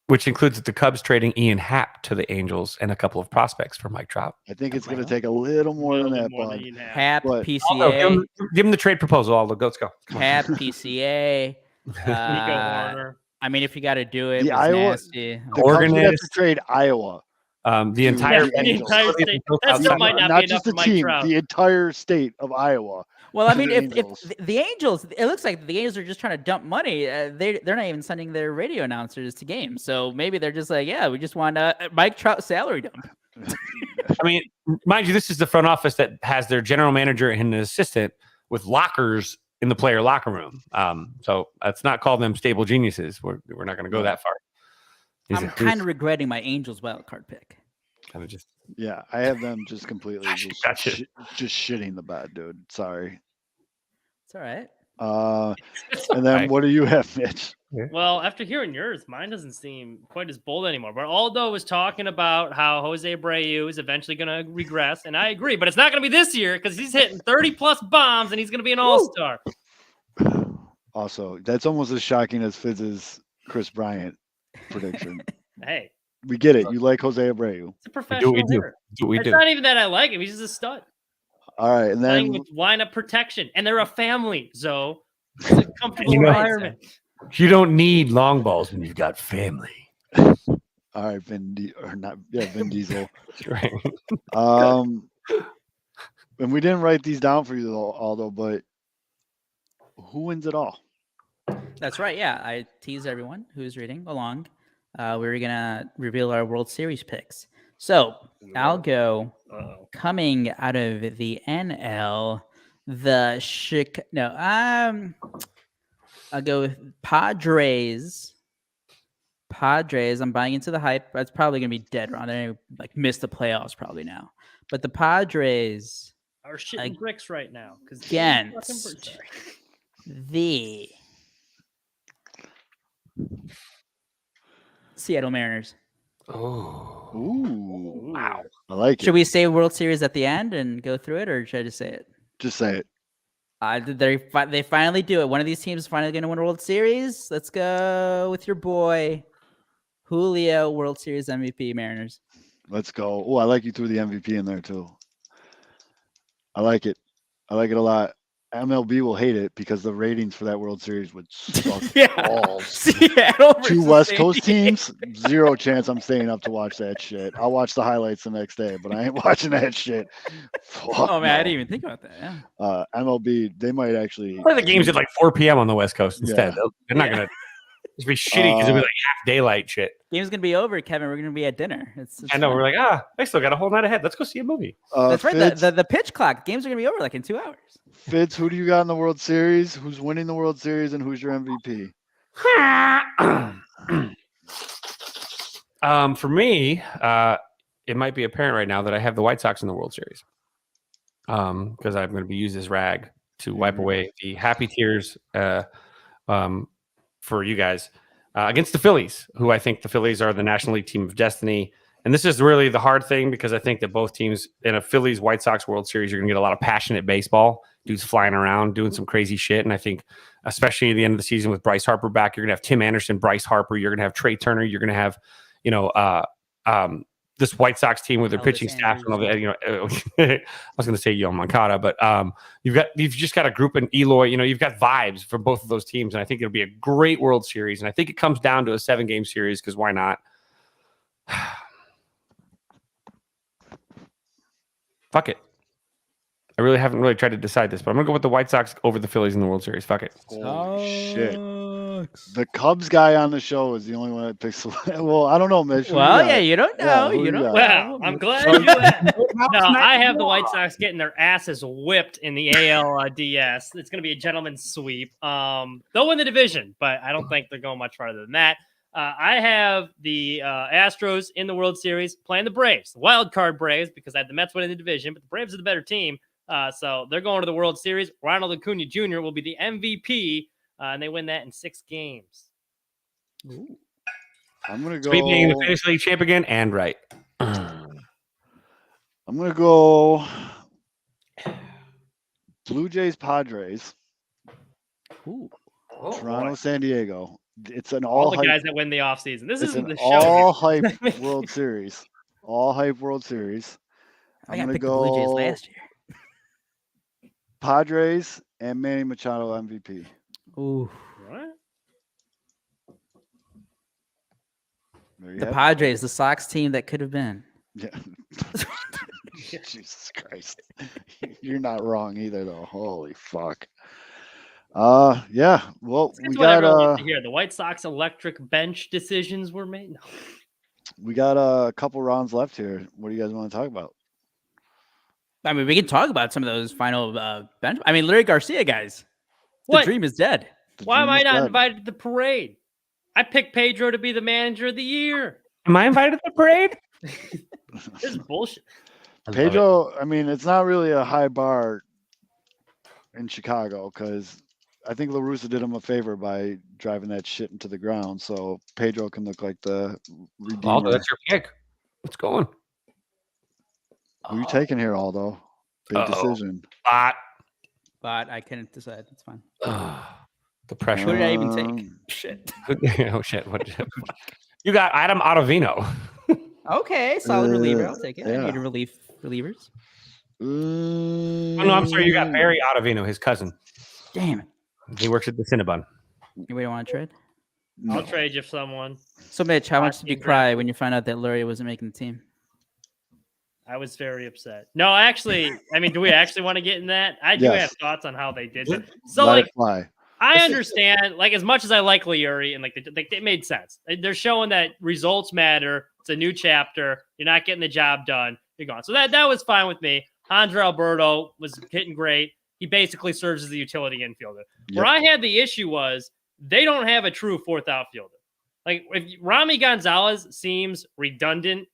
which includes the Cubs trading Ian Happ to the Angels and a couple of prospects for Mike Trout. I think it's going to take a little more than that, bud. Hap, But- PCA. Give him the trade proposal, Aldo. Let's go. Hap, PCA. Nico Hoerner. I mean, if you got to do it, The it's Iowa- nasty. The Cubs would have Organist. to trade Iowa. The entire the entire state. That still might not be enough just for the Mike team, Trout. the entire state of Iowa. Well, I to mean, the if Angels. the Angels, it looks like the Angels are just trying to dump money. They're not even sending their radio announcers to games. So maybe they're just like, yeah, we just want Mike Trout salary dump. I mean, mind you, this is the front office that has their general manager and an assistant with lockers in the player locker room. So let's not call them stable geniuses. We're not going to go that far. I'm kind of regretting my Angels wild card pick. kind of just. Yeah, I have them just completely Gotcha. just shitting the bed, dude. Sorry. It's all right. And then Right. what do you have, Mitch? Well, after hearing yours, mine doesn't seem quite as bold anymore. But Aldo was talking about how Jose Abreu is eventually going to regress, and I agree. But it's not going to be this year because he's hitting 30-plus bombs, and he's going to be an all-star. Also, that's almost as shocking as Fizz's Chris Bryant prediction. Hey, We get it. You like Jose Abreu. it's a professional We do. hitter. Do what we It's do. not even that I like him. He's just a stud. All right, and Playing then with lineup protection, and they're a family, so it's a comfortable You know- environment. You don't need long balls when you've got family. all right, Vin Diesel. Right. And we didn't write these down for you, although, but who wins it all? That's right. Yeah, I teased everyone who's reading along. We were gonna reveal our World Series picks. So I'll go. Uh-oh. Coming out of the NL, I'll go with Padres. I'm buying into the hype. That's probably gonna be dead wrong. They missed the playoffs probably now. But the Padres Are shitting bricks right now because against the Seattle Mariners. Oh. Ooh, Wow. I like Should it. we say World Series at the end and go through it, or should I just say it? Just say it. They finally do it. One of these teams is finally going to win a World Series. Let's go with your boy, Julio, World Series MVP, Mariners. Let's go. Oh, I like you threw the MVP in there too. I like it. I like it a lot. MLB will hate it because the ratings for that World Series would suck balls. Seattle Two versus West San Coast Diego. teams, zero chance I'm staying up to watch that shit. I'll watch the highlights the next day, but I ain't watching that shit. Fuck Oh man, I no. didn't even think about that. Yeah. MLB, they might actually Play the games at like 4 p.m. on the West Coast instead. Yeah. They're not going to just be shitty because it'll be like half daylight shit. Game's gonna be over, Kevin. We're gonna be at dinner. It's I know. fun. We're like, I still got a whole night ahead. Let's go see a movie. That's right. Fitz, The pitch clock. Games are gonna be over in 2 hours. Fitz, who do you got in the World Series? Who's winning the World Series and who's your MVP? For me, it might be apparent right now that I have the White Sox in the World Series because I'm going to be use this rag to wipe away the happy tears for you guys against the Phillies, who I think the Phillies are the National League team of destiny. And this is really the hard thing because I think that both teams in a Phillies White Sox World Series, you're going to get a lot of passionate baseball, dudes flying around, doing some crazy shit. And I think, especially at the end of the season with Bryce Harper back, you're going to have Tim Anderson, Bryce Harper, you're going to have Trey Turner, you're going to have, this White Sox team with their Elvis pitching staff and all that. I was going to say Yo Moncada, but you've just got a group in Eloy. You've got vibes for both of those teams, and I think it'll be a great World Series. And I think it comes down to a 7-game series because why not? Fuck it. I really haven't tried to decide this, but I'm gonna go with the White Sox over the Phillies in the World Series. Fuck it. Holy shit. The Cubs guy on the show is the only one that picks. Well, I don't know, Mitch. Who Well, you got? yeah, you don't know. Yeah, who you you don't. got? Well, I'm glad you asked. No, I have the White Sox getting their asses whipped in the ALDS. It's going to be a gentleman's sweep. They'll win the division, but I don't think they're going much farther than that. I have the Astros in the World Series playing the Braves, the wild card Braves, because I had the Mets winning the division, but the Braves are the better team. So they're going to the World Series. Ronald Acuna Jr. will be the MVP, and they win that in 6 games. Ooh. I'm gonna go. Being the Fantasy League champ again, and right. I'm gonna go. Blue Jays, Padres, Ooh. Toronto, San Diego. It's an all all the hype. guys that win the offseason. This It's isn't an the show. all hype World Series. All hype World Series. I I'm got gonna picked the Blue Jays go last year. Padres and Manny Machado MVP. Ooh, What? There you the have it. Padres, the Sox team that could have been. Yeah. Jesus Christ. You're not wrong either, though. Holy fuck. Yeah. Well, That's we what everyone got wants to hear. The White Sox electric bench decisions were made. No. a couple rounds left here. What do you guys want to talk about? I mean, we can talk about some of those final bench. I mean, Larry Garcia, guys. What? The dream is dead. Why am I dream is not dead. invited to the parade? I picked Pedro to be the manager of the year. Am I invited to the parade? This is bullshit. I love it. Pedro, I mean, it's not really a high bar in Chicago because I think La Russa did him a favor by driving that shit into the ground. So Pedro can look like the redeemer. Aldo, that's your pick. What's going? Who are you taking here, Aldo? Big decision. But I couldn't decide. It's fine. The pressure. Who did I even take? Shit. Oh shit! What? You got Adam Ottavino. Okay, solid reliever. I'll take it. I yeah. need relievers. Oh no, I'm sorry. You got Barry Ottavino, his cousin. Damn it. He works at the Cinnabon. Anybody want to trade? I'll trade you for someone. So, Mitch, how much did you Austin cry when you found out that Lurie wasn't making the team? I was very upset. No, actually, I mean, do we actually want to get in that? I do Yes. have thoughts on how they did that. So, Let like, it fly. I understand, like, as much as I like Liuri and like it made sense. They're showing that results matter. It's a new chapter. You're not getting the job done. You're gone. So that was fine with me. Andre Alberto was hitting great. He basically serves as a utility infielder. Yep. Where I had the issue was they don't have a true fourth outfielder. Like, if Rami Gonzalez seems redundant,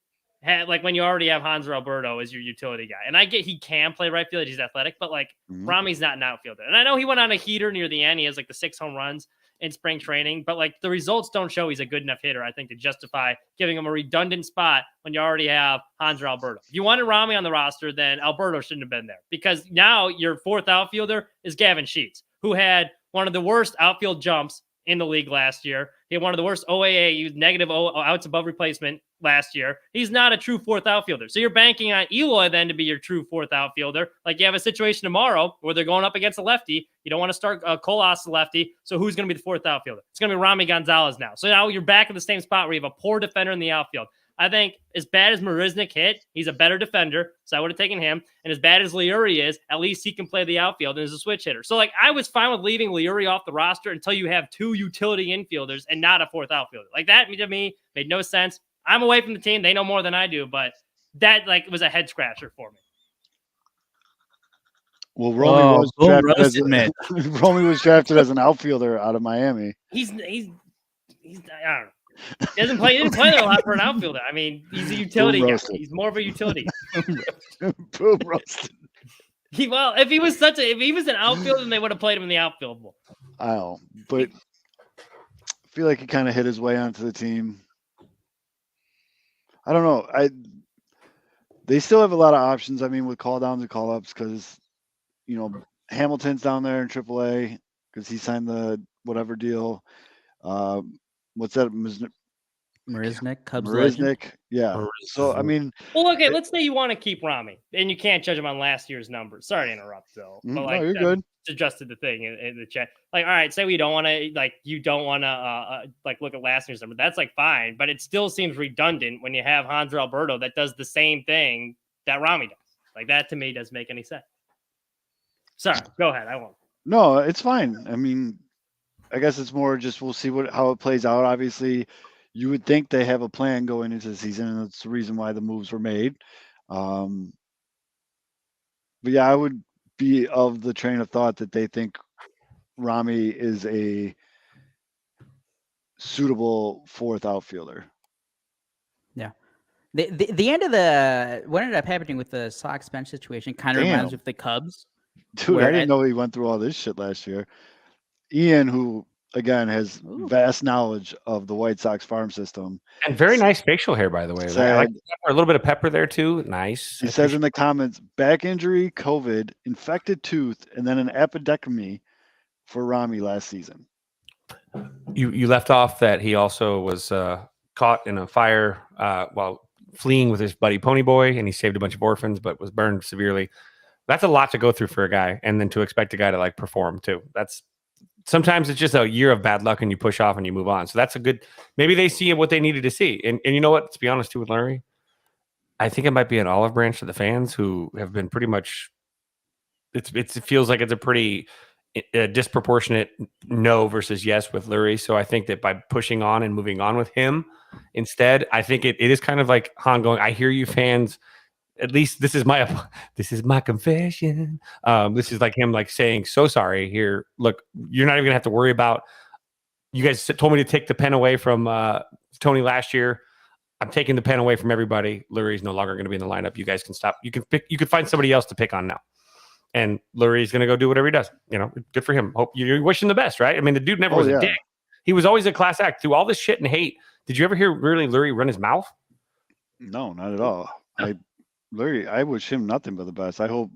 like when you already have Hanser Alberto as your utility guy. And I get he can play right field. He's athletic, but like Rami's not an outfielder. And I know he went on a heater near the end. He has like the 6 home runs in spring training, but like the results don't show he's a good enough hitter, I think, to justify giving him a redundant spot when you already have Hanser Alberto. If you wanted Rami on the roster, then Alberto shouldn't have been there because now your fourth outfielder is Gavin Sheets, who had one of the worst outfield jumps in the league last year. He had one of the worst OAA, he was negative outs above replacement last year. He's not a true fourth outfielder. So you're banking on Eloy then to be your true fourth outfielder. Like you have a situation tomorrow where they're going up against a lefty. You don't want to start Colas lefty. So who's going to be the fourth outfielder? It's going to be Rami Gonzalez now. So now you're back in the same spot where you have a poor defender in the outfield. I think as bad as Marisnik hit, he's a better defender, so I would have taken him. And as bad as Liuri is, at least he can play the outfield and is a switch hitter. So, like, I was fine with leaving Liuri off the roster until you have 2 utility infielders and not a fourth outfielder. Like, that to me made no sense. I'm away from the team. They know more than I do, but that, like, was a head scratcher for me. Well, Romy was drafted as an outfielder out of Miami. He's I don't know. He didn't play there a lot for an outfielder. I mean, he's a utility guy. He's more of a utility guy. Boom roasted. If he was an outfielder, then they would have played him in the outfield. I know, but I feel like he kind of hit his way onto the team. I don't know. They still have a lot of options. I mean, with call downs and call ups, because Hamilton's down there in AAA because he signed the whatever deal. What's that? Marisnik, Cubs legend. Yeah. So, I mean... Well, okay, let's say you want to keep Rami, and you can't judge him on last year's numbers. Sorry to interrupt, though. But, no, you're good. Adjusted the thing in the chat. Like, all right, say we don't want to, like, you don't want to, look at last year's number. That's, like, fine. But it still seems redundant when you have Hanser Alberto that does the same thing that Rami does. Like, that to me doesn't make any sense. Sorry, go ahead. I won't. No, it's fine. I mean... I guess it's more just we'll see how it plays out. Obviously, you would think they have a plan going into the season, and that's the reason why the moves were made. But yeah, I would be of the train of thought that they think Rami is a suitable fourth outfielder. Yeah. The end of what ended up happening with the Sox bench situation kind of reminds me of the Cubs. Dude, I didn't know he went through all this shit last year. Ian, who again has vast knowledge of the White Sox farm system, and very nice facial hair, by the way. I like a little bit of pepper there too. Nice. He says in the comments: back injury, COVID, infected tooth, and then an appendectomy for Rami last season. you left off that he also was caught in a fire while fleeing with his buddy Ponyboy, and he saved a bunch of orphans, but was burned severely. That's a lot to go through for a guy, and then to expect a guy to like perform too. That's sometimes it's just a year of bad luck, and you push off and you move on. So that's a good. Maybe they see what they needed to see, and you know what? To be honest, too, with Larry, I think it might be an olive branch to the fans who have been pretty much. It feels like it's a pretty disproportionate no versus yes with Lurie. So I think that by pushing on and moving on with him instead, I think it is kind of like Han going, I hear you fans. At least this is my confession. This is like him like saying, so sorry here. Look, you're not even gonna have to worry about. You guys told me to take the pen away from Tony last year. I'm taking the pen away from everybody. Lurie's no longer going to be in the lineup. You guys can stop. You can pick. You can find somebody else to pick on now. And Lurie's going to go do whatever he does. You know, good for him. Hope you wish him the best, right? I mean, the dude never was a dick. He was always a class act through all this shit and hate. Did you ever hear really Lurie run his mouth? No, not at all. Lurie, I wish him nothing but the best. I hope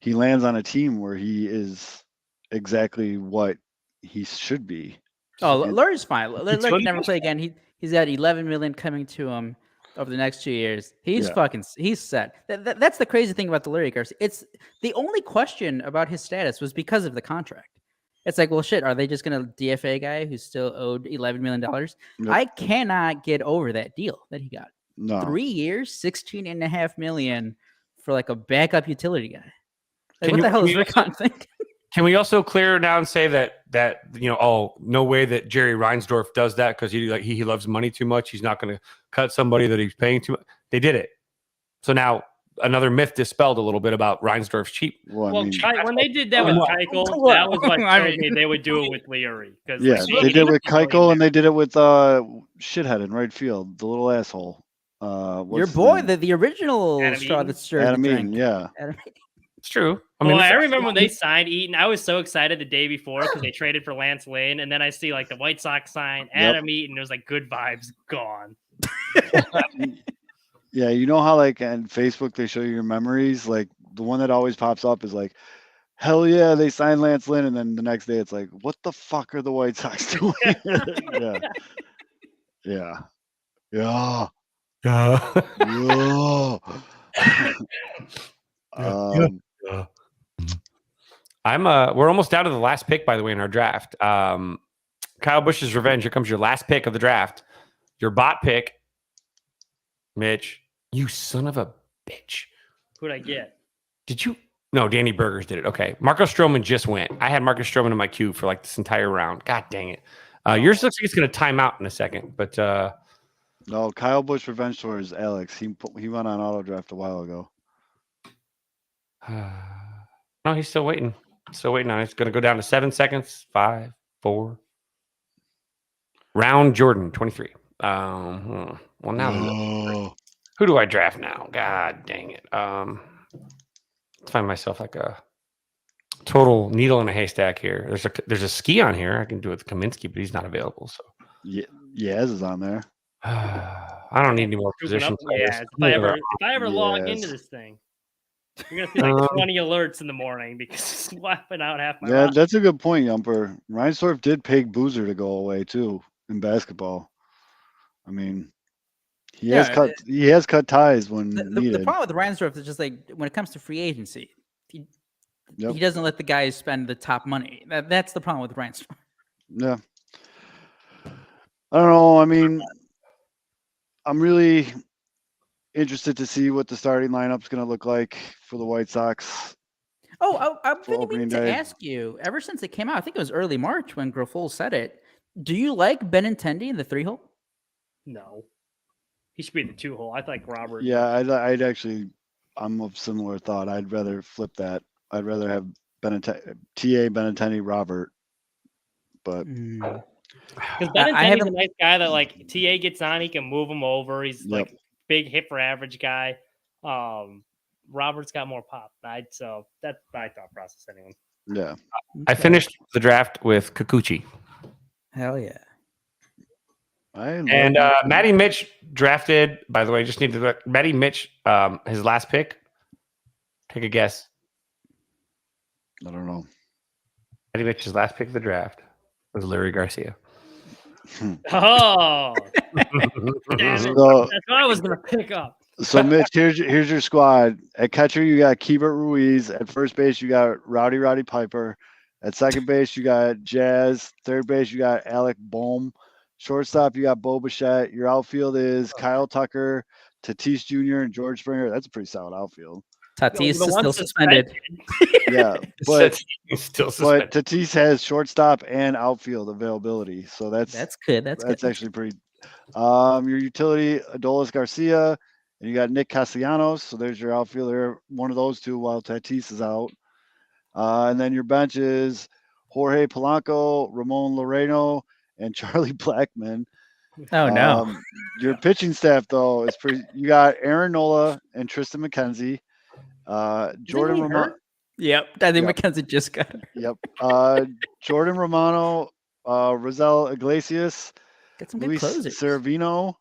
he lands on a team where he is exactly what he should be. Oh, Lurie's fine. Lurie can never play again. He's got 11 million coming to him over the next 2 years. He's he's set. That's the crazy thing about the Lurie curse. It's the only question about his status was because of the contract. It's like, well, shit, are they just going to DFA a guy who's still owed $11 million? Yep. I cannot get over that deal that he got. No. 3 years, $16.5 million for like a backup utility guy. Like, what the hell is Rick Hahn thinking? Can we also clear now and say that you know, oh, no way that Jerry Reinsdorf does that because he loves money too much. He's not going to cut somebody that he's paying too much. They did it. So now another myth dispelled a little bit about Reinsdorf's cheap. Well, when they did that with Keuchel, that was what told me they would do it with Leary. Yeah, they did it with Keuchel and they did it with shithead in right field, the little asshole. Your boy, the original straw that stirred the drink. Yeah. It's true. I remember when they signed Eaton, I was so excited the day before because they traded for Lance Lynn, and then I see like the White Sox sign Adam Eaton. It was like good vibes gone. Yeah, you know how like on Facebook they show you your memories. Like the one that always pops up is like, hell yeah, they signed Lance Lynn, and then the next day it's like, what the fuck are the White Sox doing? Yeah. We're almost down to the last pick, by the way, in our draft. Kyle Busch's revenge. Here comes your last pick of the draft. Your bot pick, Mitch. You son of a bitch. Who'd I get? Did you? No, Danny Burgers did it. Okay. Marcus Stroman just went. I had Marcus Stroman in my queue for like this entire round. God dang it. Yours looks like it's going to time out in a second, but no, Kyle Busch revenge towards Alex. He went on auto draft a while ago. No, he's still waiting. Still waiting on it. It's going to go down to 7 seconds. 5, 4. Round Jordan, 23. Well, now who do I draft now? God dang it. Let's find myself like a total needle in a haystack here. There's a ski on here. I can do it with Kaminsky, but he's not available. So Yaz is on there. I don't need any more positions. If I ever log into this thing, you're gonna see like 20 alerts in the morning because it's wiping out half my roster. That's a good point, Yumper. Reinsdorf did peg Boozer to go away too in basketball. I mean, he has cut ties when needed. The problem with Reinsdorf is just like when it comes to free agency, he doesn't let the guys spend the top money. That's the problem with Reinsdorf. Yeah. I don't know. I mean, I'm really interested to see what the starting lineup's going to look like for the White Sox. Oh, I've been meaning to ask you, ever since it came out, I think it was early March when Grifol said it, do you like Benintendi in the 3-hole? No. He should be the 2-hole. I like Robert. Yeah, I'd actually, I'm of similar thought. I'd rather flip that. I'd rather have Benintendi, Robert. But... Because Benintendi's a nice guy that like TA gets on, he can move him over. He's like big hit for average guy. Robert's got more pop. So that's my thought process anyway. Yeah. I finished the draft with Kikuchi. Hell yeah. And Matty Mitch drafted, by the way, just need to look. Matty Mitch, his last pick. Take a guess. I don't know. Matty Mitch's last pick of the draft was Larry Garcia. Oh, damn it. So, That's what I was gonna pick up. so Mitch, here's your squad. At catcher, you got Keibert Ruiz. At first base, you got Roddy Piper. At second base, you got Jazz. Third base, you got Alec Boehm. Shortstop, you got Bo Bichette. Your outfield is Kyle Tucker, Tatis Jr., and George Springer. That's a pretty solid outfield. Tatis The is one still suspended. Yeah, but He's still but suspended. Tatis has shortstop and outfield availability, so that's good. That's good. actually pretty. Your utility, Adolis Garcia, and you got Nick Castellanos. So there's your outfielder, one of those two while Tatis is out. And then your bench is Jorge Polanco, Ramon Laureano, and Charlie Blackmon. Oh no. Your pitching staff though is pretty. You got Aaron Nola and Tristan McKenzie. Jordan he Romano. hurt? Yep. I think Yep. McKenzie just got her. Yep. Jordan Romano, Rosel Iglesias, Got some good Luis closers. Servino,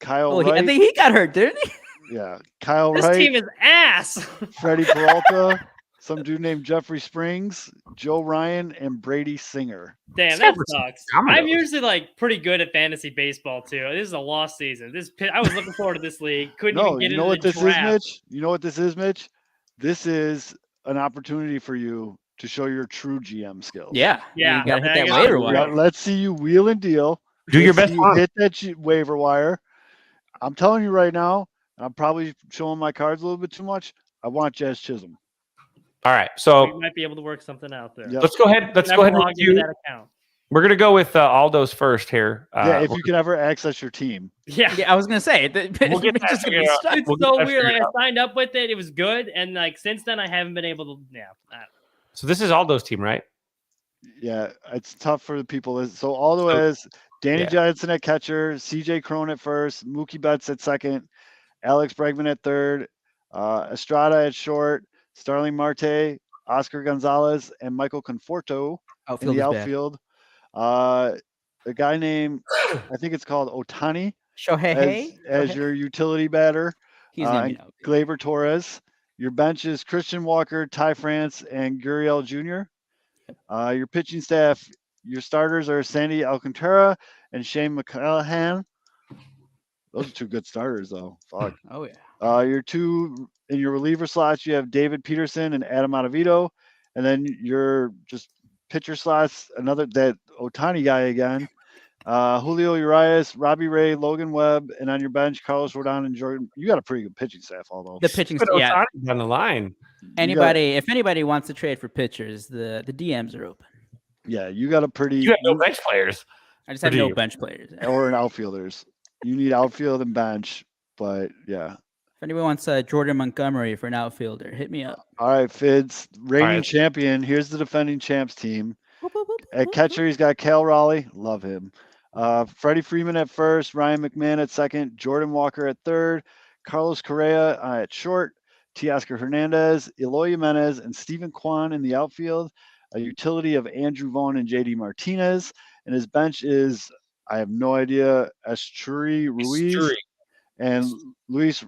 Kyle Oh, Wright. I think he got hurt, didn't he? Yeah, Kyle This Wright, team is ass. Freddie Peralta, some dude named Jeffrey Springs, Joe Ryan, and Brady Singer. Damn, that Severson sucks. Dominoes. I'm usually like pretty good at fantasy baseball too. This is a lost season. I was looking forward to this league. Couldn't No, even get you know into what the this is, draft. Mitch? You know what this is, Mitch? This is an opportunity for you to show your true GM skills. Yeah. Yeah, You gotta hit I that got waiver you. wire. Let's see you wheel and deal. Do your Let's best see you one. hit that waiver wire. I'm telling you right now, I'm probably showing my cards a little bit too much. I want Jazz Chisholm. All right, We so might be able to work something out there. Yep. let's go ahead. Let's go ahead and Log into review. that account. We're gonna go with Aldo's first here. Yeah, if you can ever access your team. Yeah. Yeah, I was gonna say We'll get that just gonna figured be out. stuck. It's We'll get so that weird. Like figured I out. signed up with it, it was good, and like since then I haven't been able to. Yeah, So this is Aldo's team, right? Yeah, it's tough for the people. So Aldo has Danny yeah. Johnson at catcher, CJ Crone at first, Mookie Betts at second, Alex Bregman at third, Estrada at short, Starling Marte, Oscar Gonzalez, and Michael Conforto in Outfield the is bad. outfield. A guy named, I think it's called Otani, Shohei. as your utility batter. He's gonna and be out. Gleyber Torres. Your bench is Christian Walker, Ty France, and Gurriel Jr. Your pitching staff, your starters are Sandy Alcantara and Shane McClanahan. Those are two good starters, though. Fuck. Oh yeah. Your two in your reliever slots, you have David Peterson and Adam Ottavino, and then your just pitcher slots, another that Otani guy again. Julio Urias, Robbie Ray, Logan Webb, and on your bench, Carlos Rodon and Jordan. You got a pretty good pitching staff, although. The pitching, Put yeah. Otani down the line. If anybody wants to trade for pitchers, the DMs are open. Yeah, you got a pretty. You have no bench players. I just have do no you? bench players. If or an outfielders. You need outfield and bench, but yeah. anybody wants Jordan Montgomery for an outfielder, hit me up. All right, Fids, reigning right. champion. Here's the defending champs team. Whoop, whoop, whoop, At whoop, catcher, he's got Cal Raleigh. Love him. Freddie Freeman at first, Ryan McMahon at second, Jordan Walker at third, Carlos Correa at short, Teoscar Hernandez, Eloy Jimenez, and Stephen Kwan in the outfield. A utility of Andrew Vaughn and JD Martinez. And his bench is, I have no idea, Esturi Ruiz Sturi. and Luis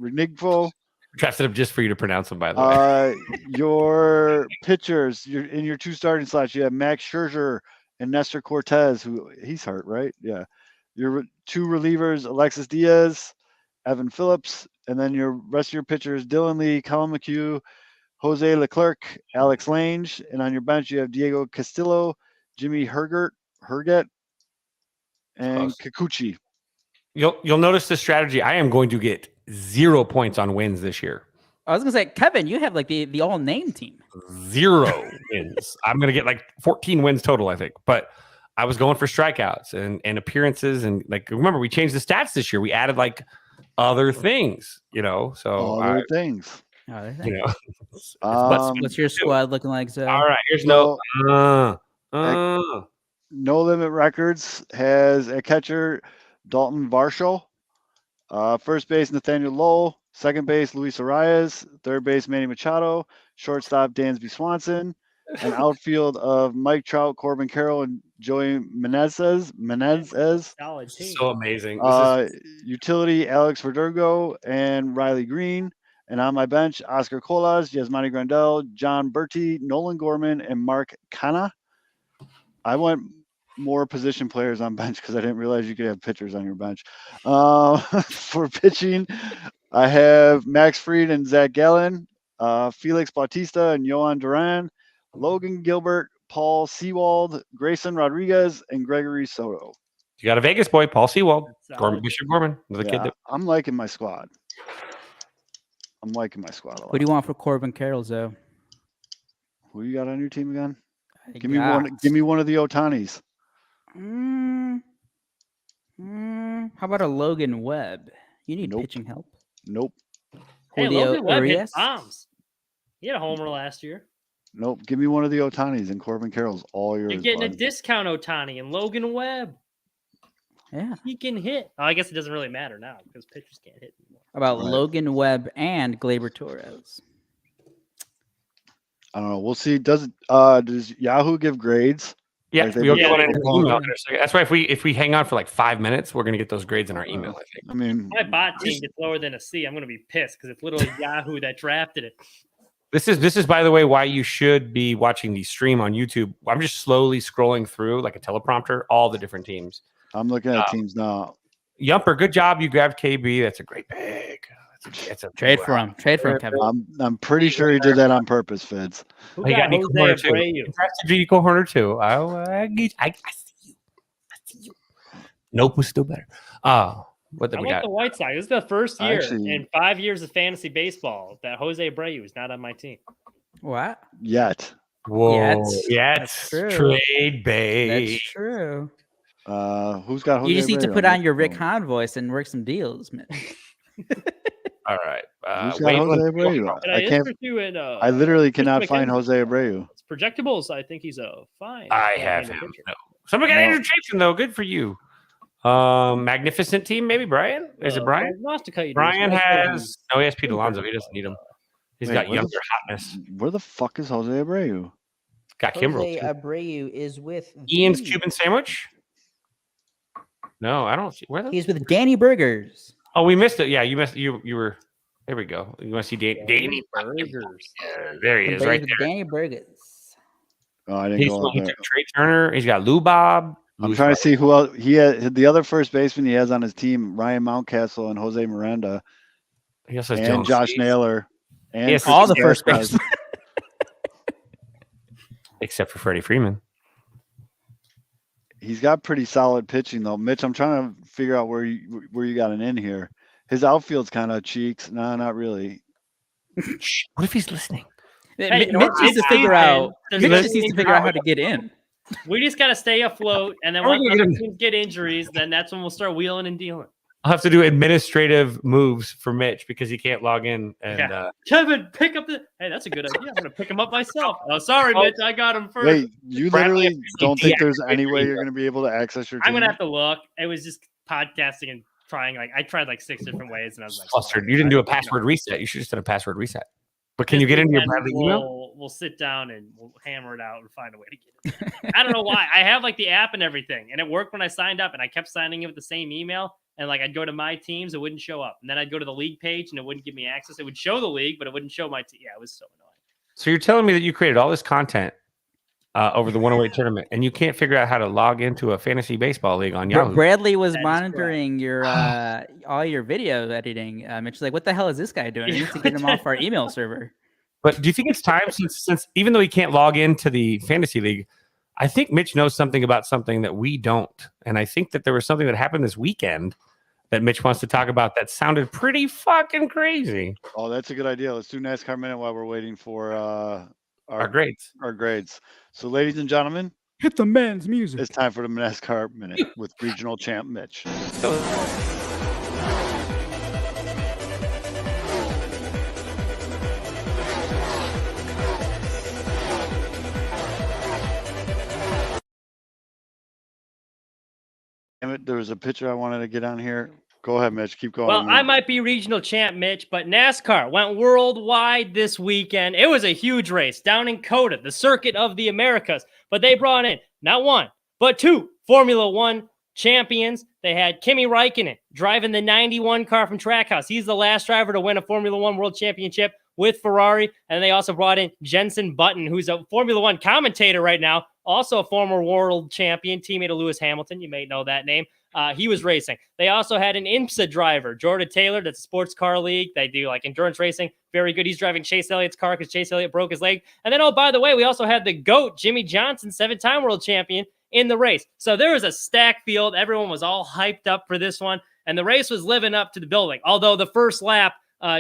Renigfo. Drafted him just for you to pronounce them, by the way. Your pitchers, in your two starting slots, you have Max Scherzer and Nestor Cortez, who he's hurt, right? Yeah. Your two relievers, Alexis Diaz, Evan Phillips, and then your rest of your pitchers, Dylan Lee, Colin McHugh, Jose Leclerc, Alex Lange, and on your bench you have Diego Castillo, Jimmy Herget, and Close. Kikuchi. You'll notice the strategy. I am going to get 0 points on wins this year. I was gonna say, Kevin, you have like the all name team. 0 wins. I'm gonna get like 14 wins total, I think. But I was going for strikeouts and appearances, and like remember we changed the stats this year. We added like other things, So Other things. you know. What's your squad looking like, Zoe? All right. Here's So, no. No Limit Records has a catcher, Dalton Varsho. First base, Nathaniel Lowell. Second base, Luis Arias. Third base, Manny Machado. Shortstop, Dansby Swanson. An outfield of Mike Trout, Corbin Carroll, and Joey Menezes. solid team. So amazing. Utility, Alex Verdugo and Riley Green. And on my bench, Oscar Colas, Yasmani Grandel, John Berti, Nolan Gorman, and Mark Canna. I went more position players on bench because I didn't realize you could have pitchers on your bench. For pitching, I have Max Fried and Zach Gallen, Felix Bautista and Yohan Duran, Logan Gilbert, Paul Sewald, Grayson Rodriguez, and Gregory Soto. You got a Vegas boy, Paul Sewald, Solid. Bishop Gorman, the kid. I'm liking my squad. A lot. What do you want for Corbin Carroll, though? Who you got on your team again? Give me one. Give me one of the Otanis. How about a Logan Webb? You need Nope. pitching help. Nope. Hey, Julio Logan Webb hit Urias? bombs. He had a homer last year. Nope. Give me one of the Otanis and Corbin Carroll's all yours. You're getting a bud. discount Ohtani and Logan Webb. Yeah. He can hit. Oh, I guess it doesn't really matter now because pitchers can't hit anymore. How about Right. Logan Webb and Gleyber Torres? I don't know. We'll see. Does Yahoo give grades? Yeah, Like they we'll do- get one in Yeah. the email in a second. That's why if we hang on for like 5 minutes, we're gonna get those grades in our email. I think. I mean, My bot team gets lower than a C. I'm going to be pissed because it's literally Yahoo that drafted it. This is by the way why you should be watching the stream on YouTube. I'm just slowly scrolling through like a teleprompter, all the different teams. I'm looking at teams now. Yumper, good job. You grabbed KB. That's a great pick. It's a Trade for him. Trade for him, Kevin. I'm pretty sure he did that on purpose, Fids. Who He got got Nico Jose Hoerner too. Abreu? Drafted Nico Hoerner too. I see you. I see you. Nope was still better. What did I we like got? the White Sox. This is the first year Actually- in 5 years of fantasy baseball that Jose Abreu is not on my team. What? Yet. Whoa, That's yes, true. trade bait. That's true. Who's got? You just Jose need to Abreu? put on your Rick Hahn voice and work some deals, man. All right. Who's got Wade Jose was- Abreu? And I is can't. pursuing, I literally cannot find McKenzie. Jose Abreu. It's projectables. I think he's a fine. I have left-handed him. pitcher. No. Somebody got No. Andrew Chapin though. Good for you. Magnificent team, maybe Brian. Is it Brian? Brian has no. He has Pete Alonso. He doesn't need him. He's Wait, got what is- younger hotness. Where the fuck is Jose Abreu? Got Kimbrel too. Abreu is with Ian's Cuban sandwich. No, I don't see where. He's with Danny Burgers. Oh, we missed it. Yeah, you missed. You were. There we go. You want to see Danny Burgers. Yeah, there he is, He's right with there. Danny Burgers. Oh, I didn't He's go he up there. took Trey Turner. He's got Lou Bob. I'm trying to see who else he had. The other first baseman he has on his team: Ryan Mountcastle and Jose Miranda, He also has and Jones Josh Cease, Naylor, and Yes, All the Chris first Diaz. basemen. except for Freddie Freeman. He's got pretty solid pitching though. Mitch, I'm trying to figure out where you got an in here. His outfield's kind of cheeks. No, not really. Shh, what if he's listening? Hey, Mitch needs to figure out. there's Mitch no just needs to figure out how to get in. We just got to stay afloat, and then How are once we gonna other get teams get injuries, then that's when we'll start wheeling and dealing. I'll have to do administrative moves for Mitch because he can't log in. And Yeah. Kevin, pick up the. Hey, that's a good idea. I'm gonna pick him up myself. Oh, sorry, Mitch, I got him first. Wait, you Bradley, literally don't think there's deactivate any your way you're email. going to be able to access your team? I'm gonna have to look. It was just podcasting and trying. Like I tried like 6 different ways, and I was like, flustered. You didn't do a password reset. You should just done a password reset. But can you get into your Bradley email? We'll sit down and we'll hammer it out and find a way to get it. I don't know why. I have like the app and everything, and it worked when I signed up, and I kept signing in with the same email. And like I'd go to my teams, it wouldn't show up, and then I'd go to the league page, and it wouldn't give me access. It would show the league, but it wouldn't show my team. Yeah, it was so annoying. So you're telling me that you created all this content over the 108 tournament, and you can't figure out how to log into a fantasy baseball league on Yahoo? Bradley was That is monitoring your all your video editing. Mitch was like, "What the hell is this guy doing? I need to get him off our email server." But do you think it's time since even though he can't log into the fantasy league, I think Mitch knows something about something that we don't. And I think that there was something that happened this weekend that Mitch wants to talk about that sounded pretty fucking crazy. Oh, that's a good idea. Let's do NASCAR Minute while we're waiting for Our grades. our grades. So, ladies and gentlemen, Hit the man's music. it's time for the NASCAR Minute with regional champ Mitch. Damn it, there was a picture I wanted to get on here. Go ahead, Mitch. Keep going. Well, I might be regional champ, Mitch, but NASCAR went worldwide this weekend. It was a huge race down in COTA, the Circuit of the Americas. But they brought in not one, but two Formula One champions. They had Kimi Räikkönen driving the 91 car from Trackhouse. He's the last driver to win a Formula One World Championship with Ferrari. And they also brought in Jenson Button, who's a Formula One commentator right now also a former world champion, teammate of Lewis Hamilton. You may know that name. He was racing. They also had an IMSA driver, Jordan Taylor. That's a sports car league. They do like endurance racing. Very good. He's driving Chase Elliott's car because Chase Elliott broke his leg. And then, oh, by the way, we also had the GOAT, Jimmy Johnson, 7-time world champion, in the race. So there was a stacked field. Everyone was all hyped up for this one. And the race was living up to the billing. Although the first lap,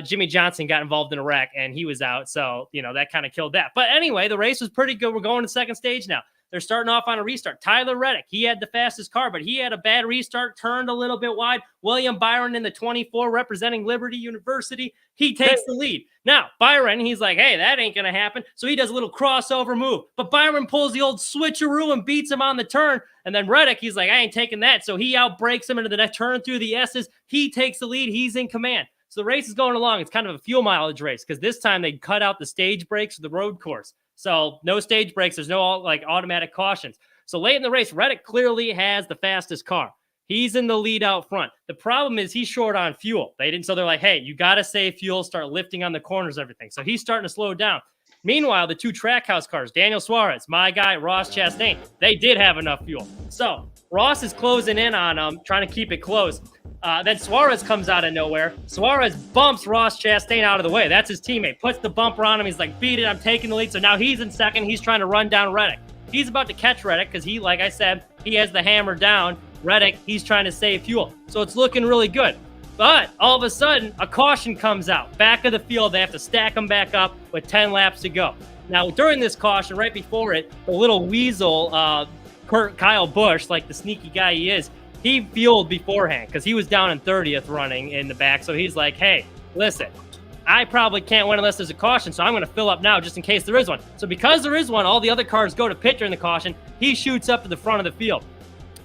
Jimmy Johnson got involved in a wreck and he was out. So, that kind of killed that. But anyway, the race was pretty good. We're going to the second stage now. They're starting off on a restart. Tyler Reddick, he had the fastest car, but he had a bad restart, turned a little bit wide. William Byron in the 24 representing Liberty University, he takes the lead. Now, Byron, he's like, hey, that ain't going to happen. So he does a little crossover move. But Byron pulls the old switcheroo and beats him on the turn. And then Reddick, he's like, I ain't taking that. So he outbreaks him into the next turn through the S's. He takes the lead. He's in command. So the race is going along. It's kind of a fuel mileage race because this time they cut out the stage breaks for the road course. So no stage breaks. There's no automatic cautions. So late in the race, Reddick clearly has the fastest car. He's in the lead out front. The problem is he's short on fuel. So they're like, hey, you got to save fuel, start lifting on the corners, everything. So he's starting to slow down. Meanwhile, the two Trackhouse cars, Daniel Suarez, my guy, Ross Chastain, they did have enough fuel. So Ross is closing in on them, trying to keep it close. Then Suarez comes out of nowhere. Suarez bumps Ross Chastain out of the way. That's his teammate. Puts the bumper on him. He's like, beat it. I'm taking the lead. So now he's in second. He's trying to run down Reddick. He's about to catch Reddick because he, like I said, he has the hammer down. Reddick, he's trying to save fuel. So it's looking really good. But all of a sudden, a caution comes out. Back of the field, they have to stack them back up with 10 laps to go. Now, during this caution, right before it, the little weasel, Kyle Busch, like the sneaky guy he is, he fueled beforehand because he was down in 30th running in the back. So he's like, hey, listen, I probably can't win unless there's a caution. So I'm going to fill up now just in case there is one. So because there is one, all the other cars go to pit during the caution. He shoots up to the front of the field.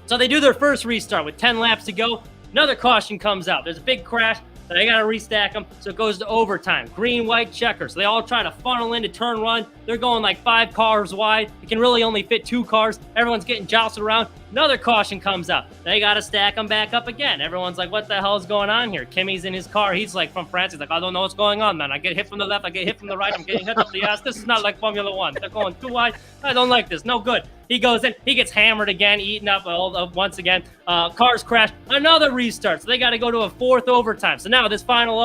So they do their first restart with 10 laps to go. Another caution comes out. There's a big crash. They got to restack them. So it goes to overtime. Green, white, checkers. So they all try to funnel into turn one. They're going like 5 cars wide. It can really only fit 2 cars. Everyone's getting jostled around. Another caution comes out. They got to stack them back up again. Everyone's like, what the hell is going on here? Kimmy's in his car. He's like from France. He's like, I don't know what's going on, man. I get hit from the left. I get hit from the right. I'm getting hit up the ass. This is not like Formula One. They're going too wide. I don't like this. No good. He goes in. He gets hammered again, eaten up once again. Cars crash. Another restart. So they got to go to a 4th overtime. So now this final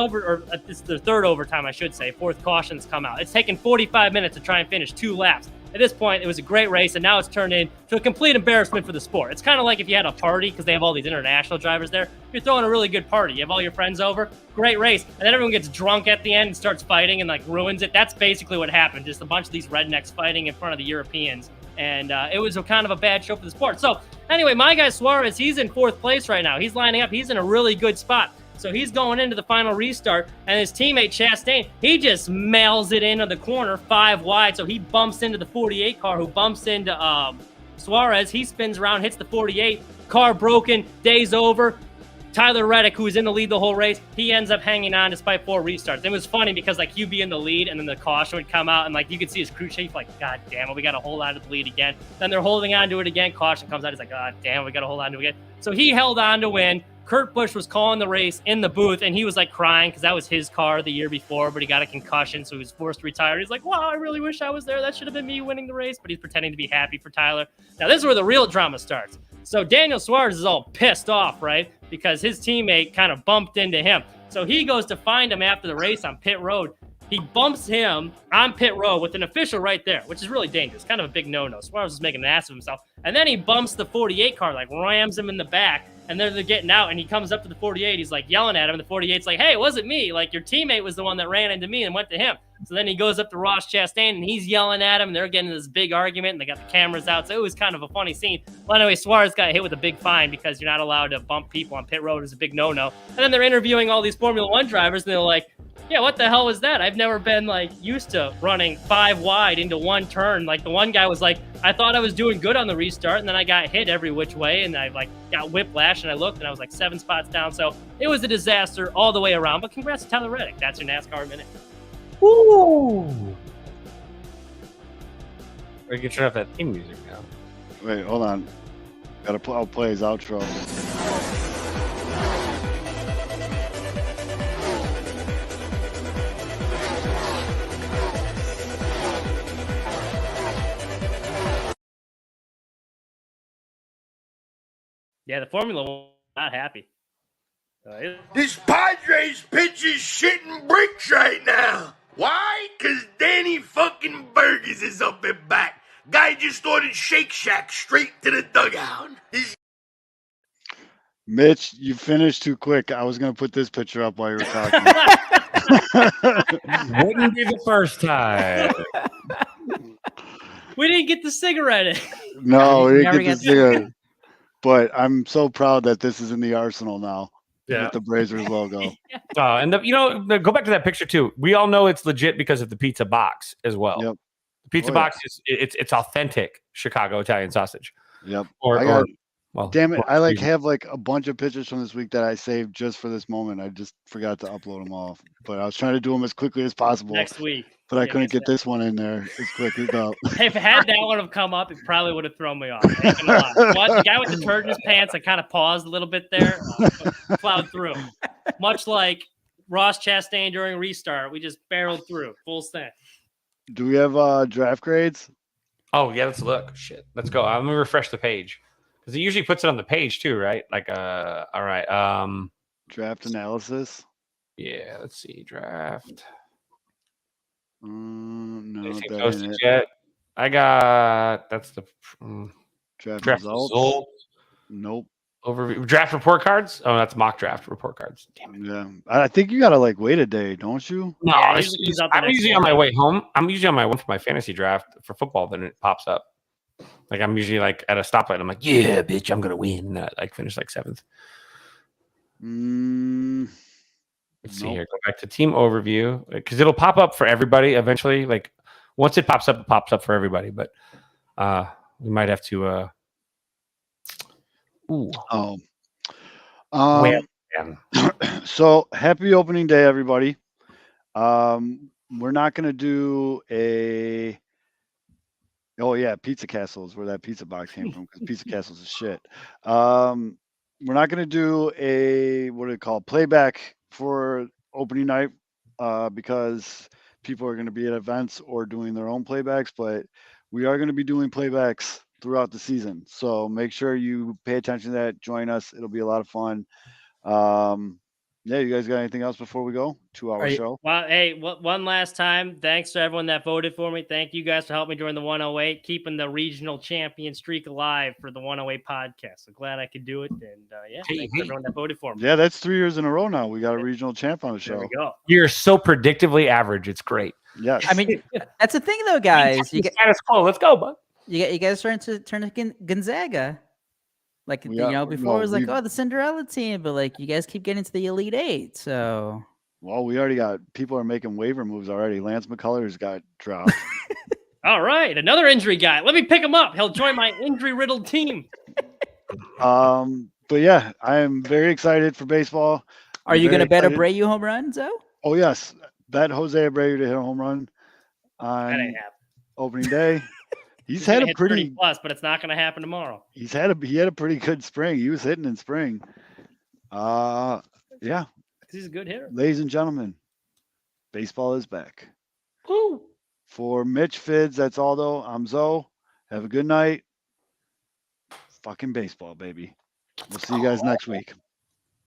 it's the 3rd overtime, I should say. 4th cautions come out. It's taken 45 minutes to try and finish 2 laps. At this point, it was a great race, and now it's turned into a complete embarrassment for the sport. It's kind of like if you had a party, because they have all these international drivers there. You're throwing a really good party. You have all your friends over. Great race. And then everyone gets drunk at the end and starts fighting and, ruins it. That's basically what happened. Just a bunch of these rednecks fighting in front of the Europeans. And it was kind of a bad show for the sport. So, anyway, my guy Suarez, he's in 4th place right now. He's lining up. He's in a really good spot. So he's going into the final restart, and his teammate Chastain, he just mails it into the corner 5 wide. So he bumps into the 48 car, who bumps into Suarez. He spins around, hits the 48. Car broken, day's over. Tyler Reddick, who was in the lead the whole race, he ends up hanging on despite 4 restarts. It was funny because he'd be in the lead, and then the caution would come out, and you could see his crew chief God damn it, we got to hold on to the lead again. Then they're holding on to it again. Caution comes out. He's like, God damn, we got to hold on to it again. So he held on to win. Kurt Busch was calling the race in the booth, and he was crying because that was his car the year before, but he got a concussion, so he was forced to retire. He's like, wow, I really wish I was there. That should have been me winning the race, but he's pretending to be happy for Tyler. Now, this is where the real drama starts. So Daniel Suarez is all pissed off, right? Because his teammate kind of bumped into him. So he goes to find him after the race on pit road. He bumps him on pit road with an official right there, which is really dangerous. Kind of a big no-no. Suarez is making an ass of himself. And then he bumps the 48 car, rams him in the back. And they're getting out, and he comes up to the 48. He's yelling at him. And the 48's like, hey, it wasn't me. Your teammate was the one that ran into me and went to him. So then he goes up to Ross Chastain, and he's yelling at him. And they're getting this big argument, and they got the cameras out. So it was kind of a funny scene. Well, anyway, Suarez got hit with a big fine because you're not allowed to bump people on pit road. It's a big no-no. And then they're interviewing all these Formula One drivers, and they're like, yeah, what the hell was that? I've never been used to running 5 wide into one turn. The one guy was like, I thought I was doing good on the restart, and then I got hit every which way, and I got whiplash, and I looked, and I was 7 spots down. So it was a disaster all the way around. But congrats to Tyler Reddick. That's your NASCAR minute. Woo! We can turn off that theme music now. Wait, hold on. I'll play his outro. Yeah, the Formula One not happy. This Padres pitch is shitting bricks right now. Why? Because Danny fucking Burgess is up and back. Guy just ordered Shake Shack straight to the dugout. Mitch, you finished too quick. I was going to put this picture up while you were talking. Wouldn't be the first time. We didn't get the cigarette in. No, we Never didn't get get this cigarette. But I'm so proud that this is in the arsenal now Yeah. with the Brazers logo. And go back to that picture too. We all know it's legit because of the pizza box as well. Yep. The pizza Oh, yeah. box is it's authentic Chicago Italian sausage. Yep. Well, Damn it. well, I excuse me. have a bunch of pictures from this week that I saved just for this moment. I just forgot to upload them all. But I was trying to do them as quickly as possible. Next week. But I couldn't get this one in there as quick as that. If had that one have come up, it probably would have thrown me off. I ain't gonna lie. But the guy with the turgis pants, I kind of paused a little bit there, plowed through. Much like Ross Chastain during restart, we just barreled through full send. Do we have draft grades? Oh yeah, let's look. Shit, let's go. I'm gonna refresh the page because it usually puts it on the page too, right? Like, all right. Draft analysis? Yeah, let's see. Draft. No, Anything that posted ain't it. yet? I got that's the Draft draft results? results. Nope. Overview draft report cards. Oh, that's mock draft report cards. Damn it. Yeah. I think you gotta wait a day, don't you? No, Yeah, it usually comes out the I'm next usually morning. on my way home. I'm usually on my way for my fantasy draft for football. Then it pops up. Like I'm usually at a stoplight. I'm like, yeah, bitch, I'm gonna win. Finish 7th. Let's see here. Go back to team overview because it'll pop up for everybody eventually. Like once it pops up for everybody. But we might have to. Oh. Man. So happy opening day, everybody. We're not gonna do a. Oh yeah, Pizza Castle is where that pizza box came from because Pizza Castle's is shit. We're not gonna do a playback for opening night because people are gonna be at events or doing their own playbacks, but we are gonna be doing playbacks throughout the season. So make sure you pay attention to that. Join us. It'll be a lot of fun. Yeah, you guys got anything else before we go? 2-hour show. Well, hey, one last time. Thanks to everyone that voted for me. Thank you guys for helping me during the 108, keeping the regional champion streak alive for the 108 podcast. So glad I could do it. And thanks to everyone that voted for me. Yeah, that's 3 years in a row now. We got a regional champ on the show. There we go. You're so predictively average. It's great. Yes. I mean, that's the thing, though, guys. You Status quo. Let's go, bud. guys starting to turn to Gonzaga. Like, before it was like, the Cinderella team, but you guys keep getting to the Elite Eight. So, well, we already got people are making waiver moves already. Lance McCullers got dropped. All right, another injury guy. Let me pick him up. He'll join my injury-riddled team. But yeah, I am very excited for baseball. are you going to bet Abreu home runs, though? Oh yes, bet Jose Abreu to hit a home run That on ain't happening. opening day. He's gonna had a hit pretty 30 plus, but it's not going to happen tomorrow. he had a pretty good spring. He was hitting in spring. Yeah, 'Cause he's a good hitter. ladies and gentlemen, baseball is back. Woo! For Mitch Fids, that's Aldo. I'm Zoe. Have a good night. Fucking baseball, baby. We'll see you guys next week.